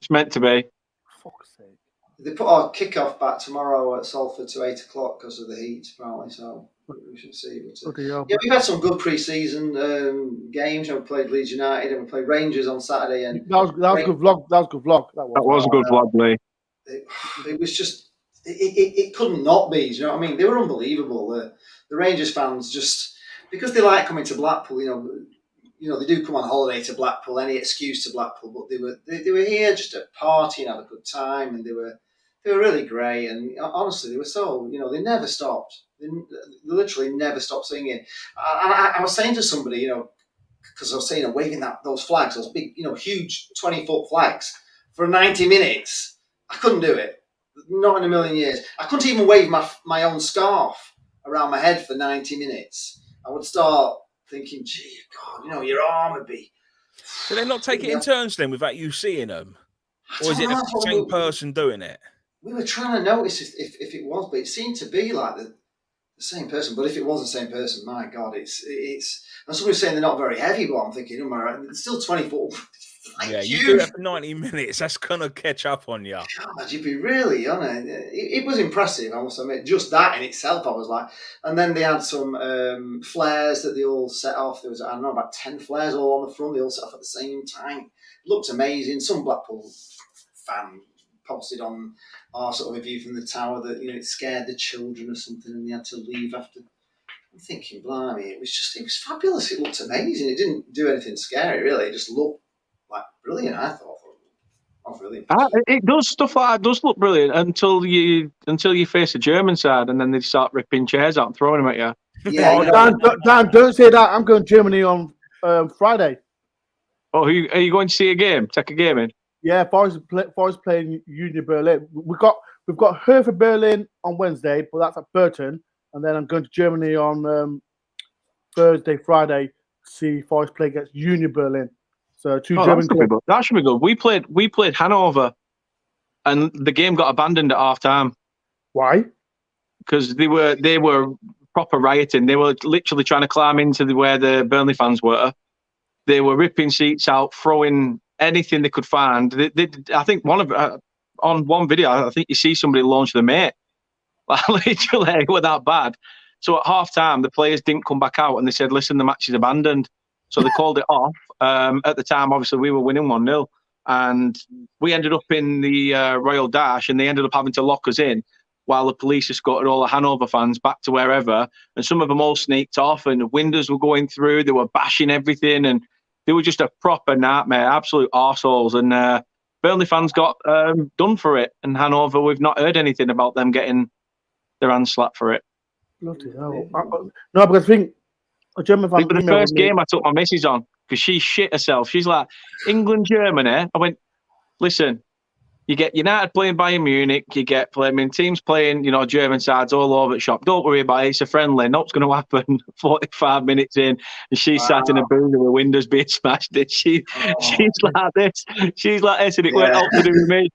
It's meant to be. Fuck's sake. They put our kick-off back tomorrow at Salford to 8 o'clock because of the heat, apparently. So we should see. But, we've had some good pre-season games. We played Leeds United and we played Rangers on Saturday. And that was a good vlog. That was a good vlog, Lee. It was just. It couldn't not be. Do you know what I mean? They were unbelievable. The Rangers fans just, because they like coming to Blackpool. They do come on holiday to Blackpool, any excuse to Blackpool, but they were here just to party and have a good time, and they were really great. And honestly, they were so they never stopped. They literally never stopped singing. I was saying to somebody, because I was saying waving those flags, those big huge 20-foot flags for 90 minutes. I couldn't do it. Not in a million years. I couldn't even wave my own scarf around my head for 90 minutes. I would start thinking, gee, God, your arm would be. Do they not take it in turns then without you seeing them? Or is it the same person doing it? We were trying to notice if it was, but it seemed to be like the same person. But if it was the same person, my God, it's. And somebody was saying they're not very heavy, but I'm thinking, it's still 20-foot. You do that for 90 minutes. That's gonna catch up on you. God, you'd be really on it. It was impressive, I must admit. Just that in itself, I was like. And then they had some flares that they all set off. There was, I don't know, about 10 flares all on the front. They all set off at the same time. It looked amazing. Some Blackpool fan posted on our sort of review from the tower that it scared the children or something, and they had to leave after. I'm thinking, blimey, it was fabulous. It looked amazing. It didn't do anything scary, really. It just looked brilliant, I thought. Really it does, stuff like that does look brilliant until you face the German side, and then they start ripping chairs out and throwing them at you. Yeah, Dan, don't say that. I'm going to Germany on Friday. Oh, are you going to see a game? Take a game in? Yeah, Forrest playing Union Berlin. We've got Hertha Berlin on Wednesday, but that's at Burton, and then I'm going to Germany on Thursday, Friday to see Forrest play against Union Berlin. So German clubs. That should be good. We played Hanover, and the game got abandoned at half time. Why? Because they were proper rioting. They were literally trying to climb into where the Burnley fans were. They were ripping seats out, throwing anything they could find. I think on one video, I think you see somebody launch the mate. Literally, they were that bad. So at half time, the players didn't come back out, and they said, "Listen, the match is abandoned." So they called it off. At the time, obviously, we were winning 1-0. And we ended up in the Royal Dash, and they ended up having to lock us in while the police escorted all the Hanover fans back to wherever. And some of them all sneaked off, and the windows were going through. They were bashing everything. And They were just a proper nightmare, absolute arseholes. And Burnley fans got done for it. And Hanover, we've not heard anything about them getting their hands slapped for it. Bloody hell. No, because I think a German fan For the emailed first me. game, I took my missus on because she shit herself. She's like, England, Germany. I went, listen, you get United playing Bayern Munich, you get teams playing, German sides all over the shop. Don't worry about it. It's a friendly. Nothing's going to happen. 45 minutes in, and she's sat in a booth with windows being smashed in. She's like this. She's like this, and it went out to do with me.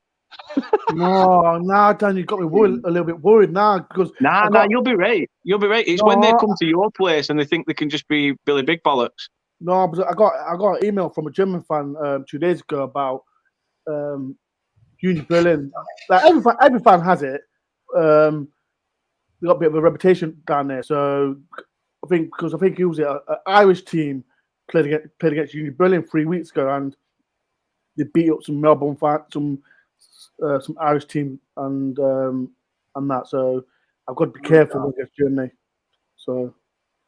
No, Dan, you got me a little bit worried now because you'll be right. You'll be right. It's when they come to your place and they think they can just be Billy Big Bollocks. No, but I got an email from a German fan 2 days ago about Union Berlin. Like every fan has it. They got a bit of a reputation down there. So I think he was an Irish team played against Union Berlin 3 weeks ago, and they beat up some Melbourne fans, some Irish team, and that. So I've got to be careful against Germany. So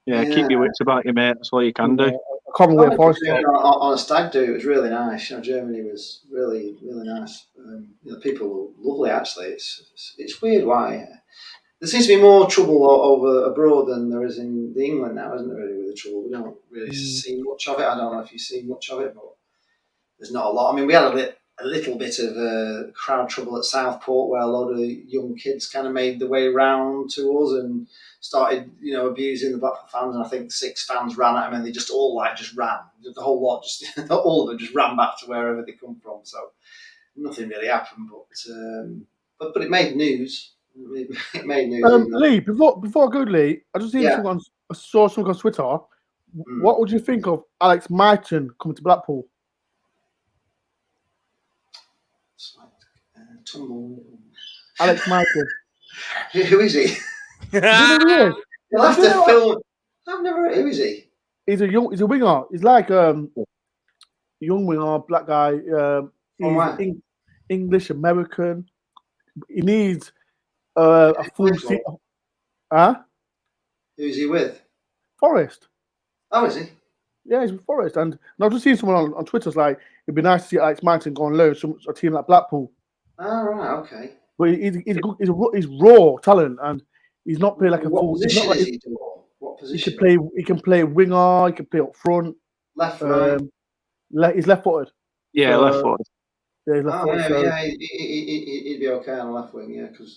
keep your wits about you, mate. That's all you can do. I can't wait for Forrest. On a stag do, it was really nice. Germany was really, really nice. People were lovely. Actually, it's weird why there seems to be more trouble over abroad than there is in England now, isn't there? Really, with the trouble, we don't really see much of it. I don't know if you see much of it, but there's not a lot. I mean, we had a little bit of crowd trouble at Southport, where a lot of young kids kind of made their way round to us and started, abusing the Blackpool fans. And I think 6 fans ran at them, and they just all just ran. The whole lot, all of them, just ran back to wherever they come from. So nothing really happened, but it made news. It made news. Lee, before I go, Lee, I just saw something on Twitter. What would you think of Alex Myton coming to Blackpool? Alex Myton. Who is he? You know who he is? You'll have to film. I've never. Who is he? He's a winger. He's like young winger, black guy. He's English American. He needs a full seat. Who's he with? Forrest. Oh, is he? Yeah, he's with Forrest. And I've just seen someone on Twitter. It's like it'd be nice to see Alex Myton go on loan to a team like Blackpool. Oh, right, okay. But he's raw talent, and he's not playing like a full. Position is he? What position? He can play winger. He can play up front. Left, right. He's left-footed. Yeah, left-footed. Yeah, he's left-footed. He'd be okay on the left wing. Yeah, because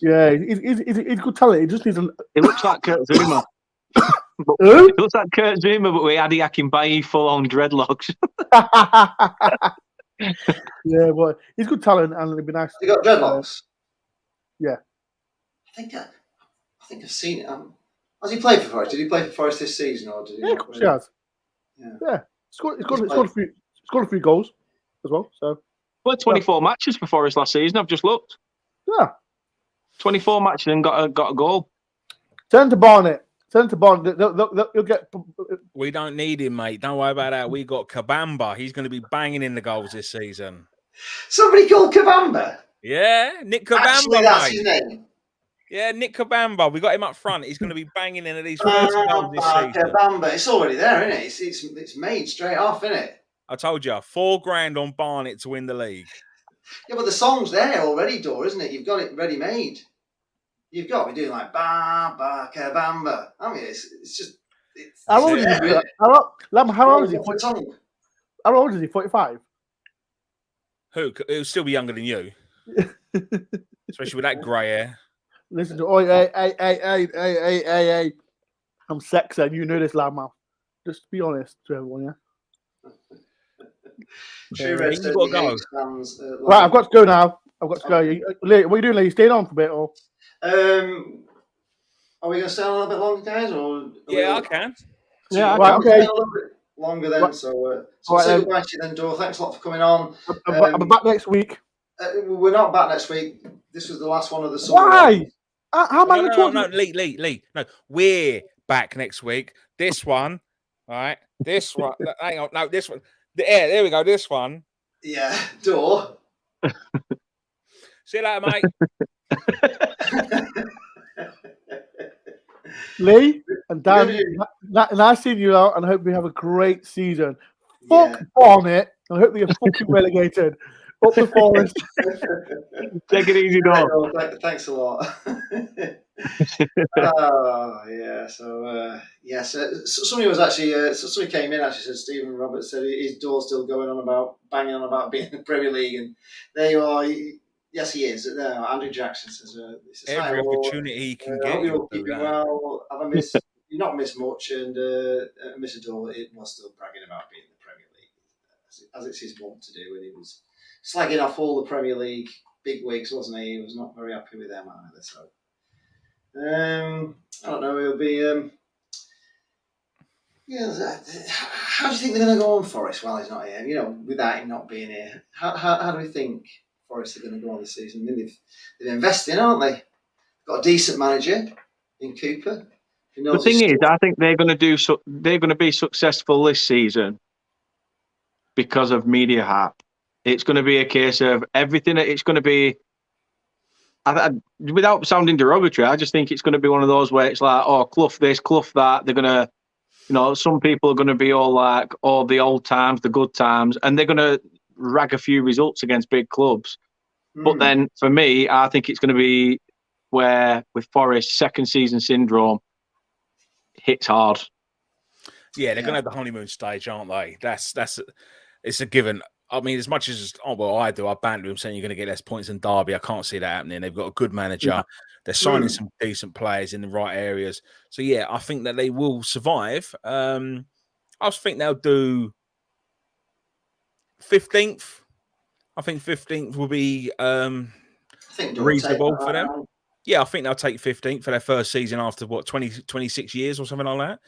he's good talent. He just needs a. He looks like Kurt Zuma. He looks like Kurt Zuma, but with Adi Akinbayi full-on dreadlocks. Yeah, but he's good talent, and it'd be nice. He got dreadlocks. Yeah. I think I've seen it. Has he played for Forest? Did he play for Forest this season, or did he? Yeah, of course he has. Yeah. He scored a few goals as well. So. Well, 24 matches for Forest last season. I've just looked. Yeah. 24 matches and got a goal. Send to Barnett. You'll get. We don't need him, mate. Don't worry about that. We got Kabamba. He's going to be banging in the goals this season. Somebody called Kabamba. Yeah, Nick Kabamba. Actually, that's his name. Yeah, Nick Kabamba. We got him up front. He's going to be banging in at least 30 goals this season. Kabamba. It's already there, isn't it? It's made straight off, isn't it? I told you, $4,000 on Barnet to win the league. Yeah, but the song's there already, Dor, isn't it? You've got it ready made. You've got to be doing like ba ba kabamba. I mean, it's just. How old is he? How old is he? How old is he? 45. Who? He'll still be younger than you, especially with that grey hair. Listen to hey. I'm sexy, and you know this, loudmouth. Just be honest to everyone, yeah. Right, I've got to go now. What are you doing? Are you staying on for a bit, or? Are we going to stay on a little bit longer, guys? Or I can. Yeah, right, okay. A little bit longer then. Right. So say goodbye to you then, Dor. Thanks a lot for coming on. I'm back next week. We're not back next week. This was the last one of the summer. Why? How am I going to talk? No, Lee. No, we're back next week. This one, all right? This one. Hang on. No, this one. Yeah, there we go. This one. Yeah, Dor. See you later, mate. Lee and Dan, nice seeing you out, and I hope we have a great season. Fuck Barnet. I hope they get fucking relegated. Up the Forest. Take it easy, Right, dog. well, thanks a lot. Oh yeah, so yes, somebody was actually somebody came in actually said Stephen Roberts said his door's still going on about banging on about being in the Premier League, and there you are. Yes, he is. Andrew Jackson says this is Every opportunity he can I get, hope you're he'll do keeping that. well. Have I missed? You've not missed much, and Mr. Door it was still bragging about being in the Premier League, as it's his wont to do, and he was slagging off all the Premier League big wigs, wasn't he? He was not very happy with them either. So. I don't know. It'll be. How do you think they're going to go on, Forrest, while he's not here? You know, without him not being here, how do we think Forrest are going to go on this season? I mean, they've invested in, aren't they? Got a decent manager in Cooper. The thing is, I think they're going to do. They're going to be successful this season because of media hype. It's going to be a case of everything. It's going to be. Without sounding derogatory, I just think it's going to be one of those where it's like, oh, Clough this, Clough that. They're going to, you know, some people are going to be all like, oh, the old times, the good times, and they're going to rag a few results against big clubs. But then for me, I think it's going to be where with Forest, second season syndrome hits hard. Yeah, they're going to have the honeymoon stage, aren't they? It's a given. I mean, as much as I do, I banter him saying you're going to get less points than Derby. I can't see that happening. They've got a good manager. Yeah. They're signing some decent players in the right areas. So yeah, I think that they will survive. I think they'll do 15th. I think 15th will be reasonable for them. Yeah, I think they'll take 15th for their first season after 26 years or something like that.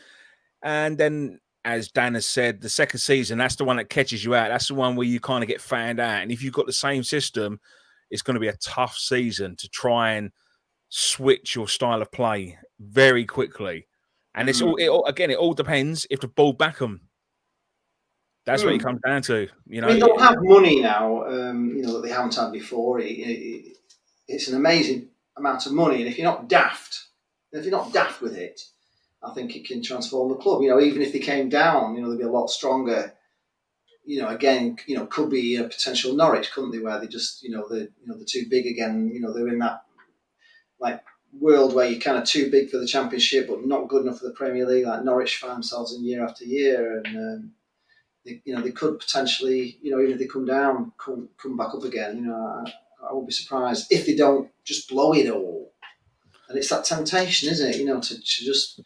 And then, as Dan has said, the second season, that's the one that catches you out. That's the one where you kind of get fanned out. And if you've got the same system, it's going to be a tough season to try and switch your style of play very quickly. And it all depends if the ball back them. That's what it comes down to. You know, I mean, they'll have money now, you know, that they haven't had before. It's an amazing amount of money. And if you're not daft with it, I think it can transform the club. You know, even if they came down, you know, they'd be a lot stronger. You know, again, you know, could be a potential Norwich, couldn't they? Where they just, they're too big again. You know, they're in that like world where you're kind of too big for the Championship, but not good enough for the Premier League. Like Norwich find themselves in year after year, and they could potentially, even if they come down, come back up again. You know, I won't be surprised if they don't just blow it all. And it's that temptation, isn't it? You know, to just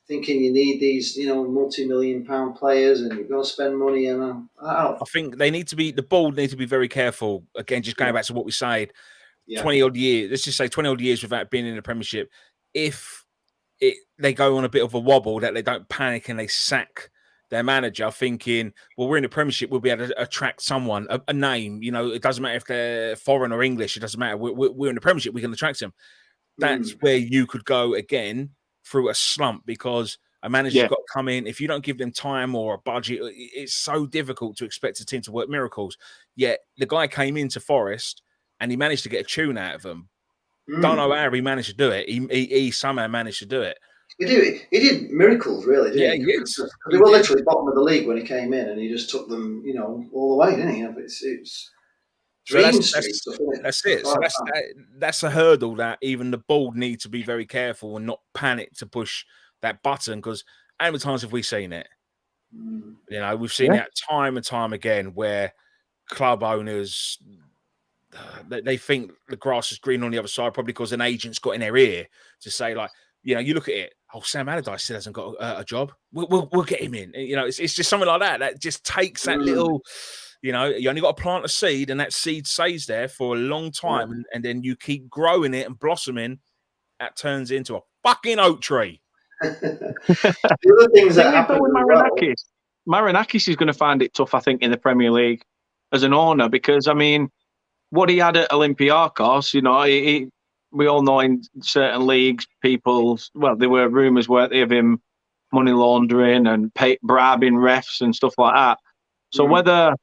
thinking you need these, multi-million-pound players, and you've got to spend money. And I think the board need to be very careful. Again, just going back to what we said, 20 odd years. Let's just say 20 odd years without being in the Premiership. If they go on a bit of a wobble, that they don't panic and they sack their manager, thinking, well, we're in the Premiership, we'll be able to attract someone, a name. You know, it doesn't matter if they're foreign or English. It doesn't matter. We're in the Premiership. We can attract them. That's where you could go again through a slump, because a manager's got to come in. If you don't give them time or a budget, it's so difficult to expect a team to work miracles. Yet the guy came into Forest and he managed to get a tune out of them. Don't know how he managed to do it. He somehow managed to do it. He did miracles, really, didn't he? Yeah, they were literally bottom of the league when he came in, and he just took them, all the way, didn't he? It's so that's it. So that's a hurdle that even the board need to be very careful and not panic to push that button, because how many times have we seen it? You know, we've seen it time and time again where club owners, they think the grass is green on the other side, probably because an agent's got in their ear to say, like, you look at it, Sam Allardyce still hasn't got a job. We'll get him in. It's just something like that. That just takes that little, you only got to plant a seed, and that seed stays there for a long time, and then you keep growing it and blossoming. That turns into a fucking oak tree. The other things that happen with Marinakis is going to find it tough, I think, in the Premier League as an owner, because, I mean, what he had at Olympiacos, we all know in certain leagues, there were rumours, weren't they, of him money laundering and bribing refs and stuff like that. So whether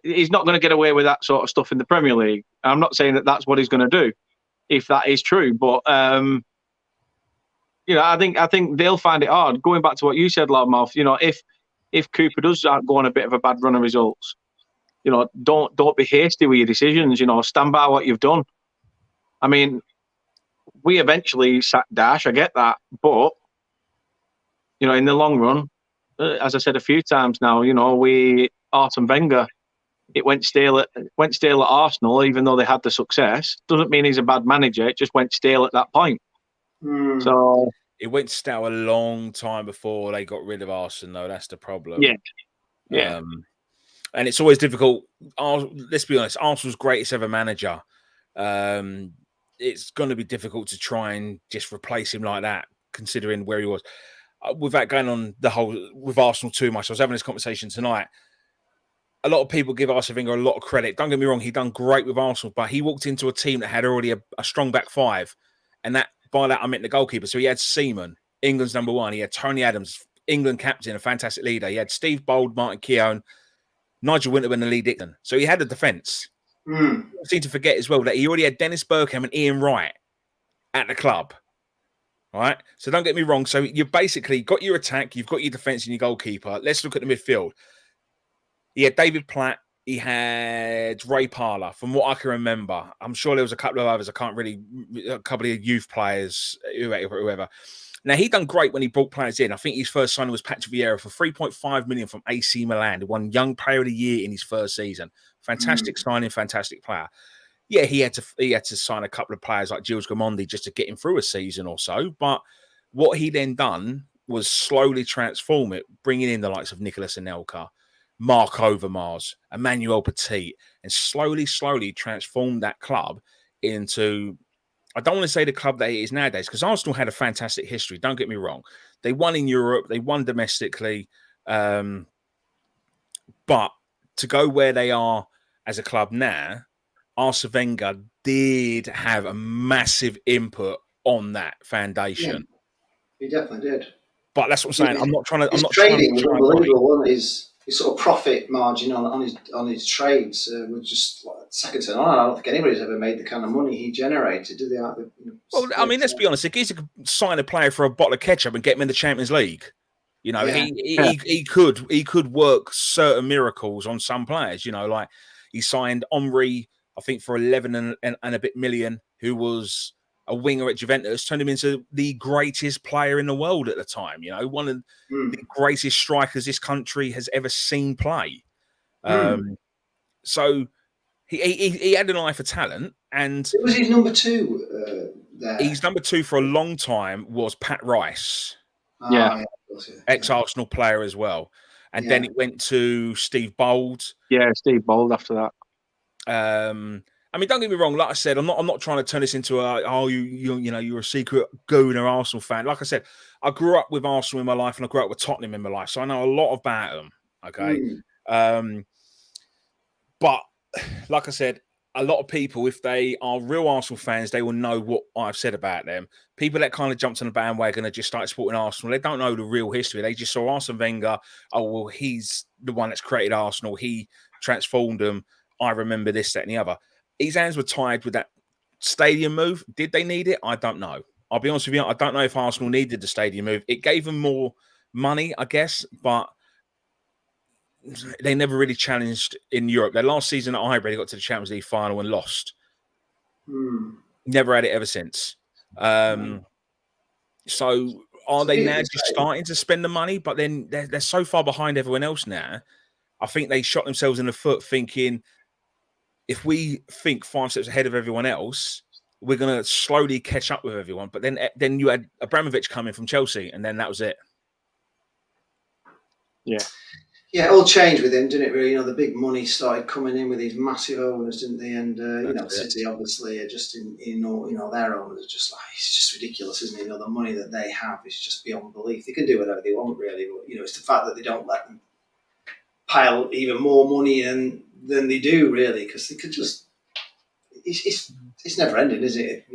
he's not going to get away with that sort of stuff in the Premier League, I'm not saying that that's what he's going to do, if that is true. But I think they'll find it hard. Going back to what you said, Loudmouth, if if Cooper does go on a bit of a bad run of results, you know, don't be hasty with your decisions. You know, stand by what you've done. I mean, we eventually sacked Dash. I get that, but you know, in the long run, as I said a few times now, you know, Arsene Wenger, it went stale at Arsenal, even though they had the success. Doesn't mean he's a bad manager. It just went stale at that point. So it went stale a long time before they got rid of Arsenal, though. That's the problem. Yeah. And it's always difficult. Let's be honest, Arsenal's greatest ever manager. It's going to be difficult to try and just replace him like that, considering where he was. Without going on the whole with Arsenal too much, I was having this conversation tonight. A lot of people give Arsene Wenger a lot of credit. Don't get me wrong, he done great with Arsenal, but he walked into a team that had already a strong back five. And that by that, I meant the goalkeeper. So he had Seaman, England's number one. He had Tony Adams, England captain, a fantastic leader. He had Steve Bold, Martin Keown, Nigel Winterburn and Lee Dixon. So he had a defence. I seem to forget as well that he already had Dennis Bergkamp and Ian Wright at the club. All right. So don't get me wrong. So you've basically got your attack, you've got your defence and your goalkeeper. Let's look at the midfield. He had David Platt. He had Ray Parlour, from what I can remember. I'm sure there was a couple of others. A couple of youth players, whoever. Now, he done great when he brought players in. I think his first signing was Patrick Vieira for 3.5 million from AC Milan. He won Young Player of the Year in his first season. Fantastic signing, fantastic player. Yeah, he had to sign a couple of players like Gilles Gamondi just to get him through a season or so. But what he then done was slowly transform it, bringing in the likes of Nicolas Anelka, Mark Overmars, Emmanuel Petit, and slowly transformed that club into, I don't want to say the club that it is nowadays, because Arsenal had a fantastic history. Don't get me wrong. They won in Europe. They won domestically. But to go where they are as a club now, Arsene Wenger did have a massive input on that foundation. Yeah, he definitely did. But that's what I'm saying. I'm not trying to. Trading was unbelievable, wasn't his sort of profit margin on his trades was just second to none. I don't think anybody's ever made the kind of money he generated, did they? Well, I mean, let's be honest. If Giza could sign a player for a bottle of ketchup and get him in the Champions League, you know, he could work certain miracles on some players. You know, like he signed Henry, I think, for 11 and a bit million, who was a winger at Juventus, turned him into the greatest player in the world at the time. You know, one of the greatest strikers this country has ever seen play. So he had an eye for talent, and it was his number two there. His number two for a long time was Pat Rice, ex-Arsenal player as well, and then it went to Steve Bold. Yeah, Steve Bold after that. I mean, don't get me wrong. Like I said, I'm not trying to turn this into you're a secret Gooner Arsenal fan. Like I said, I grew up with Arsenal in my life, and I grew up with Tottenham in my life, so I know a lot about them. Okay, but like I said, a lot of people, if they are real Arsenal fans, they will know what I've said about them. People that kind of jumped on the bandwagon and just started supporting Arsenal, they don't know the real history. They just saw Arsene Wenger. Oh well, he's the one that's created Arsenal. He transformed them. I remember this, that, and the other. His hands were tied with that stadium move. Did they need it? I don't know. I'll be honest with you. I don't know if Arsenal needed the stadium move. It gave them more money, I guess, but they never really challenged in Europe. Their last season at Highbury, they got to the Champions League final and lost. Never had it ever since. So are they now just starting to spend the money? But then they're so far behind everyone else now. I think they shot themselves in the foot thinking, if we think 5 steps ahead of everyone else, we're going to slowly catch up with everyone. But then you had Abramovich coming from Chelsea, and then that was it. Yeah, it all changed with him, didn't it? Really, the big money started coming in with these massive owners, didn't they? And City obviously are just in their owners are just like, it's just ridiculous, isn't it? The money that they have is just beyond belief. They can do whatever they want, really, but it's the fact that they don't let them pile even more money in than they do, really, because they could just. It's never ending, is it?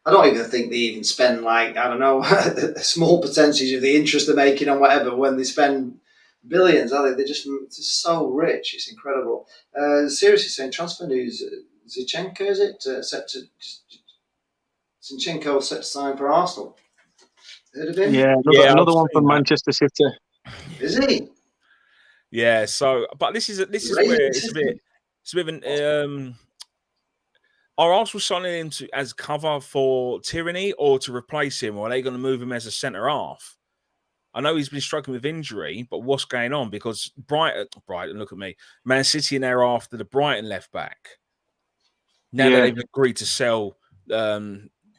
I don't even think they even spend a small percentage of the interest they're making on whatever when they spend billions, are they? They're just so rich. It's incredible. Seriously saying transfer news. Zinchenko, is it? Zinchenko set to sign for Arsenal. Heard of him? Yeah, another one from Manchester City. Is he? Yeah. So, but this is where it's a bit of an. Are Arsenal signing him as cover for Tyranny or to replace him, or are they going to move him as a centre half? I know he's been struggling with injury, but what's going on? Because Brighton, look at me, Man City and they're after the Brighton left back. Now that they've agreed to sell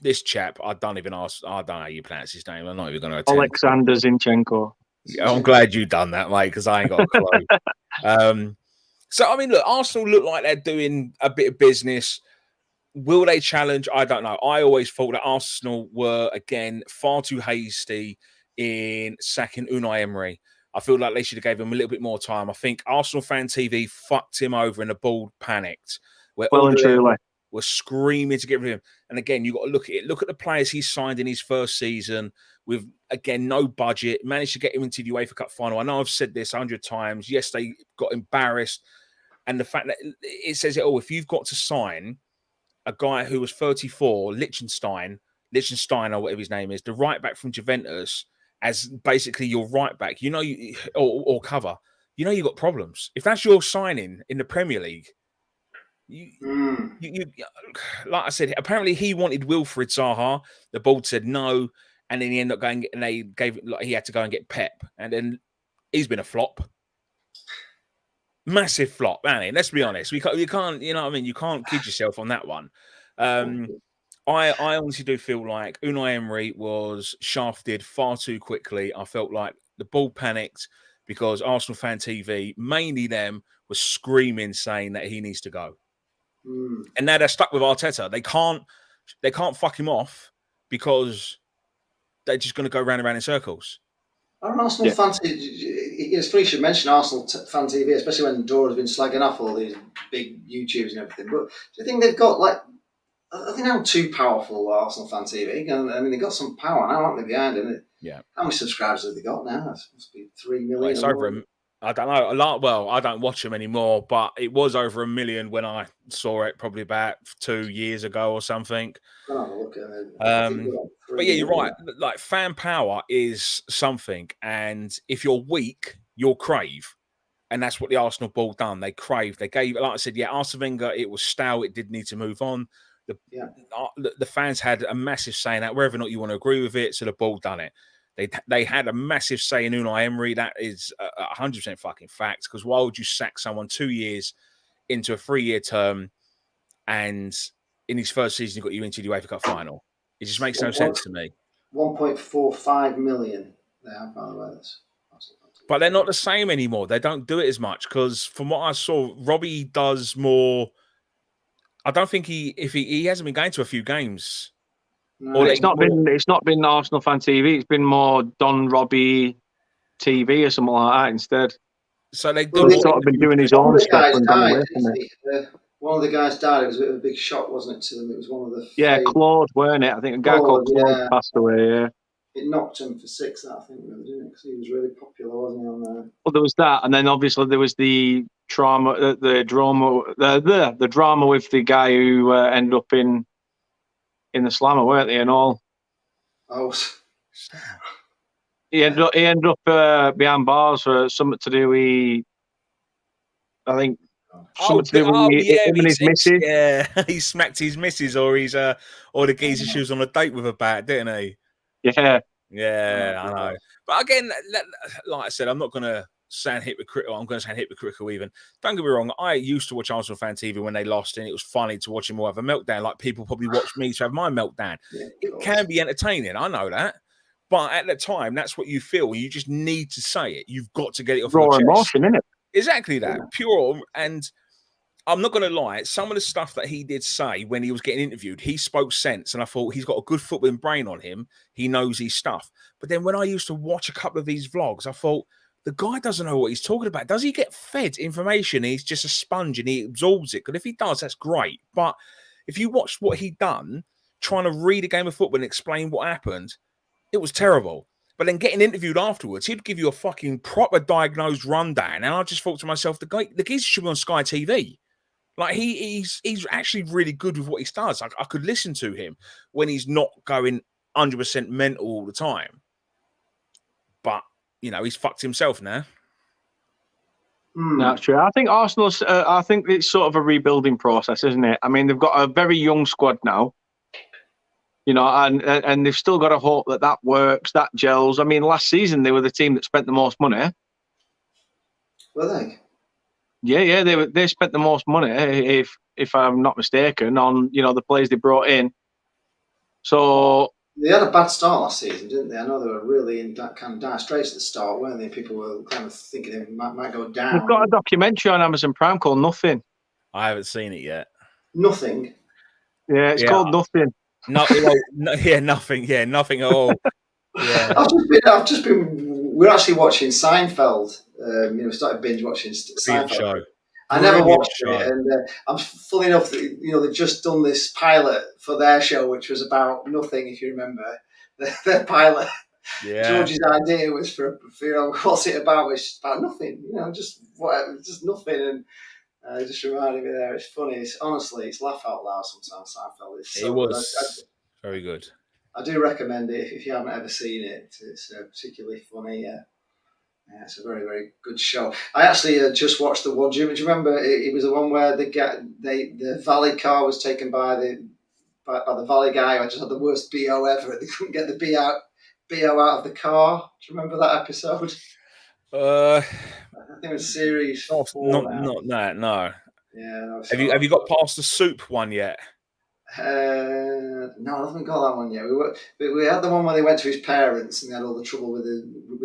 this chap, I don't know how you pronounce his name. I'm not even going to attempt. Alexander Zinchenko. I'm glad you've done that, mate, because I ain't got a clue. So, I mean, look, Arsenal look like they're doing a bit of business. Will they challenge? I don't know. I always thought that Arsenal were, again, far too hasty in sacking Unai Emery. I feel like they should have gave him a little bit more time. I think Arsenal Fan TV fucked him over and the ball panicked. Where all of them were screaming to get rid of him. And again, you've got to look at it. Look at the players he signed in his first season with, again, no budget. Managed to get him into the UEFA Cup final. I know I've said this 100 times. Yes, they got embarrassed. And the fact that it says it all. If you've got to sign a guy who was 34, Liechtenstein or whatever his name is, the right back from Juventus, as basically your right back, or cover, you've got problems. If that's your signing in the Premier League, you like I said, apparently he wanted Wilfried Zaha. The board said no, and then he ended up going and they gave he had to go and get Pep, and then he's been a flop. Massive flop, man. Let's be honest. You can't, you know what I mean? You can't kid yourself on that one. I honestly do feel like Unai Emery was shafted far too quickly. I felt like the ball panicked because Arsenal Fan TV, mainly them, was screaming saying that he needs to go. And now they're stuck with Arteta. They can't fuck him off because they're just going to go round and round in circles. Arsenal Fan TV, it's funny you should mention Arsenal Fan TV, especially when Dora's been slagging off all these big YouTubers and everything. But do you think they've got, like, I think they're too powerful, Arsenal Fan TV. I mean, they've got some power now, haven't they, behind them? Yeah. How many subscribers have they got now? It must be 3 million. Well, it's over I don't know. A lot. Well, I don't watch them anymore, but it was over 1 million when I saw it, probably about 2 years ago or something. I'll have a look at it. But yeah, you're right. Like, fan power is something, and if you're weak, you'll crave, and that's what the Arsenal ball done. They craved. They gave, like I said, yeah, Arsene Wenger. It was stale. It did need to move on. The fans had a massive say in that, whether or not you want to agree with it. So the ball done it. They had a massive say in Unai Emery. That is 100% fucking fact. Because why would you sack someone 2 years into a 3-year term, and in his first season he got you into the UEFA Cup final? It just makes no sense to me. 1.45 million. They have, by the way. But they're not the same anymore. They don't do it as much because, from what I saw, Robbie does more. I don't think he hasn't been going to a few games. No, it's not been Arsenal Fan TV. It's been more Don Robbie TV or something like that instead. So they do. He's sort of been doing his own stuff and gone away from it. One of the guys died. It was a bit of a big shock, wasn't it, to them? It was one of the Claude, weren't it? I think a guy called Claude passed away. Yeah. It knocked him for 6. I think, really, didn't it? Because he was really popular, wasn't he? On there. Well, there was that, and then obviously there was the drama, the drama with the guy who ended up in the slammer, weren't they? And all. Oh. He ended up behind bars for something to do with, I think. Something to do with him and his missus. Yeah, he smacked his missus, or the geezer she was on a date with a bat, didn't he? Yeah. Yeah, I know. But again, like I said, I'm not going to sound hypocritical. I'm going to sound hypocritical even. Don't get me wrong. I used to watch Arsenal Fan TV when they lost, and it was funny to watch them all have a meltdown. Like people probably watch me to have my meltdown. It can be entertaining. I know that. But at the time, that's what you feel. You just need to say it. You've got to get it off your chest. Raw emotion, innit? Exactly that. Pure. And I'm not going to lie. Some of the stuff that he did say when he was getting interviewed, he spoke sense. And I thought he's got a good footballing brain on him. He knows his stuff. But then when I used to watch a couple of these vlogs, I thought, the guy doesn't know what he's talking about. Does he get fed information? He's just a sponge and he absorbs it. Because if he does, that's great. But if you watched what he'd done, trying to read a game of football and explain what happened, it was terrible. But then getting interviewed afterwards, he'd give you a fucking proper diagnosed rundown. And I just thought to myself, the geezer should be on Sky TV. Like, he's actually really good with what he does. I could listen to him when he's not going 100% mental all the time. But, he's fucked himself now. That's true. I think Arsenal. I think it's sort of a rebuilding process, isn't it? I mean, they've got a very young squad now, and they've still got to hope that works, that gels. I mean, last season they were the team that spent the most money. Were they? Yeah, they spent the most money, if I'm not mistaken, on the players they brought in. So they had a bad start last season, didn't they? I know they were really in that kind of dire straits at the start, weren't they? People were kind of thinking they might go down. They've got a documentary on Amazon Prime called Nothing. I haven't seen it yet. Nothing. Yeah, it's called Nothing. Nothing. Yeah, nothing at all. Yeah. I've just been. We're actually watching Seinfeld. We started binge watching Seinfeld. Show. I never watched it, and I'm funny enough that they've just done this pilot for their show, which was about nothing. If you remember, their pilot. Yeah. George's idea was for what's it about? It's about nothing. Just whatever, just nothing, and it just reminded me there. It's funny. It's laugh out loud sometimes. Seinfeld. It was very good. I do recommend it if you haven't ever seen it. It's particularly funny. Yeah, it's a very, very good show. I actually just watched the one. Do you remember? It was the one where the Valley car was taken by the Valley guy who just had the worst BO ever. They couldn't get the BO out of the car. Do you remember that episode? I think it was series 4. Not that. No. Yeah. No, have you got past the soup one yet? No, I haven't got that one yet. We had the one where they went to his parents and they had all the trouble with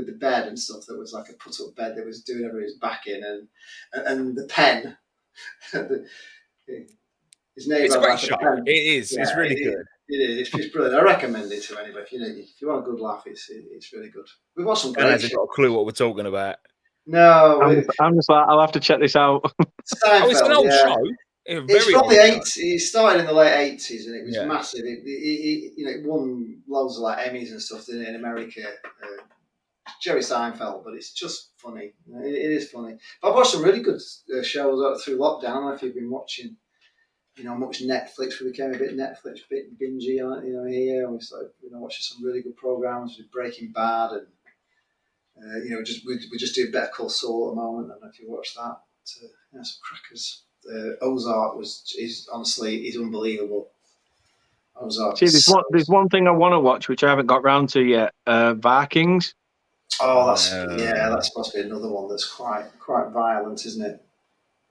the bed and stuff. That was like a put up bed that was doing everybody's back in, and the pen. His neighbour. It's a great show. It is. Yeah, it's really good. It is. It's brilliant. I recommend it to anybody. If you want a good laugh, it's really good. We've got some great. Hasn't got a clue what we're talking about. No, I'm just like, I'll have to check this out. Seinfeld, it's an old show. It's from the 80s. It started in the late 80s, and it was massive. It won loads of Emmys and stuff in America. Jerry Seinfeld, but it's just funny. It is funny. But I've watched some really good shows through lockdown. I don't know if you've been watching, much Netflix. We became a bit Netflix, a bit bingey on it, here. And we started, watching some really good programs with Breaking Bad, and we just do Better Call Saul at the moment. I don't know if you watched that. Some crackers. Ozark is unbelievable. Ozark. See, there's one thing I want to watch which I haven't got round to yet. Vikings. Oh, that's supposed to be another one that's quite violent, isn't it?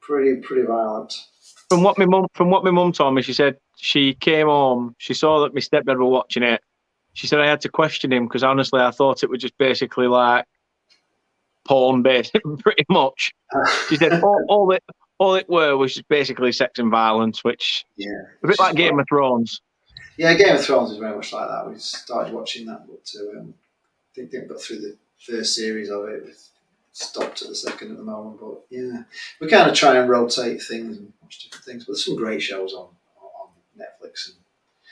Pretty violent. From what my mum told me, she said she came home, she saw that my stepdad were watching it. She said I had to question him because honestly I thought it was just basically like porn based, pretty much. She said all it was just basically sex and violence, which a bit like Game of Thrones. Yeah, Game of Thrones is very much like that. We started watching that, but I think we got through the first series of it. We've stopped at the second at the moment, but yeah, we kind of try and rotate things and watch different things. But there's some great shows on Netflix, and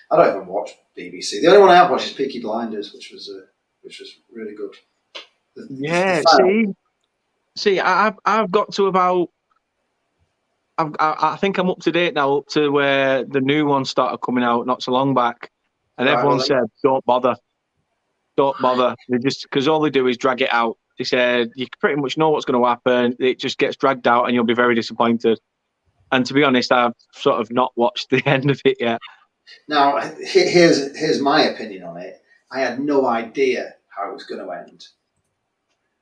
I don't even watch BBC. The only one I have watched is Peaky Blinders, which was really good. See, I've got to about. I think I'm up to date now, up to where the new one started coming out not so long back, and everyone said, "Don't bother." They just because all they do is drag it out. They said you pretty much know what's going to happen. It just gets dragged out, and you'll be very disappointed. And to be honest, I've sort of not watched the end of it yet. Now, here's my opinion on it. I had no idea how it was going to end,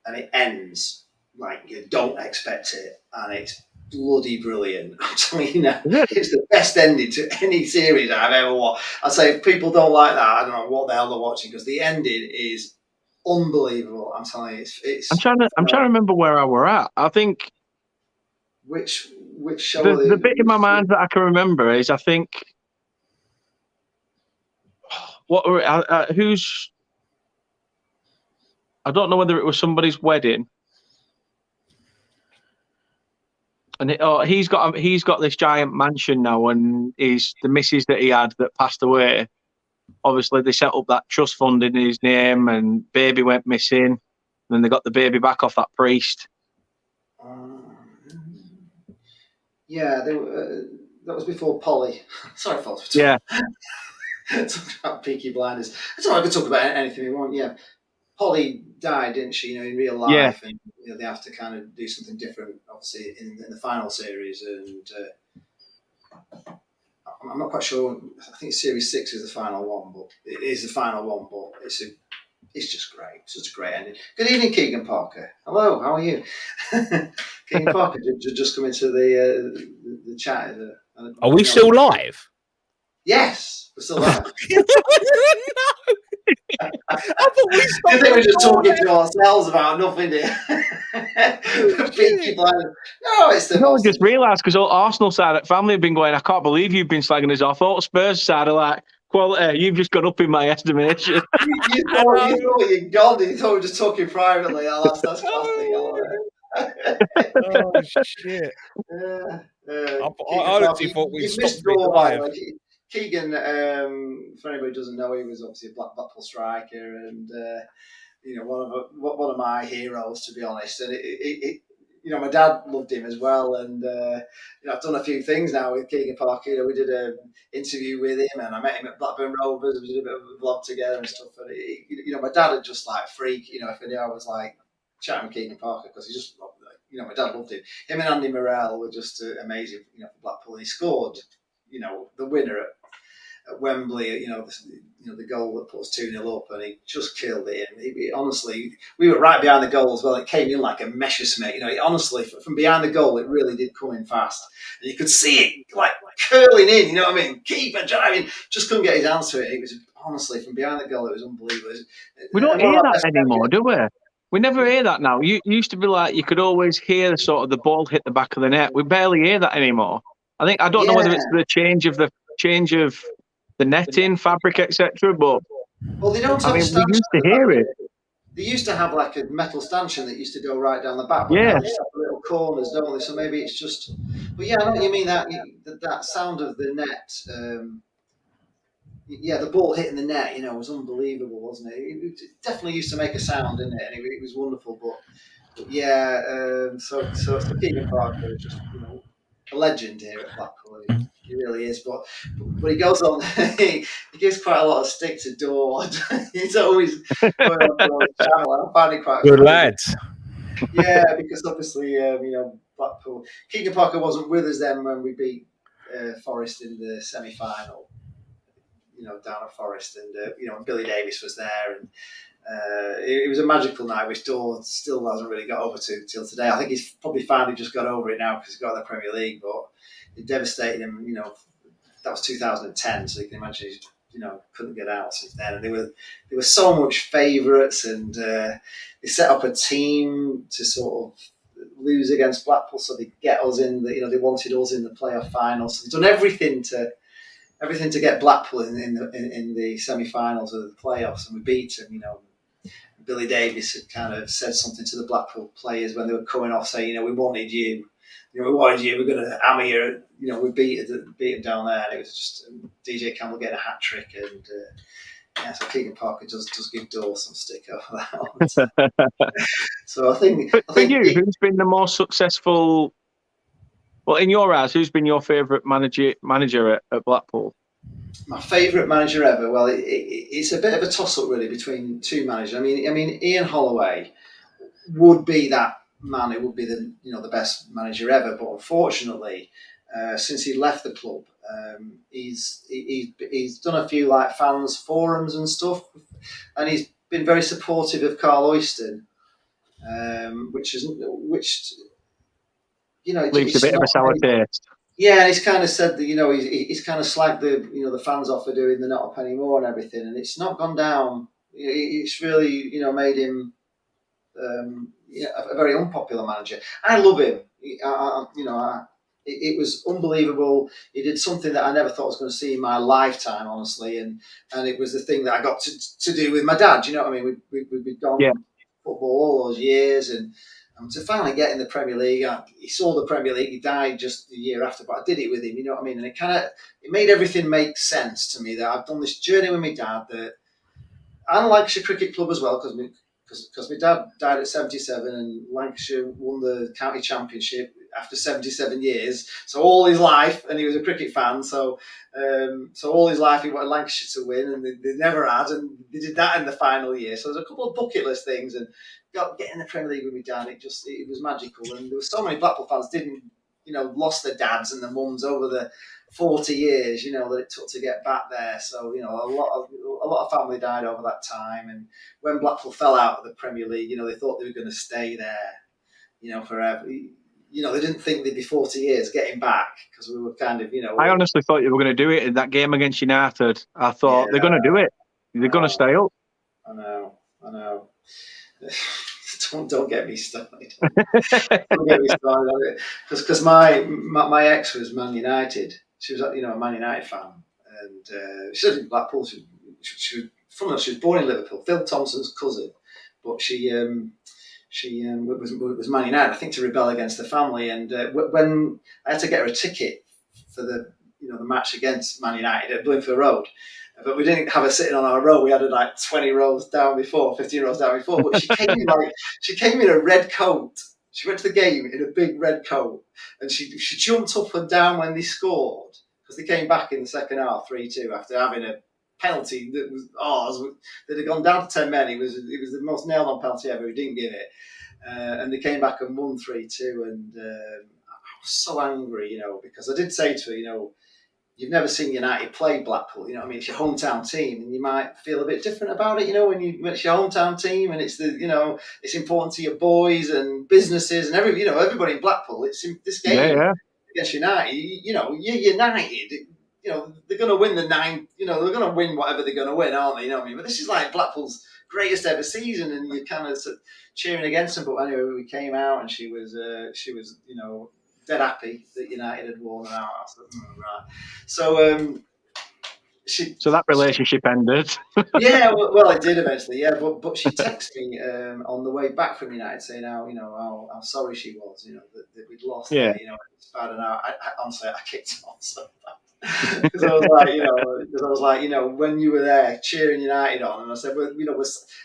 and it ends like you don't expect it, and it's bloody brilliant. I'm telling you now, it's the best ending to any series I've ever watched. I say if people don't like that, I don't know what the hell they're watching because the ending is unbelievable. I'm telling you, it's. I'm trying to remember where I were at. I think which show. The bit in my mind that I can remember is I think who's. I don't know whether it was somebody's wedding. And he's got this giant mansion now, and the missus that he had that passed away. Obviously, they set up that trust fund in his name, and baby went missing. And then they got the baby back off that priest. Yeah, that was before Polly. Sorry, folks. Yeah. Talking about Peaky Blinders. That's all I could talk about anything we want. Yeah, Holly died, didn't she? In real life, and they have to kind of do something different, obviously, in the final series. And I'm not quite sure. I think Series 6 is the final one, but it is the final one. But it's just great. It's just a great ending. Good evening, Keegan Parker. Hello, how are you? Keegan Parker just come into the chat. Are we still live? Yes, we're still live. I thought we stopped. I think we're just talking to ourselves about nothing here. Peaky Blinders. No, it's the I just realised because all Arsenal side at family have been going, I can't believe you've been slagging us off. All Spurs side are like, quality, you've just gone up in my estimation. you thought you'd gone. You thought we were just talking privately. Oh, that's classic. Oh, shit. I honestly thought we stopped being live. Keegan, for anybody who doesn't know, he was obviously a Blackpool striker and one of my heroes, to be honest. And my dad loved him as well. And I've done a few things now with Keegan Parker. We did an interview with him, and I met him at Blackburn Rovers. We did a bit of a vlog together and stuff. And my dad had just like freak. If I was like chatting with Keegan Parker because he just loved it. My dad loved him. Him and Andy Morrell were just amazing. For Blackpool. He scored, the winner at Wembley, the goal that put us 2-0 up, and he just killed it. And honestly, we were right behind the goal as well. It came in like a Messerschmitt. Honestly, from behind the goal, it really did come in fast. And you could see it like curling in, keeper driving, just couldn't get his hands to it. It was honestly, from behind the goal, it was unbelievable. We don't hear that anymore, do we? We never hear that now. You used to be like, you could always hear sort of the ball hit the back of the net. We barely hear that anymore. I don't know whether it's the change of the netting, fabric, etc. But they don't have we used to hear it. They used to have like a metal stanchion that used to go right down the back, but now they just have little corners, don't they? So maybe it's just. But yeah, I know what you mean. That sound of the net. The ball hitting the net, was unbelievable, wasn't it? It definitely used to make a sound, didn't it? And it was wonderful. But yeah, so Keegan Parker is just a legend here at Blackpool. He really is. But he goes on. He gives quite a lot of stick to Dawn. He's always going on the channel. I find it quite good lads. Yeah, because obviously, Blackpool. Keegan Parker wasn't with us then when we beat Forrest in the semi-final. Down at Forrest, and Billy Davies was there, and it was a magical night, which Dawn still hasn't really got over to till today. I think he's probably finally just got over it now because he's got the Premier League, but it devastated him. That was 2010, so you can imagine he couldn't get out since then. And they were so much favourites, and they set up a team to sort of lose against Blackpool, so they get us in. They wanted us in the playoff final, so they've done everything to get Blackpool in the semi-finals of the playoffs, and we beat them. Billy Davies had kind of said something to the Blackpool players when they were coming off, saying, we wanted you. We wanted you. We're going to hammer you. We beat them down there, and it was just DJ Campbell getting a hat trick, and so Keegan Parker does give Daw some stick over that. So I think for you, who's been the more successful? Well, in your eyes, who's been your favourite manager at Blackpool? My favourite manager ever? Well, it's a bit of a toss-up really between two managers. I mean, Ian Holloway would be that man. It would be the best manager ever. But unfortunately, since he left the club, he's done a few like fans forums and stuff, and he's been very supportive of Carl Oyston, which leaves a bit of a sour taste. Yeah, he's kind of said that he's kind of slagged the fans off for doing the not up anymore and everything, and it's not gone down. It's really made him a very unpopular manager. I love him. It was unbelievable. He did something that I never thought I was going to see in my lifetime, honestly, and it was the thing that I got to do with my dad. You know what I mean? We'd gone football all those years, and to finally get in the Premier League. He saw the Premier League. He died just the year after, but I did it with him. You know what I mean? And it made everything make sense to me that I've done this journey with my dad. That and Lancashire Cricket Club as well, because my dad died at 77, and Lancashire won the county championship after 77 years. So all his life, and he was a cricket fan. So all his life he wanted Lancashire to win, and they never had, and they did that in the final year. So there's a couple of bucket list things, and getting in the Premier League with my dad, it was magical. And there were so many Blackpool fans didn't, lost their dads and their mums over the 40 years, that it took to get back there. So, a lot of family died over that time. And when Blackpool fell out of the Premier League, they thought they were going to stay there, forever. They didn't think they'd be 40 years getting back, because we were kind of, I honestly thought you were going to do it in that game against United. I thought they're going to do it. They're going to stay up. I know. Don't get me started. Don't get me started on it. Because my ex was Man United. She was, a Man United fan, and she lived in Blackpool. She was born in Liverpool. Phil Thompson's cousin, but she was Man United. I think to rebel against the family. And when I had to get her a ticket for the match against Man United at Bloomfield Road. But we didn't have her sitting on our row. We had her like 20 rows down before, 15 rows down before. But she came in a red coat. She went to the game in a big red coat, and she jumped up and down when they scored, because they came back in the second half 3-2 after having a penalty that was ours. That had gone down to 10 men. It was the most nailed on penalty ever. He didn't give it, and they came back and won 3-2. And I was so angry, because I did say to her, you've never seen United play Blackpool, it's your hometown team, and you might feel a bit different about it, when it's your hometown team, and it's it's important to your boys and businesses and everybody in Blackpool. It's in this game against United. You're United. They're going to win the 9. They're going to win whatever they're going to win, aren't they? But this is like Blackpool's greatest ever season, and you're kind of cheering against them. But anyway, we came out, and she was dead happy that United had worn them out. I said, right. So that relationship ended. Yeah, well, it did eventually. Yeah, but she texted me on the way back from United saying how sorry she was, that we'd lost. Yeah. It's bad. And I honestly, I kicked on so bad, because I was like, when you were there cheering United on, and I said, well,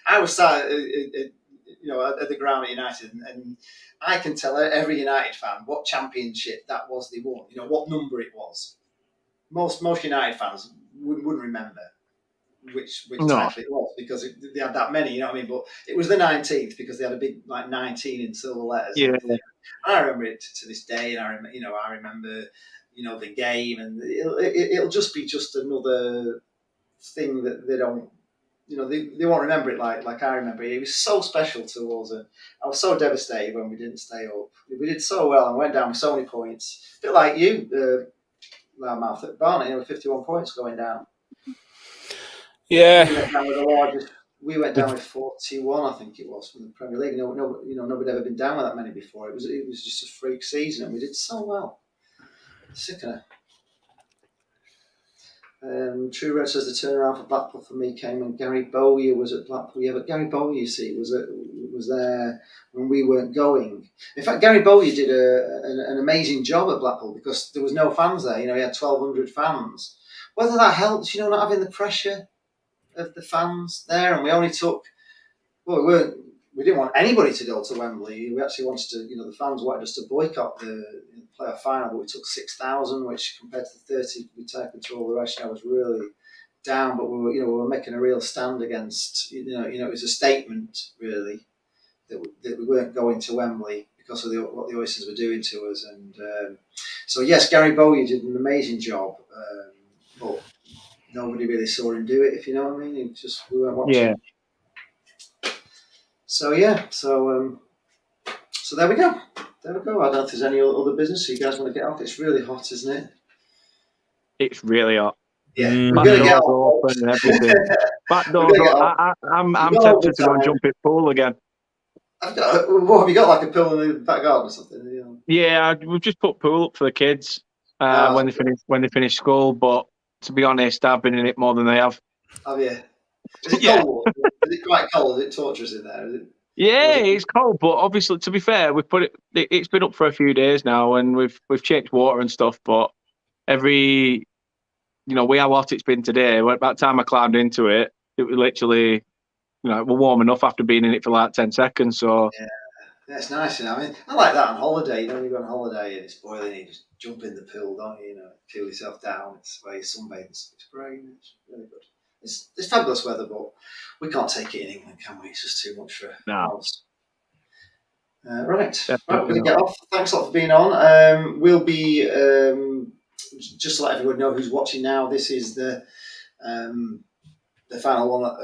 I was sat at the ground at United, and I can tell every United fan what championship that was they won, what number it was. Most United fans wouldn't remember which title it was, because they had that many, but it was the 19th, because they had a big 19 in silver letters. Yeah. And I remember it to this day, and I remember the game, and it'll just be another thing that they don't, they won't remember it like I remember it. It was so special to us, and I was so devastated when we didn't stay up. We did so well and went down with so many points. A bit like you, Loudmouth at Barnet, with 51 points going down. Yeah. We went down with 41, I think it was, from the Premier League. Nobody had ever been down with that many before. It was just a freak season, and we did so well. Sickener. True Red says the turnaround for Blackpool for me came when Gary Bowyer was at Blackpool. Yeah, but Gary Bowyer, you see, was there when we weren't going. In fact, Gary Bowyer did an amazing job at Blackpool, because there was no fans there. He had 1,200 fans. Whether that helps, not having the pressure of the fans there, and we only took. Well, we didn't want anybody to go to Wembley. We actually wanted to, the fans wanted us to boycott the playoff final, but we took 6,000, which compared to the 30 we taken to all the rest, I was really down. But we were making a real stand against, it was a statement really that we weren't going to Wembley because of what the Oysters were doing to us. And so yes, Gary Bowyer did an amazing job, but nobody really saw him do it, if you know what I mean. We weren't watching. Yeah. So so there we go. I don't know if there's any other business you guys want to get off. It's really hot, isn't it? It's really hot. Yeah, Back doors open and everything. Back doors open. I'm tempted to go and jump in pool again. What have you got, like a pool in the back garden or something? Yeah, we've just put pool up for the kids when they finish school. But to be honest, I've been in it more than they have. Have you? Is it cold? Is it quite cold? Is it torturous in there? Yeah, it's cold, but obviously, to be fair, we put it. It's been up for a few days now, and we've changed water and stuff. But we how hot it's been today. By the time I climbed into it, it was literally, we're warm enough after being in it for like 10 seconds. So Yeah, it's nice, I mean, I like that on holiday. When you go on holiday and it's boiling, you just jump in the pool, don't you? Cool yourself down. It's where you sunbathe. It's great. It's really good. It's fabulous weather, but we can't take it in England, can we? It's just too much for us. Right, we're going to get off. Thanks a lot for being on. We'll be just to let everyone know who's watching now. This is the final one of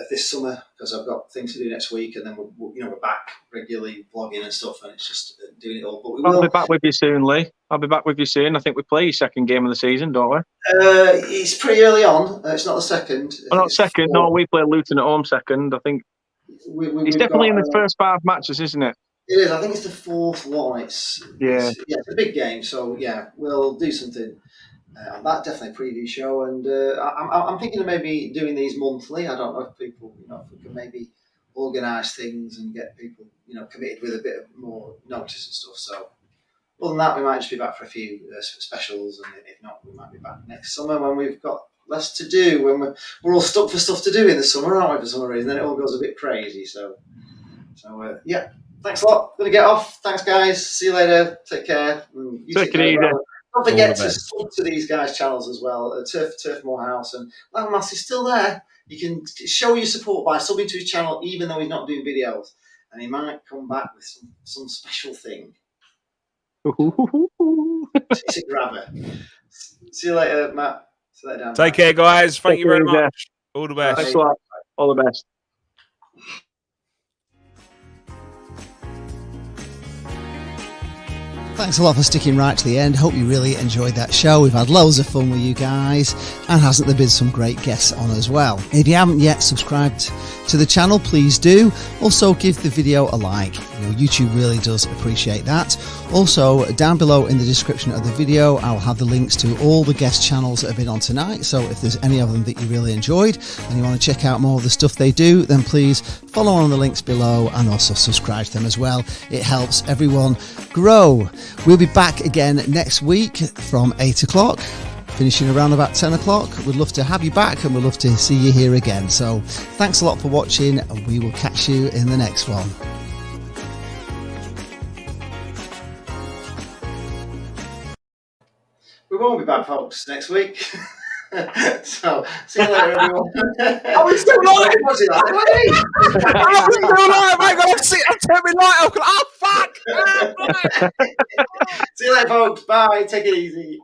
this summer, because I've got things to do next week, and then we're back regularly vlogging and stuff, and it's just doing it all. But I'll be back with you soon, Lee. I'll be back with you soon. I think we play your second game of the season, don't we? It's pretty early on. It's not the second. Not second. No, we play Luton at home second. I think it's definitely in the first 5 matches, isn't it? It is. I think it's the 4th one. It's a big game. So yeah, we'll do something on that. Definitely a preview show, and I'm thinking of maybe doing these monthly. I don't know if people, if we can maybe organise things and get people, committed with a bit more notice and stuff. So other than that, we might just be back for a few specials, and if not, we might be back next summer when we've got less to do. When we're all stuck for stuff to do in the summer, aren't we? For some reason, then it all goes a bit crazy. So yeah. Thanks a lot. Going to get off. Thanks, guys. See you later. Take care. Take it easy. Don't forget to sub to these guys' channels as well. Turf Morehouse and Landmass is still there. You can show your support by subbing to his channel, even though he's not doing videos, and he might come back with some special thing. It's a grabber. See you later, Matt. See you later, Dan. Take care, guys. Thank you very much. All the best. Thanks a lot. All the best. Thanks a lot for sticking right to the end. Hope you really enjoyed that show. We've had loads of fun with you guys, and hasn't there been some great guests on as well? If you haven't yet subscribed to the channel, please do. Also, give the video a like. YouTube really does appreciate that. Also, down below in the description of the video, I'll have the links to all the guest channels that have been on tonight. So if there's any of them that you really enjoyed and you want to check out more of the stuff they do, then please follow on the links below and also subscribe to them as well. It helps everyone grow. We'll be back again next week from 8 o'clock, finishing around about 10 o'clock. We'd love to have you back, and we'd love to see you here again. So thanks a lot for watching, and we will catch you in the next one. We won't be back, folks, next week. So, see you later, everyone. Are we still live? What's it like? Are we still live? Hang on, I'm turning my light off. Oh, fuck! See you later, folks. Bye. Take it easy.